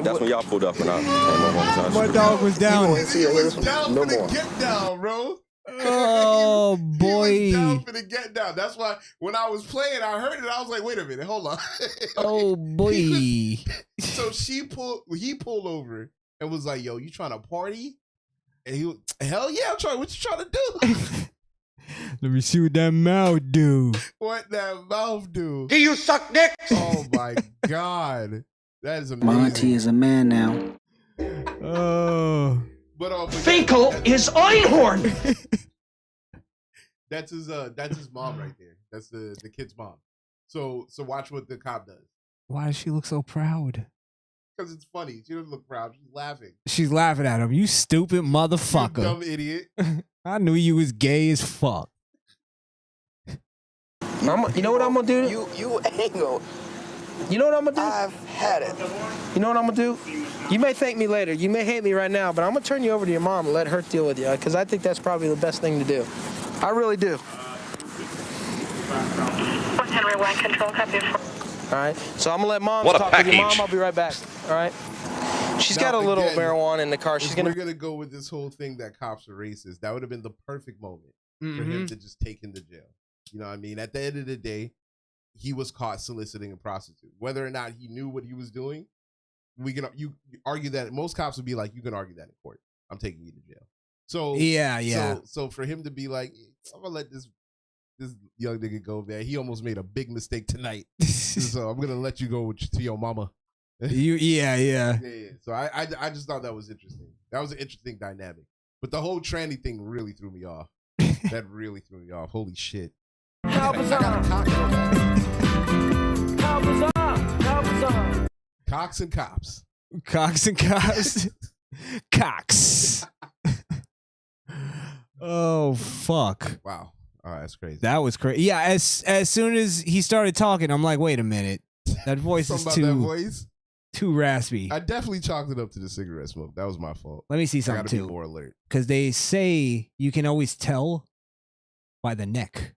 That's when y'all pulled up and I came up on the side. My dog was down. He was down for the get down, bro. Oh, boy. He was down for the get down. That's why when I was playing, I heard it. I was like, wait a minute, hold on. Oh, boy. So he pulled over and was like, yo, you trying to party? And he was, hell yeah, I'm trying. What you trying to do? Let me see what that mouth do. What that mouth do? Do you suck dick? Oh my God. That is amazing. Monty is a man now. Oh. But Finkel is Einhorn. That's his mom right there. That's the kid's mom. So watch what the cop does. Why does she look so proud? Because it's funny. She doesn't look proud. She's laughing. She's laughing at him. You stupid motherfucker. You dumb idiot. I knew you was gay as fuck. You know what I'm gonna do? You ain't gonna. You know what I'm gonna do? I've had it. You know what I'm gonna do? You may thank me later. You may hate me right now, but I'm gonna turn you over to your mom and let her deal with you, because I think that's probably the best thing to do. I really do. Henry 1 control, copy. All right. So I'm gonna let mom What a talk with your mom. package. I'll be right back. All right. She's got a little marijuana in the car. We're gonna go with this whole thing that cops are racist. That would have been the perfect moment for him to just take him to jail. You know what I mean? At the end of the day, he was caught soliciting a prostitute. Whether or not he knew what he was doing, you argue that. Most cops would be like, you can argue that in court. I'm taking you to jail. So yeah. So for him to be like, I'm gonna let this young nigga go, man. He almost made a big mistake tonight. So I'm gonna let you go to your mama. Yeah. So I just thought that was interesting. That was an interesting dynamic. But the whole tranny thing really threw me off. That really threw me off. Holy shit. Cocks and cops. Cocks and cops. Cocks. Oh fuck. Wow. Oh, that's crazy. That was crazy. Yeah, as soon as he started talking, I'm like, wait a minute. That voice is too raspy. I definitely chalked it up to the cigarette smoke. That was my fault. Let me see I something gotta be too. more alert. Because they say you can always tell by the neck.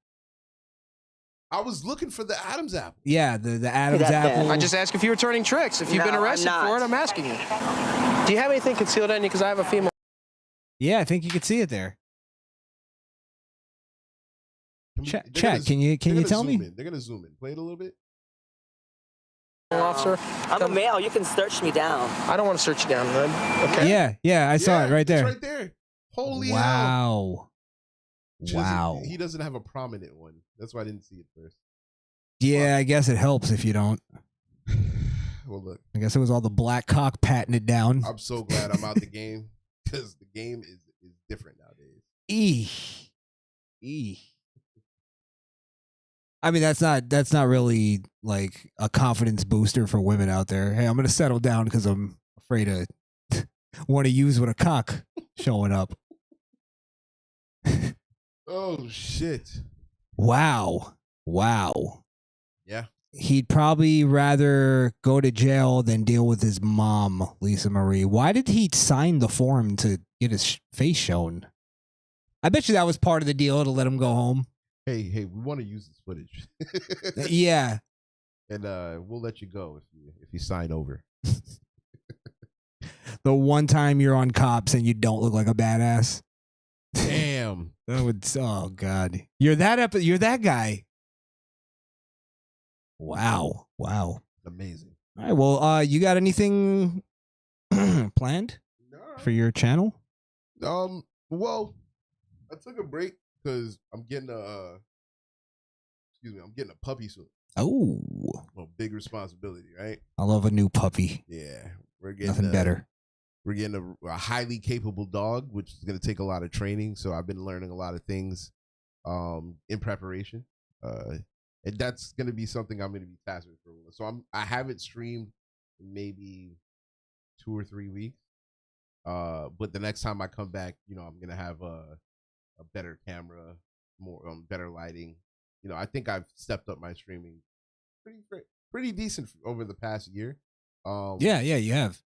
I was looking for the Adam's apple. Yeah, the Adam's apple. I just asked if you were turning tricks. If you've been arrested for it, I'm asking you. Do you have anything concealed on you? Because I have a female. Yeah, I think you could see it there. Chat, can you tell me? They're gonna zoom in. Play it a little bit. Officer, I'm a male. You can search me down. I don't want to search you down, man. Okay. Yeah, I saw it right there. It's right there. Holy wow. hell. Wow. He doesn't have a prominent one. That's why I didn't see it first. Yeah, I guess it helps if you don't. Well, look. I guess it was all the black cock patting it down. I'm so glad I'm out the game because the game is different nowadays. I mean, that's not really like a confidence booster for women out there. Hey, I'm gonna settle down because I'm afraid to want to use with a cock showing up. Oh shit! Wow. Yeah. He'd probably rather go to jail than deal with his mom, Lisa Marie. Why did he sign the form to get his face shown? I bet you that was part of the deal to let him go home. Hey, we want to use this footage. Yeah. And we'll let you go if you sign over. The one time you're on Cops and you don't look like a badass. Damn. That would. Oh God. You're that guy. Wow. Amazing. All right. Well, you got anything planned for your channel? Well, I took a break because I'm getting a puppy soon. Oh. Well, big responsibility, right? I love a new puppy. Yeah. We're getting Nothing better. We're getting a highly capable dog, which is going to take a lot of training. So I've been learning a lot of things in preparation. And that's gonna be something I'm gonna be tasked with for. So I haven't streamed in maybe 2 or 3 weeks. But the next time I come back, I'm gonna have a better camera, more better lighting. I think I've stepped up my streaming pretty decent over the past year. Yeah, you have.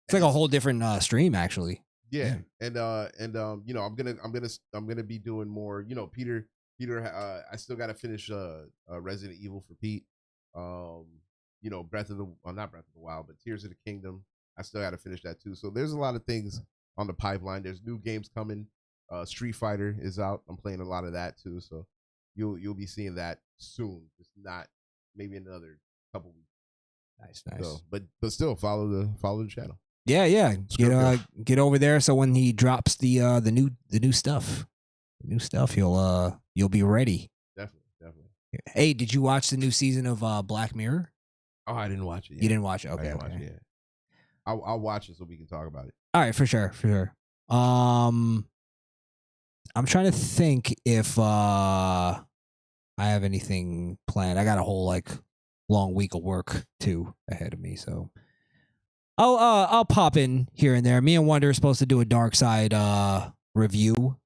It's like a whole different stream, actually. Yeah, and I'm gonna be doing more. Peter. I still gotta finish Resident Evil for Pete. Not Breath of the Wild, but Tears of the Kingdom. I still gotta finish that too. So there's a lot of things on the pipeline. There's new games coming. Street Fighter is out. I'm playing a lot of that too. So you'll be seeing that soon. Just not maybe another couple weeks. Nice. So, but still follow the channel. Yeah. Get over there so when he drops the new stuff, you'll be ready. Definitely. Hey, did you watch the new season of Black Mirror? Oh, I didn't watch it yet. You didn't watch it? Okay. I didn't watch it yet. I'll watch it so we can talk about it. All right, for sure. I'm trying to think if I have anything planned. I got a whole long week of work too ahead of me, so I'll pop in here and there. Me and Wonder are supposed to do a Dark Side review.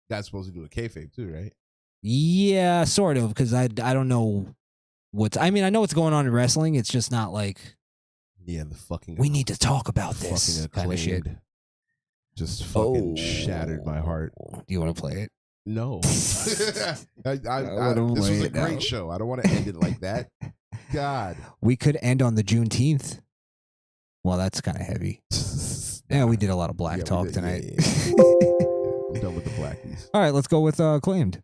That's supposed to do a kayfabe too, right? Yeah, sort of, because I don't know I know what's going on in wrestling. It's just not the fucking. We need to talk about this kind of shit. Just fucking shattered my heart. Do you want to play it? No. This was a great show. I don't want to end it like that. God. We could end on the Juneteenth. Well, that's kind of heavy. Yeah, we did a lot of black talk tonight. Yeah. I'm done with the blackies. All right, let's go with Claimed.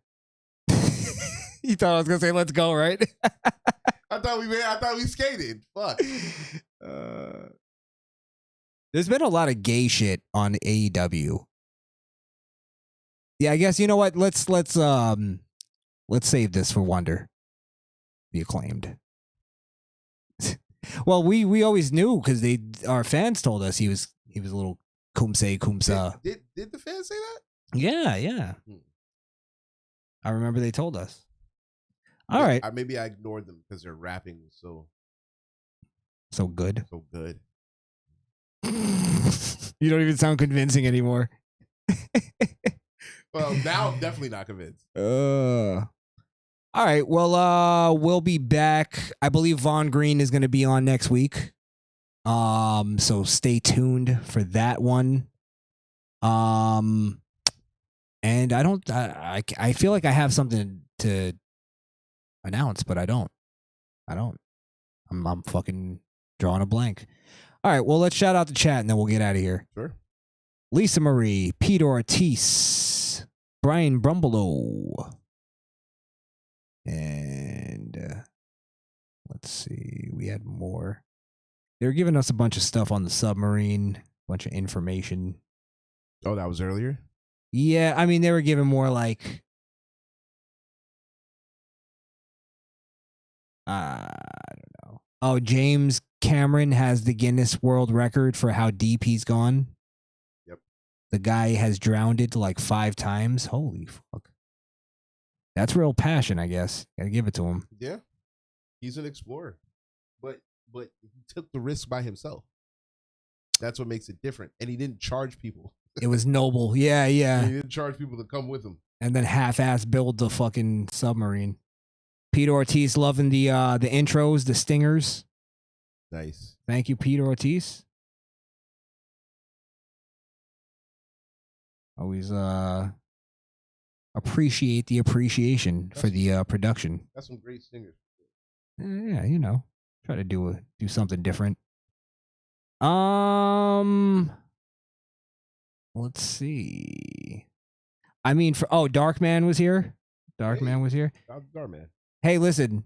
You thought I was gonna say let's go, right? I thought we skated. Fuck. There's been a lot of gay shit on AEW. Yeah, I guess you know what? Let's save this for Wonder. The Acclaimed. Well, we always knew because our fans told us he was a little kumsa. Did the fans say that? Yeah. I remember they told us. All right. Maybe I ignored them because their rapping was so good. So good. You don't even sound convincing anymore. Well, now I'm definitely not convinced. All right. Well, we'll be back. I believe Vaughn Green is going to be on next week. So stay tuned for that one. And I feel like I have something to announce, but I don't. I'm fucking drawing a blank. All right, well, let's shout out the chat and then we'll get out of here. Sure. Lisa Marie, Peter Ortiz, Brian Brumbelow, and let's see, we had more. They were giving us a bunch of stuff on the submarine, a bunch of information. Oh, that was earlier? Yeah, I mean, they were giving more like, I don't know. Oh, James Cameron has the Guinness World Record for how deep he's gone. Yep. The guy has drowned it like 5 times. Holy fuck. That's real passion, I guess. Gotta give it to him. Yeah. He's an explorer. But he took the risk by himself. That's what makes it different. And he didn't charge people. It was noble. Yeah. He didn't charge people to come with him. And then half-ass build the fucking submarine. Peter Ortiz loving the intros, the stingers. Nice. Thank you, Peter Ortiz. Always appreciate the appreciation for the production. That's some great singers. Yeah, try to do something different. Let's see. I mean, Darkman was here. Darkman was here. Darkman. Hey, listen.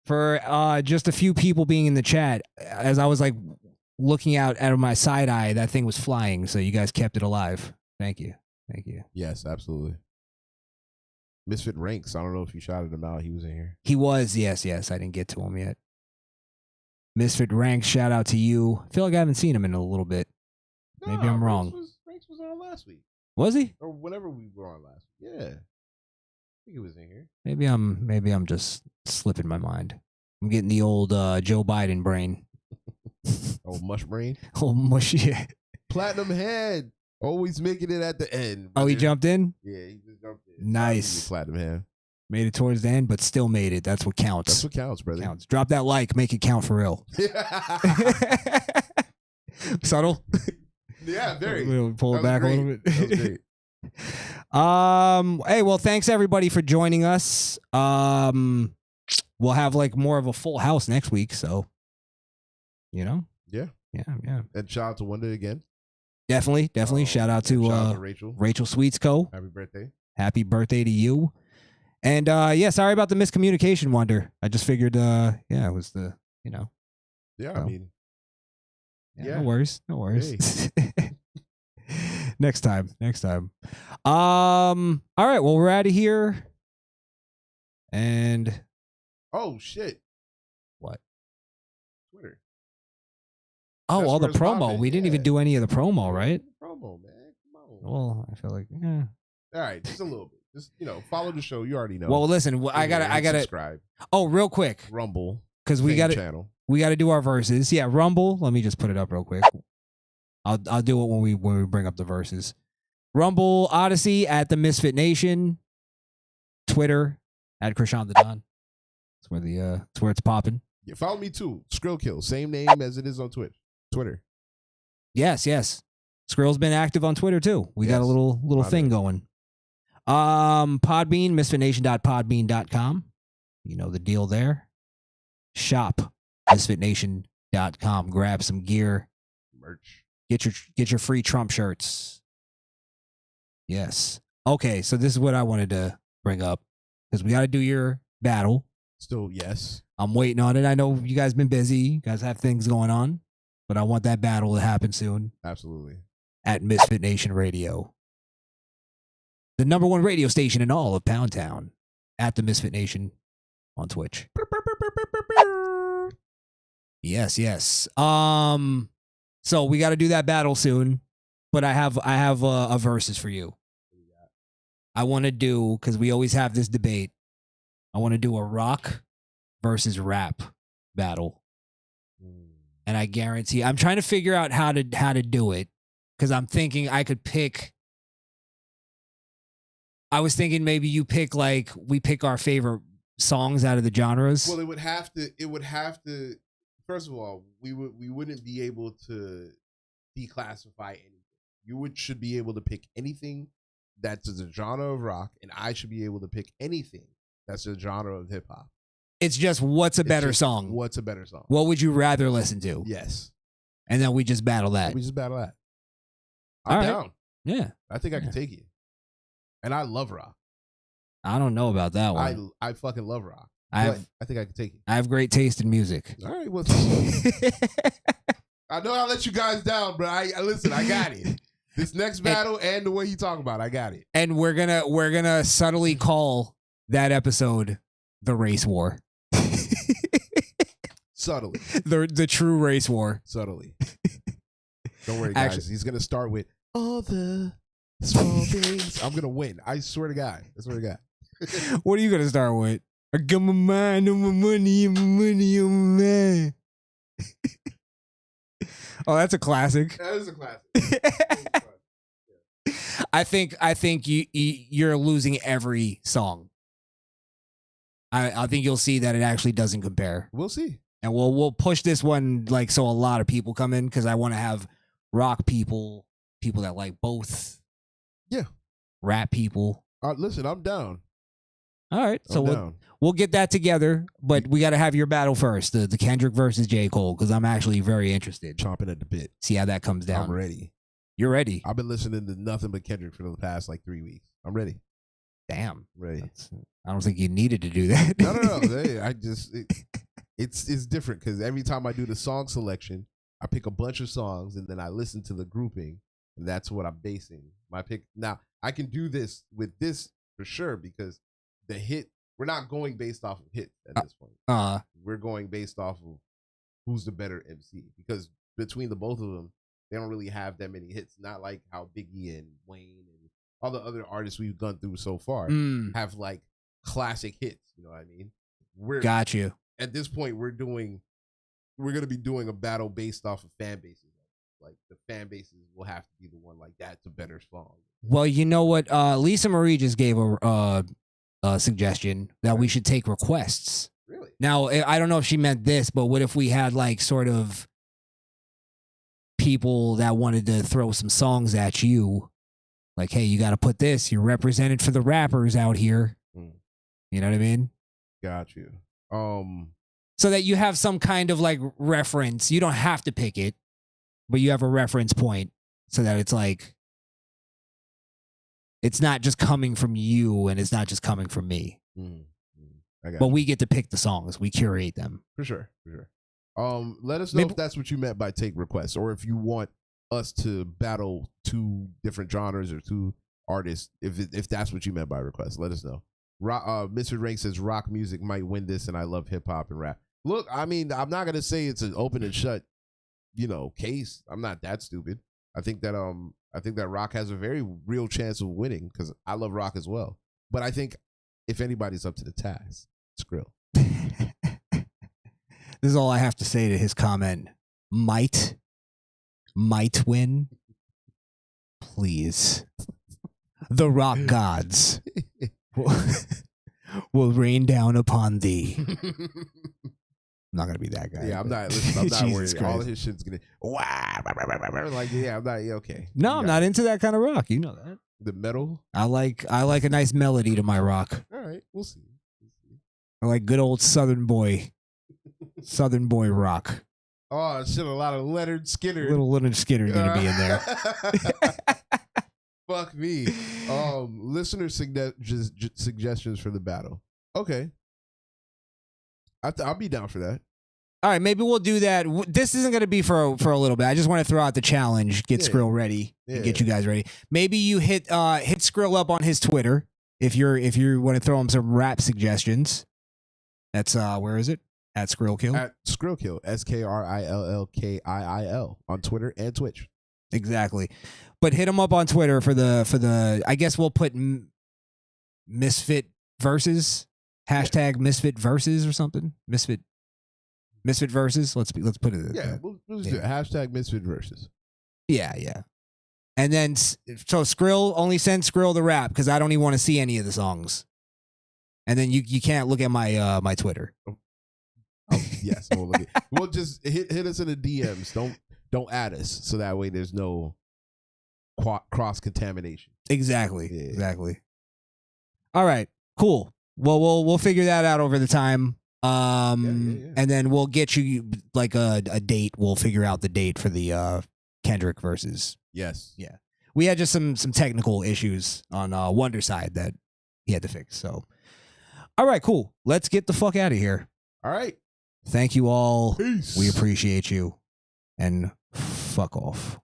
For just a few people being in the chat, as I was like looking out of my side eye, that thing was flying. So you guys kept it alive. Thank you. Yes, absolutely. Misfit Ranks. I don't know if you shouted him out. He was in here. He was. Yes. I didn't get to him yet. Misfit Ranks. Shout out to you. I feel like I haven't seen him in a little bit. Maybe I'm wrong. Ranks was on last week. Was he? Or whenever we were on last week. Yeah. I think he was in here. Maybe I'm just slipping my mind. I'm getting the old Joe Biden brain. Oh, mush brain. Oh, mushy. Platinum head. Always making it at the end. Oh, he jumped in? Yeah, he just jumped in. Nice. Platinum head. Made it towards the end, but still made it. That's what counts. That's what counts, brother. Counts. Drop that like. Make it count for real. Subtle. Yeah, very. We'll pull it back a little bit. That was great. Hey, well, thanks everybody for joining us. We'll have like more of a full house next week, so Yeah. Yeah. And shout out to Wonder again. Definitely. Shout out to Rachel Sweets Co. Happy birthday. Happy birthday to you. And sorry about the miscommunication, Wonder. I just figured it was the, Yeah, So. I mean. No worries. Hey. Next time. All right, well, we're out of here. And Oh shit. What? Twitter. Oh, That's all the where it's promo. popping, We didn't yeah. even do any of the promo, right? Promo, man. Come on. Well, I feel like All right, just a little bit. Just follow the show. You already know. Well, listen, I gotta subscribe. Oh, real quick. Rumble. Because we Same got channel. we got to do our verses. Yeah, Rumble. Let me just put it up real quick. I'll do it when we bring up the verses. Rumble, Odyssey at the Misfit Nation, Twitter at Crishaun the Don. That's where that's where it's popping. Yeah, follow me too. Skrill Kill, same name as it is on Twitter. Yes. Skrill's been active on Twitter too. We got a little thing going. Podbean, misfitnation.podbean.com. You know the deal there. Shop misfitnation.com. Grab some gear. Merch. Get your free Trump shirts. Yes. Okay, so this is what I wanted to bring up because we got to do your battle. Still, yes. I'm waiting on it. I know you guys been busy. You guys have things going on, but I want that battle to happen soon. Absolutely. At Misfit Nation Radio, the #1 radio station in all of Pound Town. At the Misfit Nation on Twitch. Yes. So we got to do that battle soon, but I have a verses for you. I want to do, because we always have this debate. I want to do a rock versus rap battle, and I guarantee I'm trying to figure out how to do it because I'm thinking I could pick. I was thinking maybe you pick we pick our favorite songs out of the genres. Well, it would have to. First of all, we wouldn't be able to declassify anything. You should be able to pick anything that's a genre of rock, and I should be able to pick anything that's a genre of hip hop. It's just what's a better song? What's a better song? What would you rather listen to? Yes. And then we just battle that. I'm All right. down. Yeah. I think I can take you. And I love rock. I don't know about that one. I fucking love rock. I think I can take you. I have great taste in music. All right, well, I know I let you guys down, but I listen. I got it. This next battle and the way you talk about it, I got it. And we're gonna subtly call that episode the race war. Subtly. The true race war. Subtly. Don't worry, guys. He's gonna start with all the small things. I'm gonna win. I swear to God. What are you gonna start with? I got my mind on my money and my money on my man. Oh, that's a classic. That is a classic. I think you're losing every song. I think you'll see that it actually doesn't compare. We'll see. And we'll push this one so a lot of people come in because I want to have rock people that like both. Yeah. Rap people. Listen, I'm down. All right. So down. We'll get that together, but we got to have your battle first, the Kendrick versus J. Cole, because I'm actually very interested. Chomping at the bit. See how that comes down. I'm ready. You're ready. I've been listening to nothing but Kendrick for the past 3 weeks. I'm ready. Damn. Ready. I don't think you needed to do that. No. Hey, it's different because every time I do the song selection, I pick a bunch of songs and then I listen to the grouping, and that's what I'm basing my pick. Now I can do this with this for sure because the hit. We're not going based off of hits at this point. We're going based off of who's the better MC because between the both of them, they don't really have that many hits. Not like how Biggie and Wayne and all the other artists we've gone through so far have classic hits. You know what I mean? Got you. At this point, we're going to be doing a battle based off of fan bases. Like the fan bases will have to be the one like that's a better song. Well, you know what? Lisa Marie just gave a suggestion that we should take requests. Really? Now, I don't know if she meant this, but what if we had like sort of people that wanted to throw some songs at you? Like, hey, you got to put this. You're represented for the rappers out here. You know what I mean? Got you. So that you have some kind of like reference. You don't have to pick it, but you have a reference point so that it's like, it's not just coming from you and it's not just coming from me. But we get to pick the songs. We curate them. For sure. Let us know if that's what you meant by take requests, or if you want us to battle two different genres or two artists. If that's what you meant by request, let us know. Mr. Rank says rock music might win this, and I love hip hop and rap. Look, I mean, I'm not gonna say it's an open and shut, case. I'm not that stupid. I think that rock has a very real chance of winning because I love rock as well. But I think if anybody's up to the task, Skrill. This is all I have to say to his comment. Might win. Please. The rock gods will rain down upon thee. I'm not gonna be that guy. Yeah, I'm not. Listen, I'm not Jesus worried. All Christ. of his shit's gonna like. Yeah, I'm not. Yeah, okay. No, I'm not into that kind of rock. You know that. The metal. I like a nice melody to my rock. All right, we'll see. I like good old Southern boy rock. Oh shit! A lot of Leonard Skinner. Little Leonard Skinner gonna be in there. Fuck me. Listener suggestions for the battle. Okay. I'll be down for that. All right, maybe we'll do that. This isn't going to be for a little bit. I just want to throw out the challenge, get Skrill ready, and get you guys ready. Maybe you hit Skrill up on his Twitter if you want to throw him some rap suggestions. That's where is it? At Skrillkill. At Skrillkill, SKRILLKIIL on Twitter and Twitch. Exactly. But hit him up on Twitter for the I guess we'll put Misfit versus hashtag Misfit versus or something. Misfit versus. Let's put it. Yeah, we'll just do it. Hashtag Misfit versus. Yeah. And then so Skrill, only send Skrill the rap because I don't even want to see any of the songs. And then you can't look at my my Twitter. Oh, yes, we'll just hit us in the DMs. Don't add us so that way there's no cross contamination. Exactly. Exactly. All right. Cool. Well, we'll figure that out over the time. And then we'll get you like a date. We'll figure out the date for the Kendrick versus. Yes. Yeah. We had just some technical issues on Wonder side that he had to fix. So, all right, cool. Let's get the fuck out of here. All right. Thank you all. Peace. We appreciate you. And fuck off.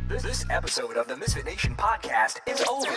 This episode of the Misfit Nation podcast is over.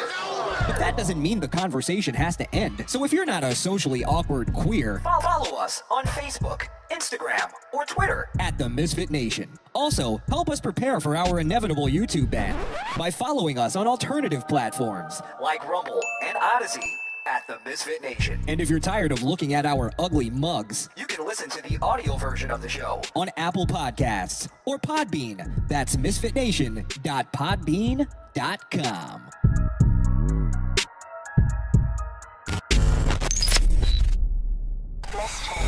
But that doesn't mean the conversation has to end. So if you're not a socially awkward queer, follow us on Facebook, Instagram, or Twitter at the Misfit Nation. Also, help us prepare for our inevitable YouTube ban by following us on alternative platforms like Rumble and Odyssey at the Misfit Nation. And if you're tired of looking at our ugly mugs, you can listen to the audio version of the show on Apple Podcasts or Podbean. That's misfitnation.podbean.com.